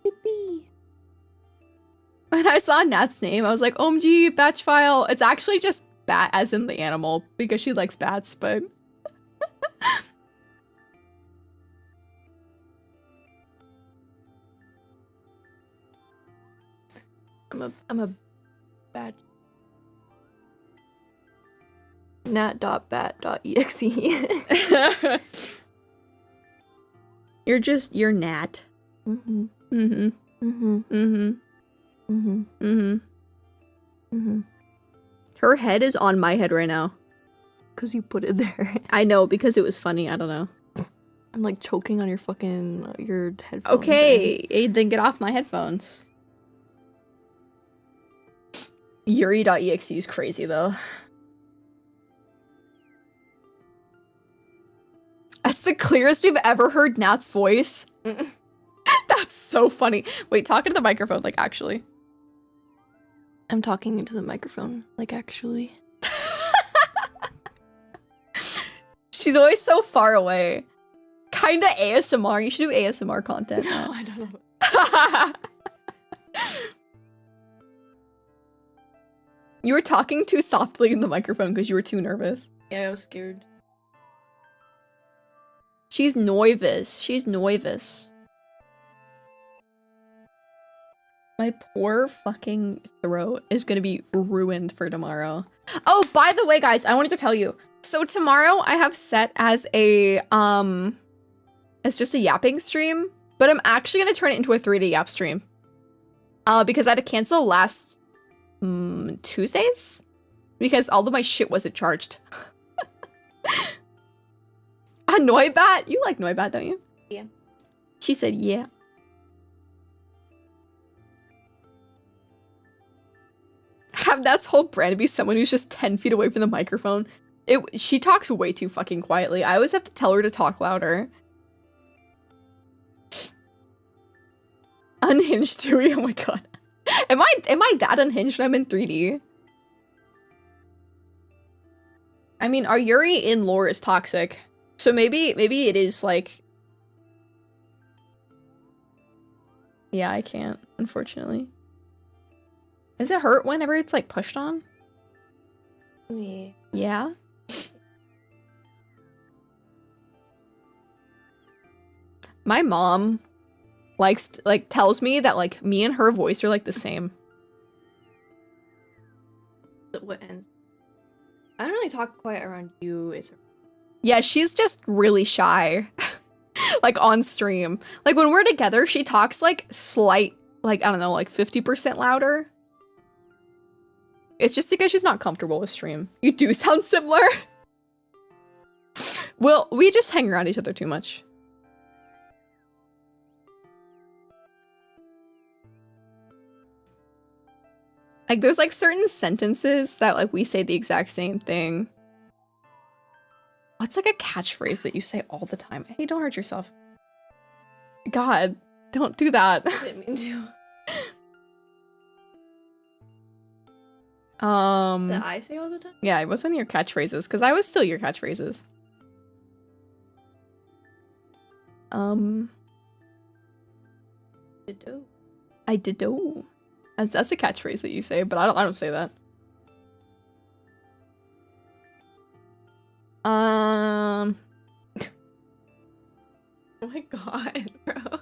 Yippee. When I saw Nat's name, I was like, OMG, batch file. It's actually just bat as in the animal because she likes bats, but... I'm a bad nat.bat.exe. You're Nat. Mm-hmm. Mm-hmm. Mm-hmm. Mm-hmm. Mm-hmm. Mm-hmm. Mm-hmm. Her head is on my head right now. Because you put it there. I know, because it was funny. I don't know. I'm like choking on your fucking your headphones. Okay, then get off my headphones. Yuri.exe is crazy though. That's the clearest we've ever heard Nat's voice. That's so funny. Wait, talk into the microphone, like actually. I'm talking into the microphone, like actually. She's always so far away. Kinda ASMR. You should do ASMR content. No, I don't know. You were talking too softly in the microphone because you were too nervous. Yeah, I was scared. She's nervous. She's nervous. My poor fucking throat is gonna be ruined for tomorrow. Oh, by the way, guys, I wanted to tell you. So tomorrow I have set as a, it's just a yapping stream, but I'm actually gonna turn it into a 3-day yap stream. Because I had to cancel last Tuesdays? Because all of my shit wasn't charged. A Noibat? You like Noibat, don't you? Yeah. She said, yeah. Have that's whole brand to be someone who's just 10 feet away from the microphone. She talks way too fucking quietly. I always have to tell her to talk louder. Unhinged Dewey, oh my god. Am I that unhinged when I'm in 3D? I mean, our Yuri in lore is toxic. So maybe it is like... Yeah, I can't, unfortunately. Does it hurt whenever it's like pushed on? Yeah. Yeah? My mom tells me that like me and her voice are like the same. What ends? I don't really talk quiet around you. Yeah, she's just really shy. Like on stream. Like when we're together, she talks like I don't know, like 50% louder. It's just because she's not comfortable with stream. You do sound similar. Well, we just hang around each other too much. Like there's like certain sentences that like we say the exact same thing. What's like a catchphrase that you say all the time? Hey, don't hurt yourself. God, don't do that. I didn't mean to. That I say all the time? Yeah, it wasn't your catchphrases, because I was still your catchphrases. Ditto. I ditto. That's a catchphrase that you say, but I don't say that. Oh my god, bro.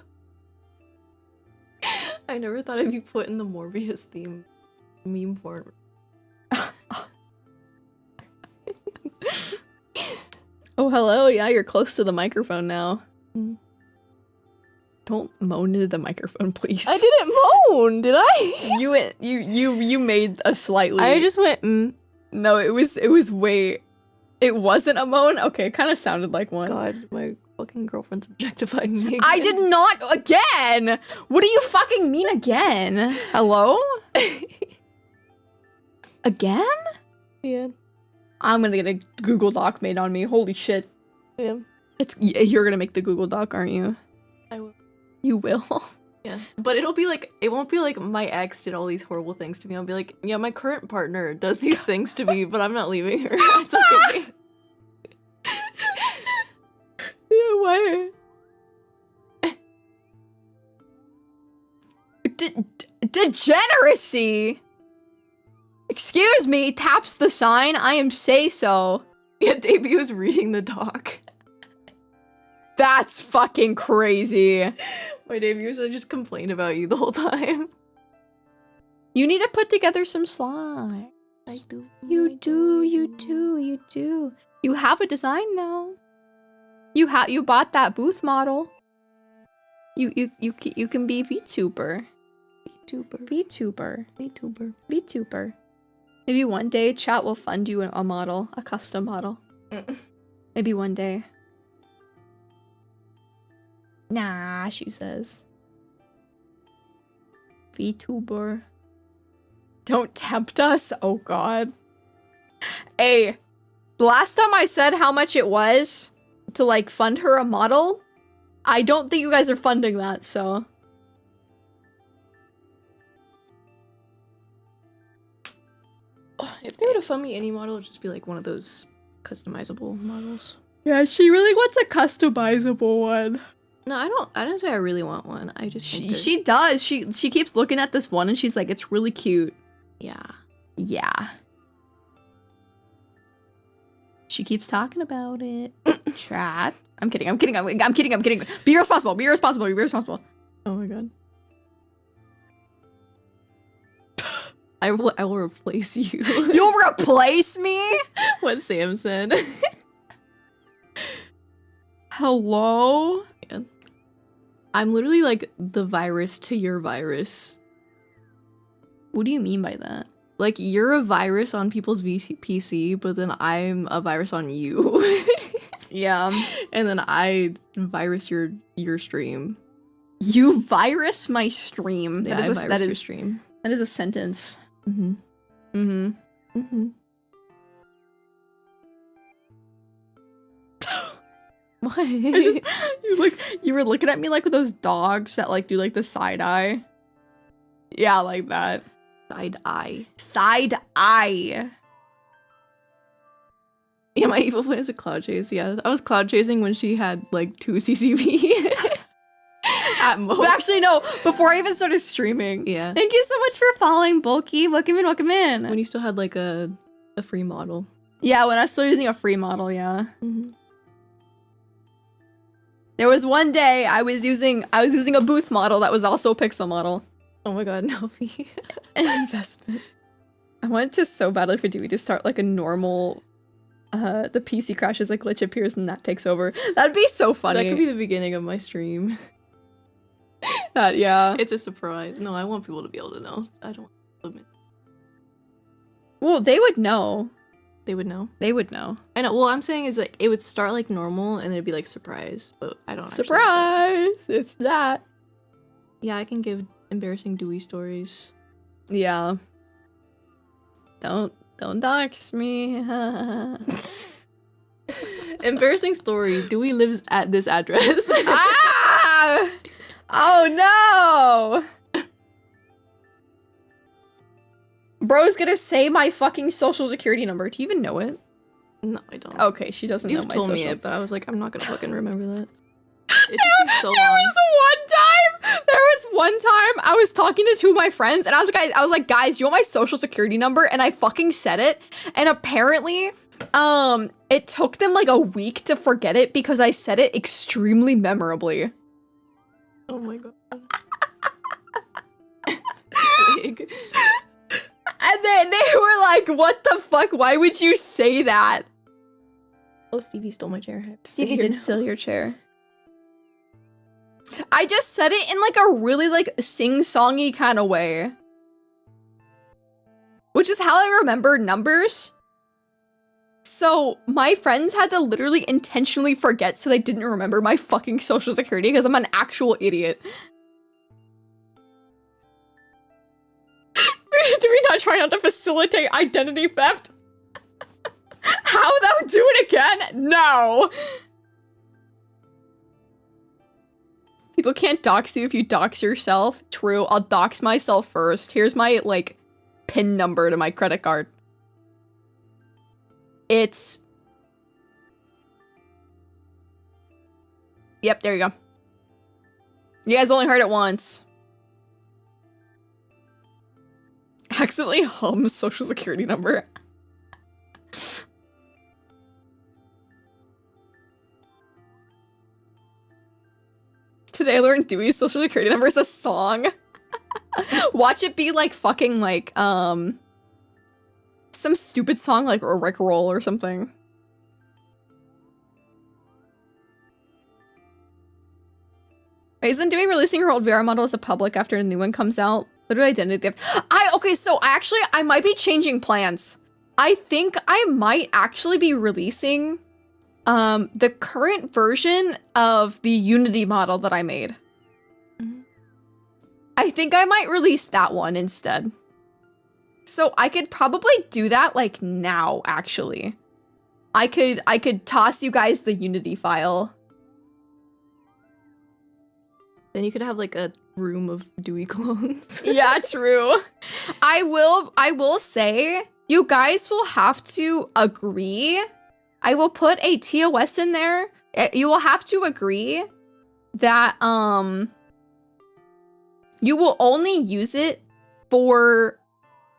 I never thought I'd be put in the Morbius theme meme form. Oh, hello. Yeah, you're close to the microphone now. Mm. Don't moan into the microphone, please. I didn't moan, did I? You made a slightly. I just went. No, it was way. It wasn't a moan. Okay, it kind of sounded like one. God, my fucking girlfriend's objectifying me again. I did not again. What do you fucking mean again? Hello? Again? Yeah. I'm gonna get a Google Doc made on me. Holy shit. Yeah. You're gonna make the Google Doc, aren't you? I will. You will. Yeah. But it'll be like, it won't be like my ex did all these horrible things to me. I'll be like, yeah, my current partner does these things to me, but I'm not leaving her. It's okay. Yeah, why? Degeneracy! Excuse me, taps the sign. I am say so. Yeah, Debut is reading the doc. That's fucking crazy. My Debut should just complain about you the whole time. You need to put together some slides. I do. You do. You have a design now. You bought that booth model. You can be VTuber. VTuber. VTuber. Maybe one day chat will fund you a model, a custom model. Maybe one day. Nah, she says. VTuber. Don't tempt us. Oh god. Hey, the last time I said how much it was to like fund her a model, I don't think you guys are funding that, so. If they were to fund me any model, it'd just be like one of those customizable models. Yeah, she really wants a customizable one. No, I don't say I really want one. I just think She does. She keeps looking at this one and she's like, it's really cute. yeah. Yeah. She keeps talking about it. Chat. I'm kidding. Be responsible. Oh my god. I will replace you. You'll replace me? What Sam said. Hello? Yeah. I'm literally like the virus to your virus. What do you mean by that? Like, you're a virus on people's PC, but then I'm a virus on you. Yeah. And then I virus your stream. You virus my stream. Yeah, that is your stream. That is a sentence. Mm-hmm. Mm-hmm. Mm-hmm. What? You were looking at me like with those dogs that like do like the side eye. Yeah, like that. Side eye. Side eye. Yeah, my evil plan is a cloud chase. Yeah, I was cloud chasing when she had like 2 CCP. At most. But actually, no. Before I even started streaming. Yeah. Thank you so much for following, Bulky. Welcome in. When you still had like a free model. Yeah, when I was still using a free model, yeah. Mm-hmm. There was one day I was using a booth model that was also a pixel model. Oh my god, Nelby. An investment. I wanted to so badly for Dewey to start like a normal the PC crashes, like glitch appears and that takes over. That'd be so funny. That could be the beginning of my stream. Yeah. It's a surprise. No, I want people to be able to know. I don't want to. Well, they would know. They would know. They would know. I know. Well, I'm saying is like it would start like normal and it'd be like surprise, but I don't. Surprise! It's that. Yeah, I can give embarrassing Dewey stories. Yeah. Don't dox me. Embarrassing story. Dewey lives at this address. Ah! Oh no! Bro's gonna say my fucking social security number. Do you even know it? No, I don't. Okay, she doesn't know You've my told social. me it, but I was like, I'm not gonna fucking remember that. It There took me so long. was one time I was talking to 2 of my friends and I was like, guys, you want my social security number? And I fucking said it. And apparently, it took them like a week to forget it because I said it extremely memorably. Oh my god. Big. And then they were like, what the fuck? Why would you say that? Oh, Stevie stole my chair. Stevie did steal your chair. I just said it in like a really like sing-songy kind of way. Which is how I remember numbers. So my friends had to literally intentionally forget so they didn't remember my fucking social security because I'm an actual idiot. Do we not try not to facilitate identity theft? How thou do it again? No. People can't dox you if you dox yourself. True, I'll dox myself first. Here's my, like, PIN number to my credit card. It's... Yep, there you go. You guys only heard it once. Accidentally hum social security number. Today I learned Dewey's social security number is a song. Watch it be like fucking like, some stupid song like a Rickroll or something. Wait, isn't Dewey releasing her old VR model as a public after a new one comes out? What do identity theft? Okay, so I might be changing plans. I think I might actually be releasing the current version of the Unity model that I made. Mhm. I think I might release that one instead. So I could probably do that like now, actually. I could toss you guys the Unity file. Then you could have like a room of Dewey clones. Yeah, true. I will say you guys will have to agree. I will put a TOS in there. You will have to agree that you will only use it for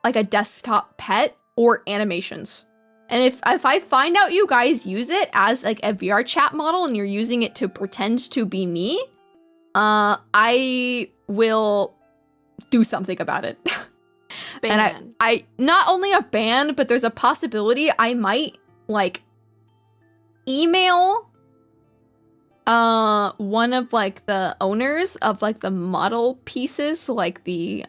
like a desktop pet or animations. And if I find out you guys use it as like a VR chat model and you're using it to pretend to be me, I will do something about it. Ban. And I not only a ban, but there's a possibility I might like email one of like the owners of like the model pieces, so like the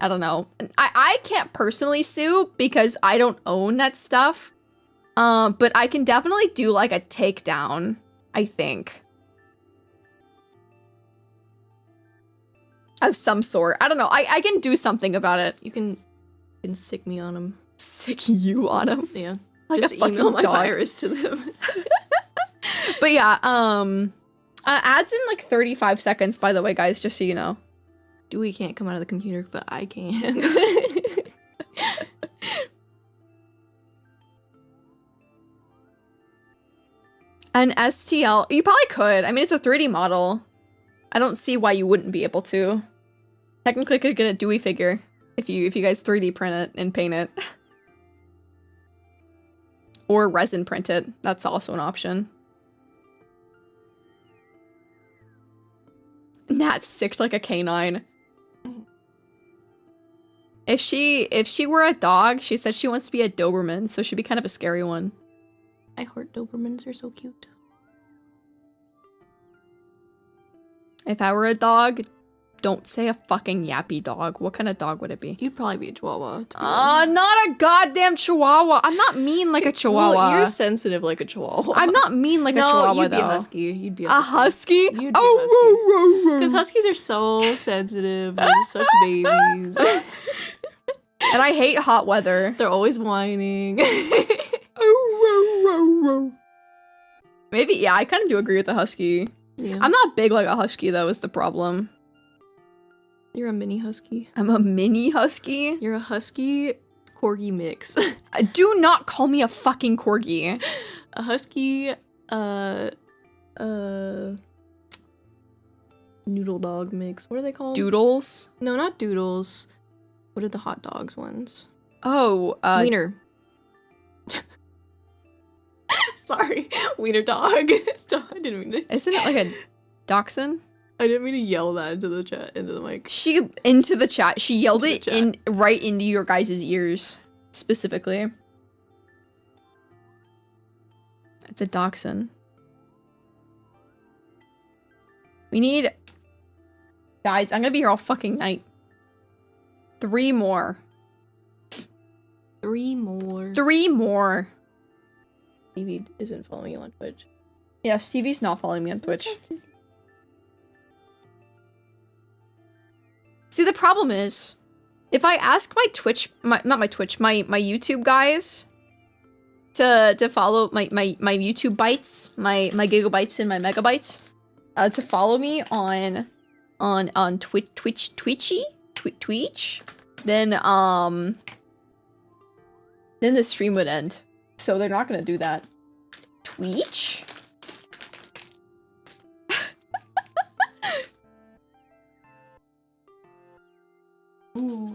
I don't know. I can't personally sue because I don't own that stuff. But I can definitely do like a takedown, I think. Of some sort. I don't know. I can do something about it. You can sick me on them. Sick you on them. Yeah. Like Just a fucking email my dog. virus to them. But yeah, ads in like 35 seconds, by the way, guys, just so you know. Dewey can't come out of the computer, but I can. An STL, you probably could. I mean, it's a 3D model. I don't see why you wouldn't be able to. Technically, could get a Dewey figure if you guys 3D print it and paint it. Or resin print it. That's also an option. Nat's sick like a canine. If she were a dog, she said she wants to be a Doberman, so she'd be kind of a scary one. I heard Dobermans are so cute. If I were a dog, don't say a fucking yappy dog. What kind of dog would it be? You'd probably be a Chihuahua. To be honest. Not a goddamn Chihuahua. I'm not mean like a Chihuahua. Well, you're sensitive like a Chihuahua. I'm not mean like a Chihuahua, you'd though. be a husky. You'd be A husky? You'd be a husky. Because huskies are so sensitive. They're such babies. And I hate hot weather. They're always whining. Maybe, yeah, I kind of do agree with the husky. Yeah. I'm not big like a husky, though, is the problem. You're a mini husky. I'm a mini husky? You're a husky corgi mix. Do not call me a fucking corgi. A husky, noodle dog mix. What are they called? Doodles? No, not doodles. What are the hot dogs ones? Oh, Wiener. Sorry, wiener dog. So, I didn't mean to. Isn't it like a dachshund? I didn't mean to yell that into the chat, into the mic. She yelled it in right into your guys' ears, specifically. It's a dachshund. We need... Guys, I'm gonna be here all fucking night. 3 more. 3 more. 3 more. Stevie isn't following you on Twitch. Yeah, Stevie's not following me on Twitch. See, the problem is, if I ask my Twitch, my YouTube guys to follow my YouTube bytes, my gigabytes and my megabytes, to follow me on Twitch, then the stream would end. So they're not gonna do that. Twitch? Ooh.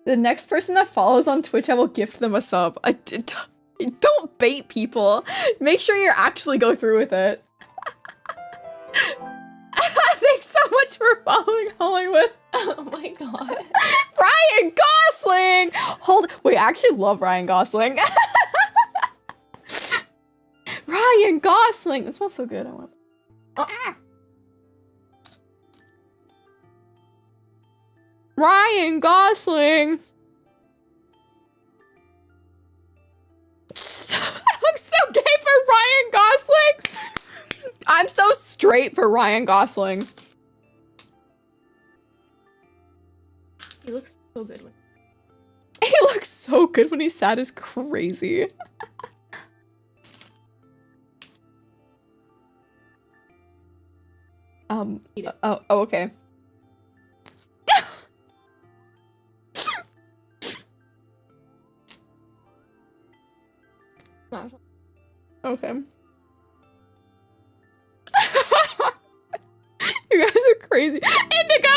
The next person that follows on Twitch, I will gift them a sub. Don't bait people. Make sure you actually go through with it. Thanks so much for following Hollywood. Oh my god. Ryan Gosling! Wait, I actually love Ryan Gosling. Ryan Gosling. That smells so good. I want. Ryan Gosling. I'm so gay for Ryan Gosling. I'm so straight for Ryan Gosling. He looks so good when he looks so good when he's sad is crazy. Oh, okay. Okay. You guys are crazy. Indigo!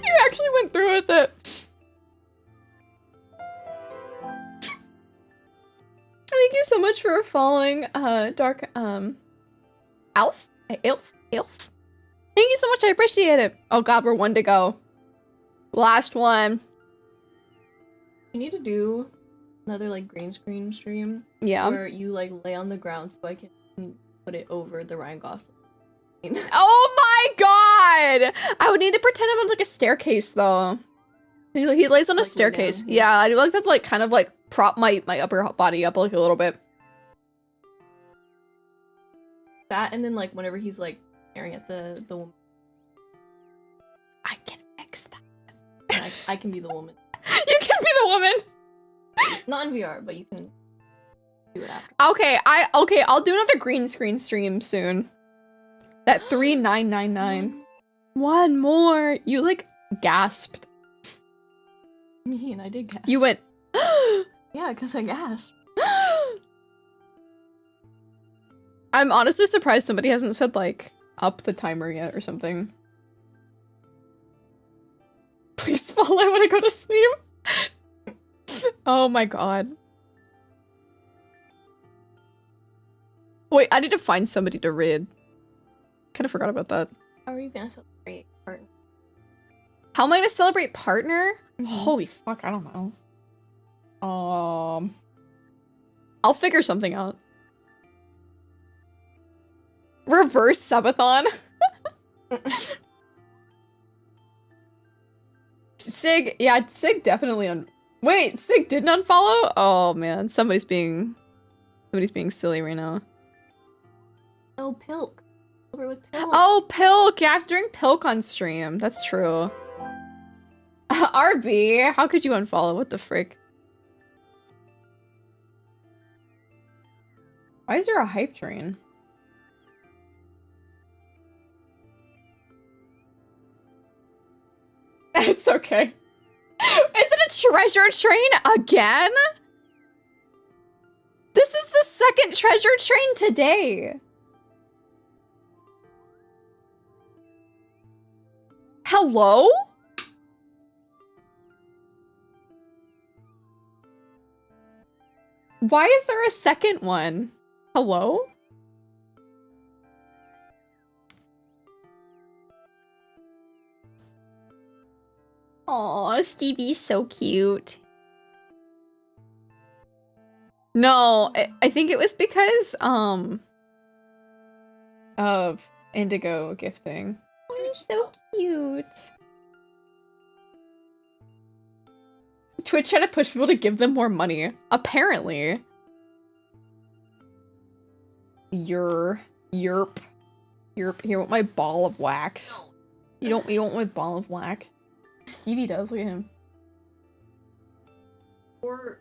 You actually went through with it. Thank you so much for following Dark Elf? Elf? Thank you so much, I appreciate it. Oh god, we're one to go. Last one. You need to do another like green screen stream. Yeah. Where you like lay on the ground so I can put it over the Ryan Gosling. Oh my god! I would need to pretend I'm on like a staircase though. He lays on a like staircase. Down, yeah, I do like that to like kind of like prop my upper body up like a little bit. That and then like whenever he's like staring at the woman. I can fix that. I can be the woman. You can be the woman! Not in VR, but you can do it after. Okay, I'll do another green screen stream soon. At 3999. One more. You like gasped. Me and I did gasp. You went Yeah, because I gasped. I'm honestly surprised somebody hasn't said like up the timer yet or something. Please fall, I want to go to sleep. Oh my god. Wait, I need to find somebody to raid. Kind of forgot about that. How are you gonna celebrate partner? How am I gonna celebrate partner? Mhm. Holy fuck, I don't know. I'll figure something out. Reverse subathon. Sig, yeah, Sig definitely wait, Sig didn't unfollow? Oh man, somebody's being silly right now. Oh, Pilk. Over with Pilk. Oh, Pilk! Yeah, I have to drink Pilk on stream. That's true. RB, how could you unfollow? What the frick? Why is there a hype train? It's okay. Is it a treasure train again? This is the second treasure train today. Hello? Why is there a second one? Hello? Aw, Stevie's so cute. No, I think it was because, of Indigo gifting. Oh, he's so cute. Twitch tried to push people to give them more money. Apparently. Yerp. Here, want my ball of wax. You want my ball of wax? Stevie does, look at him. Or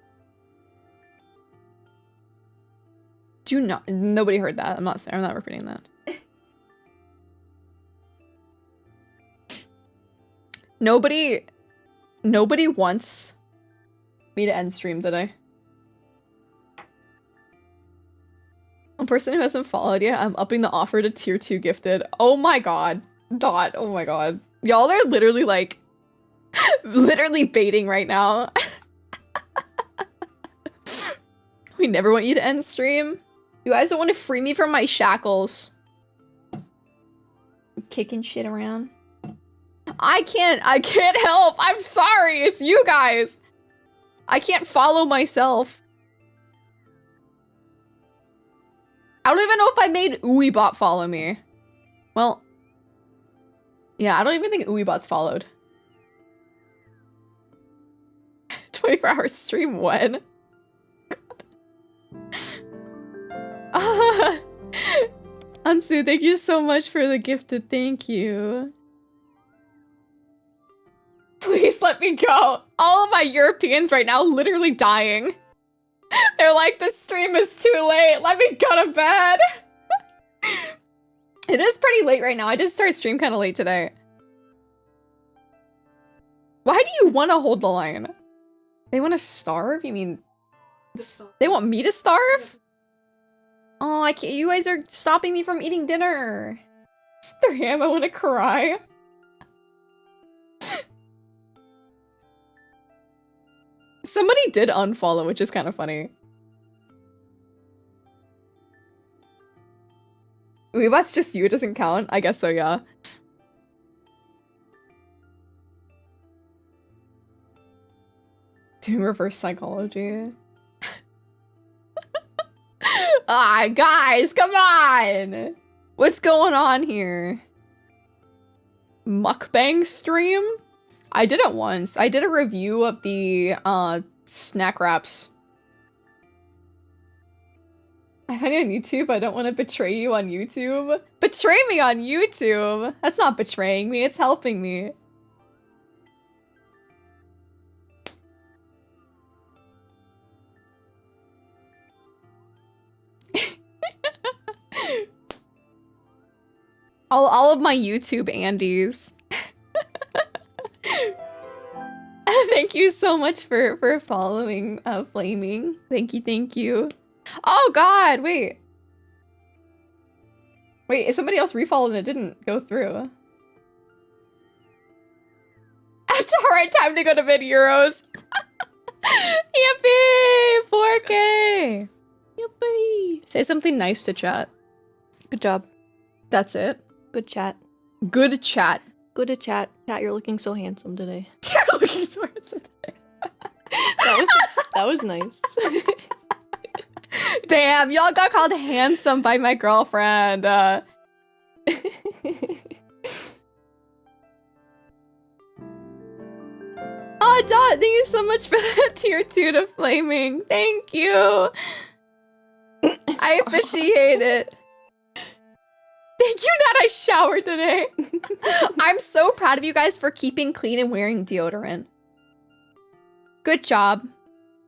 Do not, nobody heard that. I'm not repeating that. Nobody wants me to end stream today. A person who hasn't followed yet, I'm upping the offer to tier 2 gifted. Oh my god. Dot. Oh my god. Y'all are literally like, literally baiting right now. We never want you to end stream. You guys don't want to free me from my shackles. I'm kicking shit around. I can't help. I'm sorry. It's you guys. I can't follow myself. I don't even know if I made Uwebot follow me. Well, yeah, I don't even think Uwebot's followed. 24-hour stream when? God. Ansu, thank you so much for the gifted thank you. Please let me go. All of my Europeans right now literally dying. They're like, this stream is too late. Let me go to bed. It is pretty late right now. I did start stream kind of late today. Why do you want to hold the line? They want to starve? You mean they want me to starve? Oh, I can't. You guys are stopping me from eating dinner. It's 3 AM. I want to cry. Somebody did unfollow, which is kind of funny. Wait, that's just you. It doesn't count. I guess so, yeah. Do reverse psychology. Ah, guys, come on! What's going on here? Mukbang stream? I did it once. I did a review of the snack wraps. I find it on YouTube. I don't want to betray you on YouTube. Betray me on YouTube? That's not betraying me, it's helping me. all of my YouTube Andes. Thank you so much for following Flaming. Thank you. Oh god, wait. Wait, is somebody else refollowed and it didn't go through? It's alright, time to go to Mid Euros. Yippee! 4K! Yippee! Say something nice to chat. Good job. That's it. Good chat. Good chat. Good to chat. Chat, you're looking so handsome today. You're looking so handsome today. That was nice. Damn, y'all got called handsome by my girlfriend. Oh, Dot, thank you so much for the tier 2 to Flaming. Thank you. I appreciate it. Thank you, Nat. I showered today. I'm so proud of you guys for keeping clean and wearing deodorant. Good job.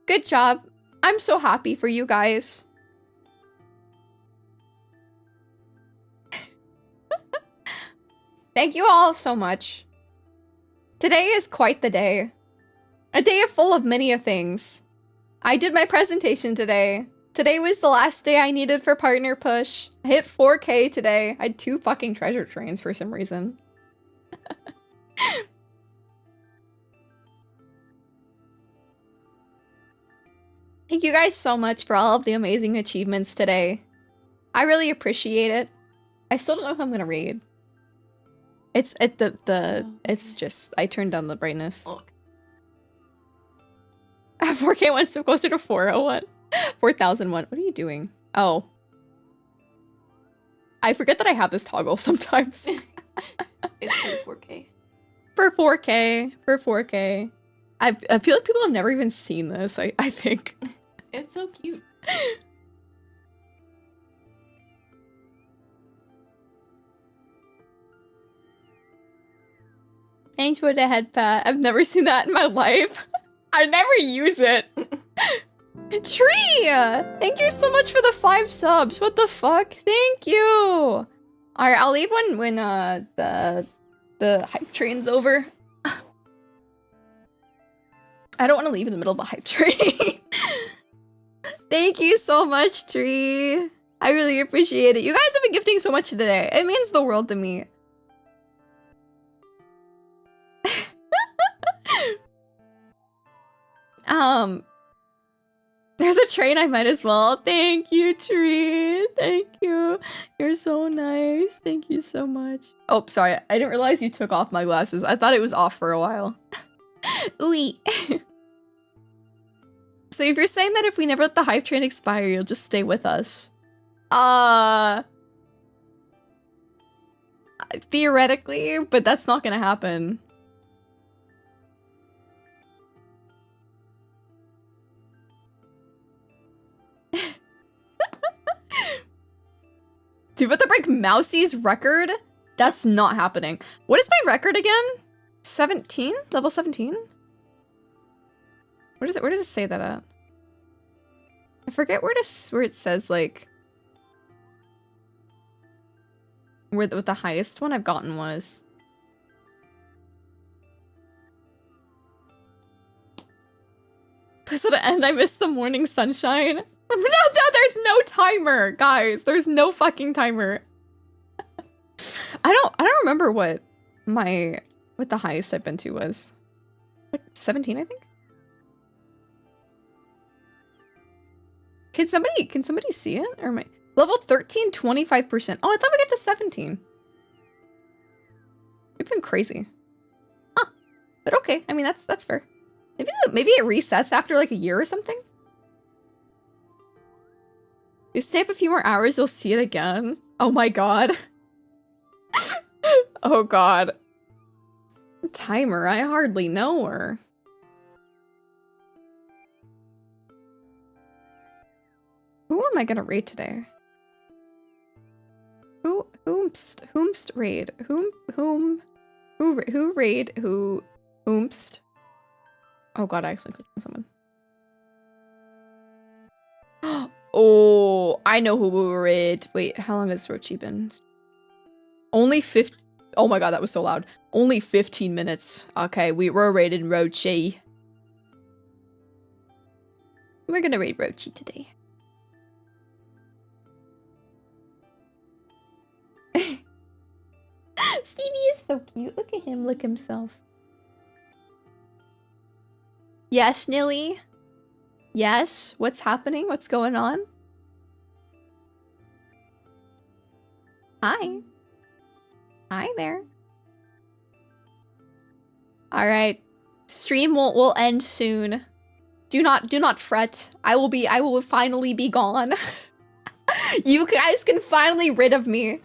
Good job. I'm so happy for you guys. Thank you all so much. Today is quite the day. A day full of many things. I did my presentation today. Today was the last day I needed for Partner Push. I hit 4K today. I had 2 fucking treasure trains for some reason. Thank you guys so much for all of the amazing achievements today. I really appreciate it. I still don't know who I'm gonna read. It's it's just I turned down the brightness. Oh. 4K wants to closer to 401. 4001. What are you doing? Oh. I forget that I have this toggle sometimes. It's for 4K. For 4K. For 4K. I feel like people have never even seen this, I think. It's so cute. Thanks for the head pat. I've never seen that in my life. I never use it. Tree! Thank you so much for the 5 subs. What the fuck? Thank you. All right, I'll leave when the hype train's over. I don't want to leave in the middle of a hype train. Thank you so much, Tree. I really appreciate it. You guys have been gifting so much today. It means the world to me. There's a train, I might as well. Thank you, Tree. Thank you. You're so nice. Thank you so much. Oh, sorry. I didn't realize you took off my glasses. I thought it was off for a while. Ooh. So if you're saying that if we never let the hype train expire, you'll just stay with us. Theoretically, but that's not gonna happen. Dude, but to break Mousie's record? That's not happening. What is my record again? 17? Level 17? Where does it say that at? I forget where it says like what the highest one I've gotten was. Because at the end I missed the morning sunshine. No, there's no timer, guys. There's no fucking timer. I don't remember what the highest I've been to was. Like 17, I think. Can somebody see it? Or am I level 13, 25%? Oh, I thought we get to 17. We've been crazy. Huh. But okay, I mean that's fair. Maybe it resets after like a year or something. You stay up a few more hours, you'll see it again. Oh my god. Oh god. Timer, I hardly know her. Who am I gonna raid today? Whomst raid? Who raid? Whomst? Oh god, I actually clicked on someone. Oh, I know who we were raid. Wait, how long has Rochi been? Only 50. Oh my god, that was so loud. Only 15 minutes. Okay, we were raiding Rochi. We're gonna raid Rochi today. Stevie is so cute. Look at him, look himself. Yes, Nilly? Yes? What's happening? What's going on? Hi. Hi there. Alright. Stream will end soon. Do not fret. I will finally be gone. You guys can finally rid of me.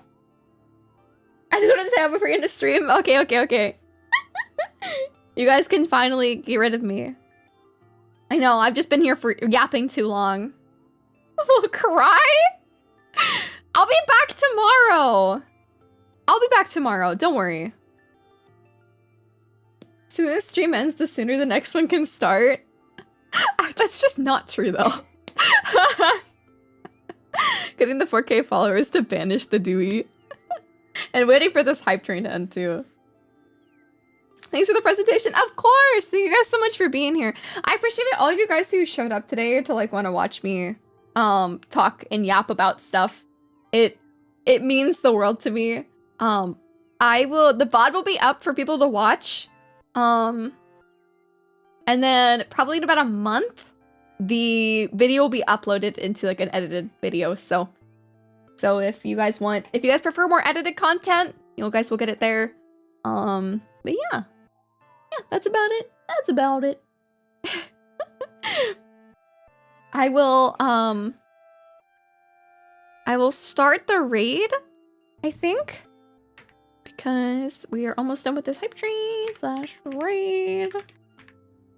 I just want to say I'm afraid to stream. Okay. You guys can finally get rid of me. I know, I've just been here for yapping too long. I'll cry? I'll be back tomorrow. Don't worry. As soon as the stream ends, the sooner the next one can start. That's just not true, though. Getting the 4K followers to banish the Duwi. And waiting for this hype train to end, too. Thanks for the presentation. Of course! Thank you guys so much for being here. I appreciate all of you guys who showed up today to, like, want to watch me talk and yap about stuff. It means the world to me. The VOD will be up for people to watch. And then probably in about a month, the video will be uploaded into like an edited video. So if you guys prefer more edited content, you guys will get it there. But yeah, that's about it. I will start the raid, I think, because we are almost done with this hype train / raid.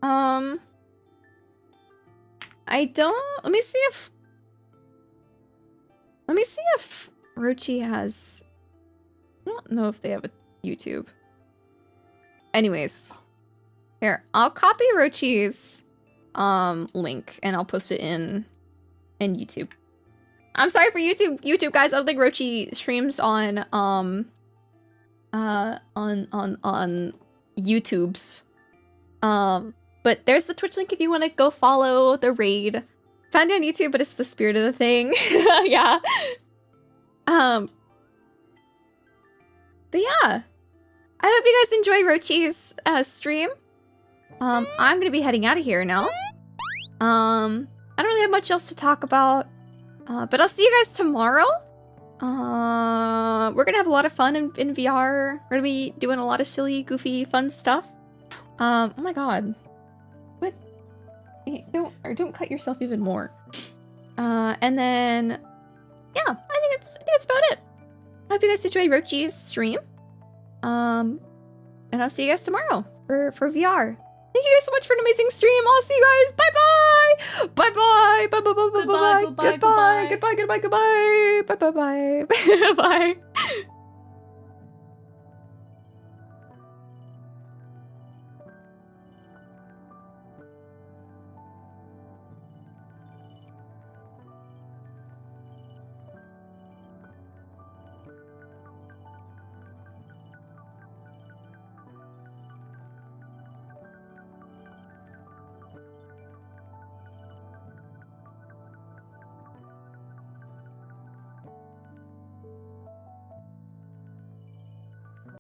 Let me see if Rochi has, I don't know if they have a YouTube. Anyways, here, I'll copy Rochi's link and I'll post it in YouTube. I'm sorry for YouTube guys. I don't think Rochi streams on YouTube's. But there's the Twitch link if you want to go follow the raid. Found it on YouTube, but it's the spirit of the thing. Yeah. But yeah. I hope you guys enjoy Rochi's stream. I'm gonna be heading out of here now. I don't really have much else to talk about. But I'll see you guys tomorrow. We're gonna have a lot of fun in VR. We're gonna be doing a lot of silly, goofy, fun stuff. Oh my god. What? Don't cut yourself even more. And then, yeah, I think it's about it. I hope you guys enjoyed Rochi's stream. And I'll see you guys tomorrow for VR. Thank you guys so much for an amazing stream. I'll see you guys. Bye-bye. Bye-bye. Bye-bye. Bye-bye. Goodbye, goodbye, Goodbye. Goodbye. Goodbye. Goodbye. Bye-bye. Bye.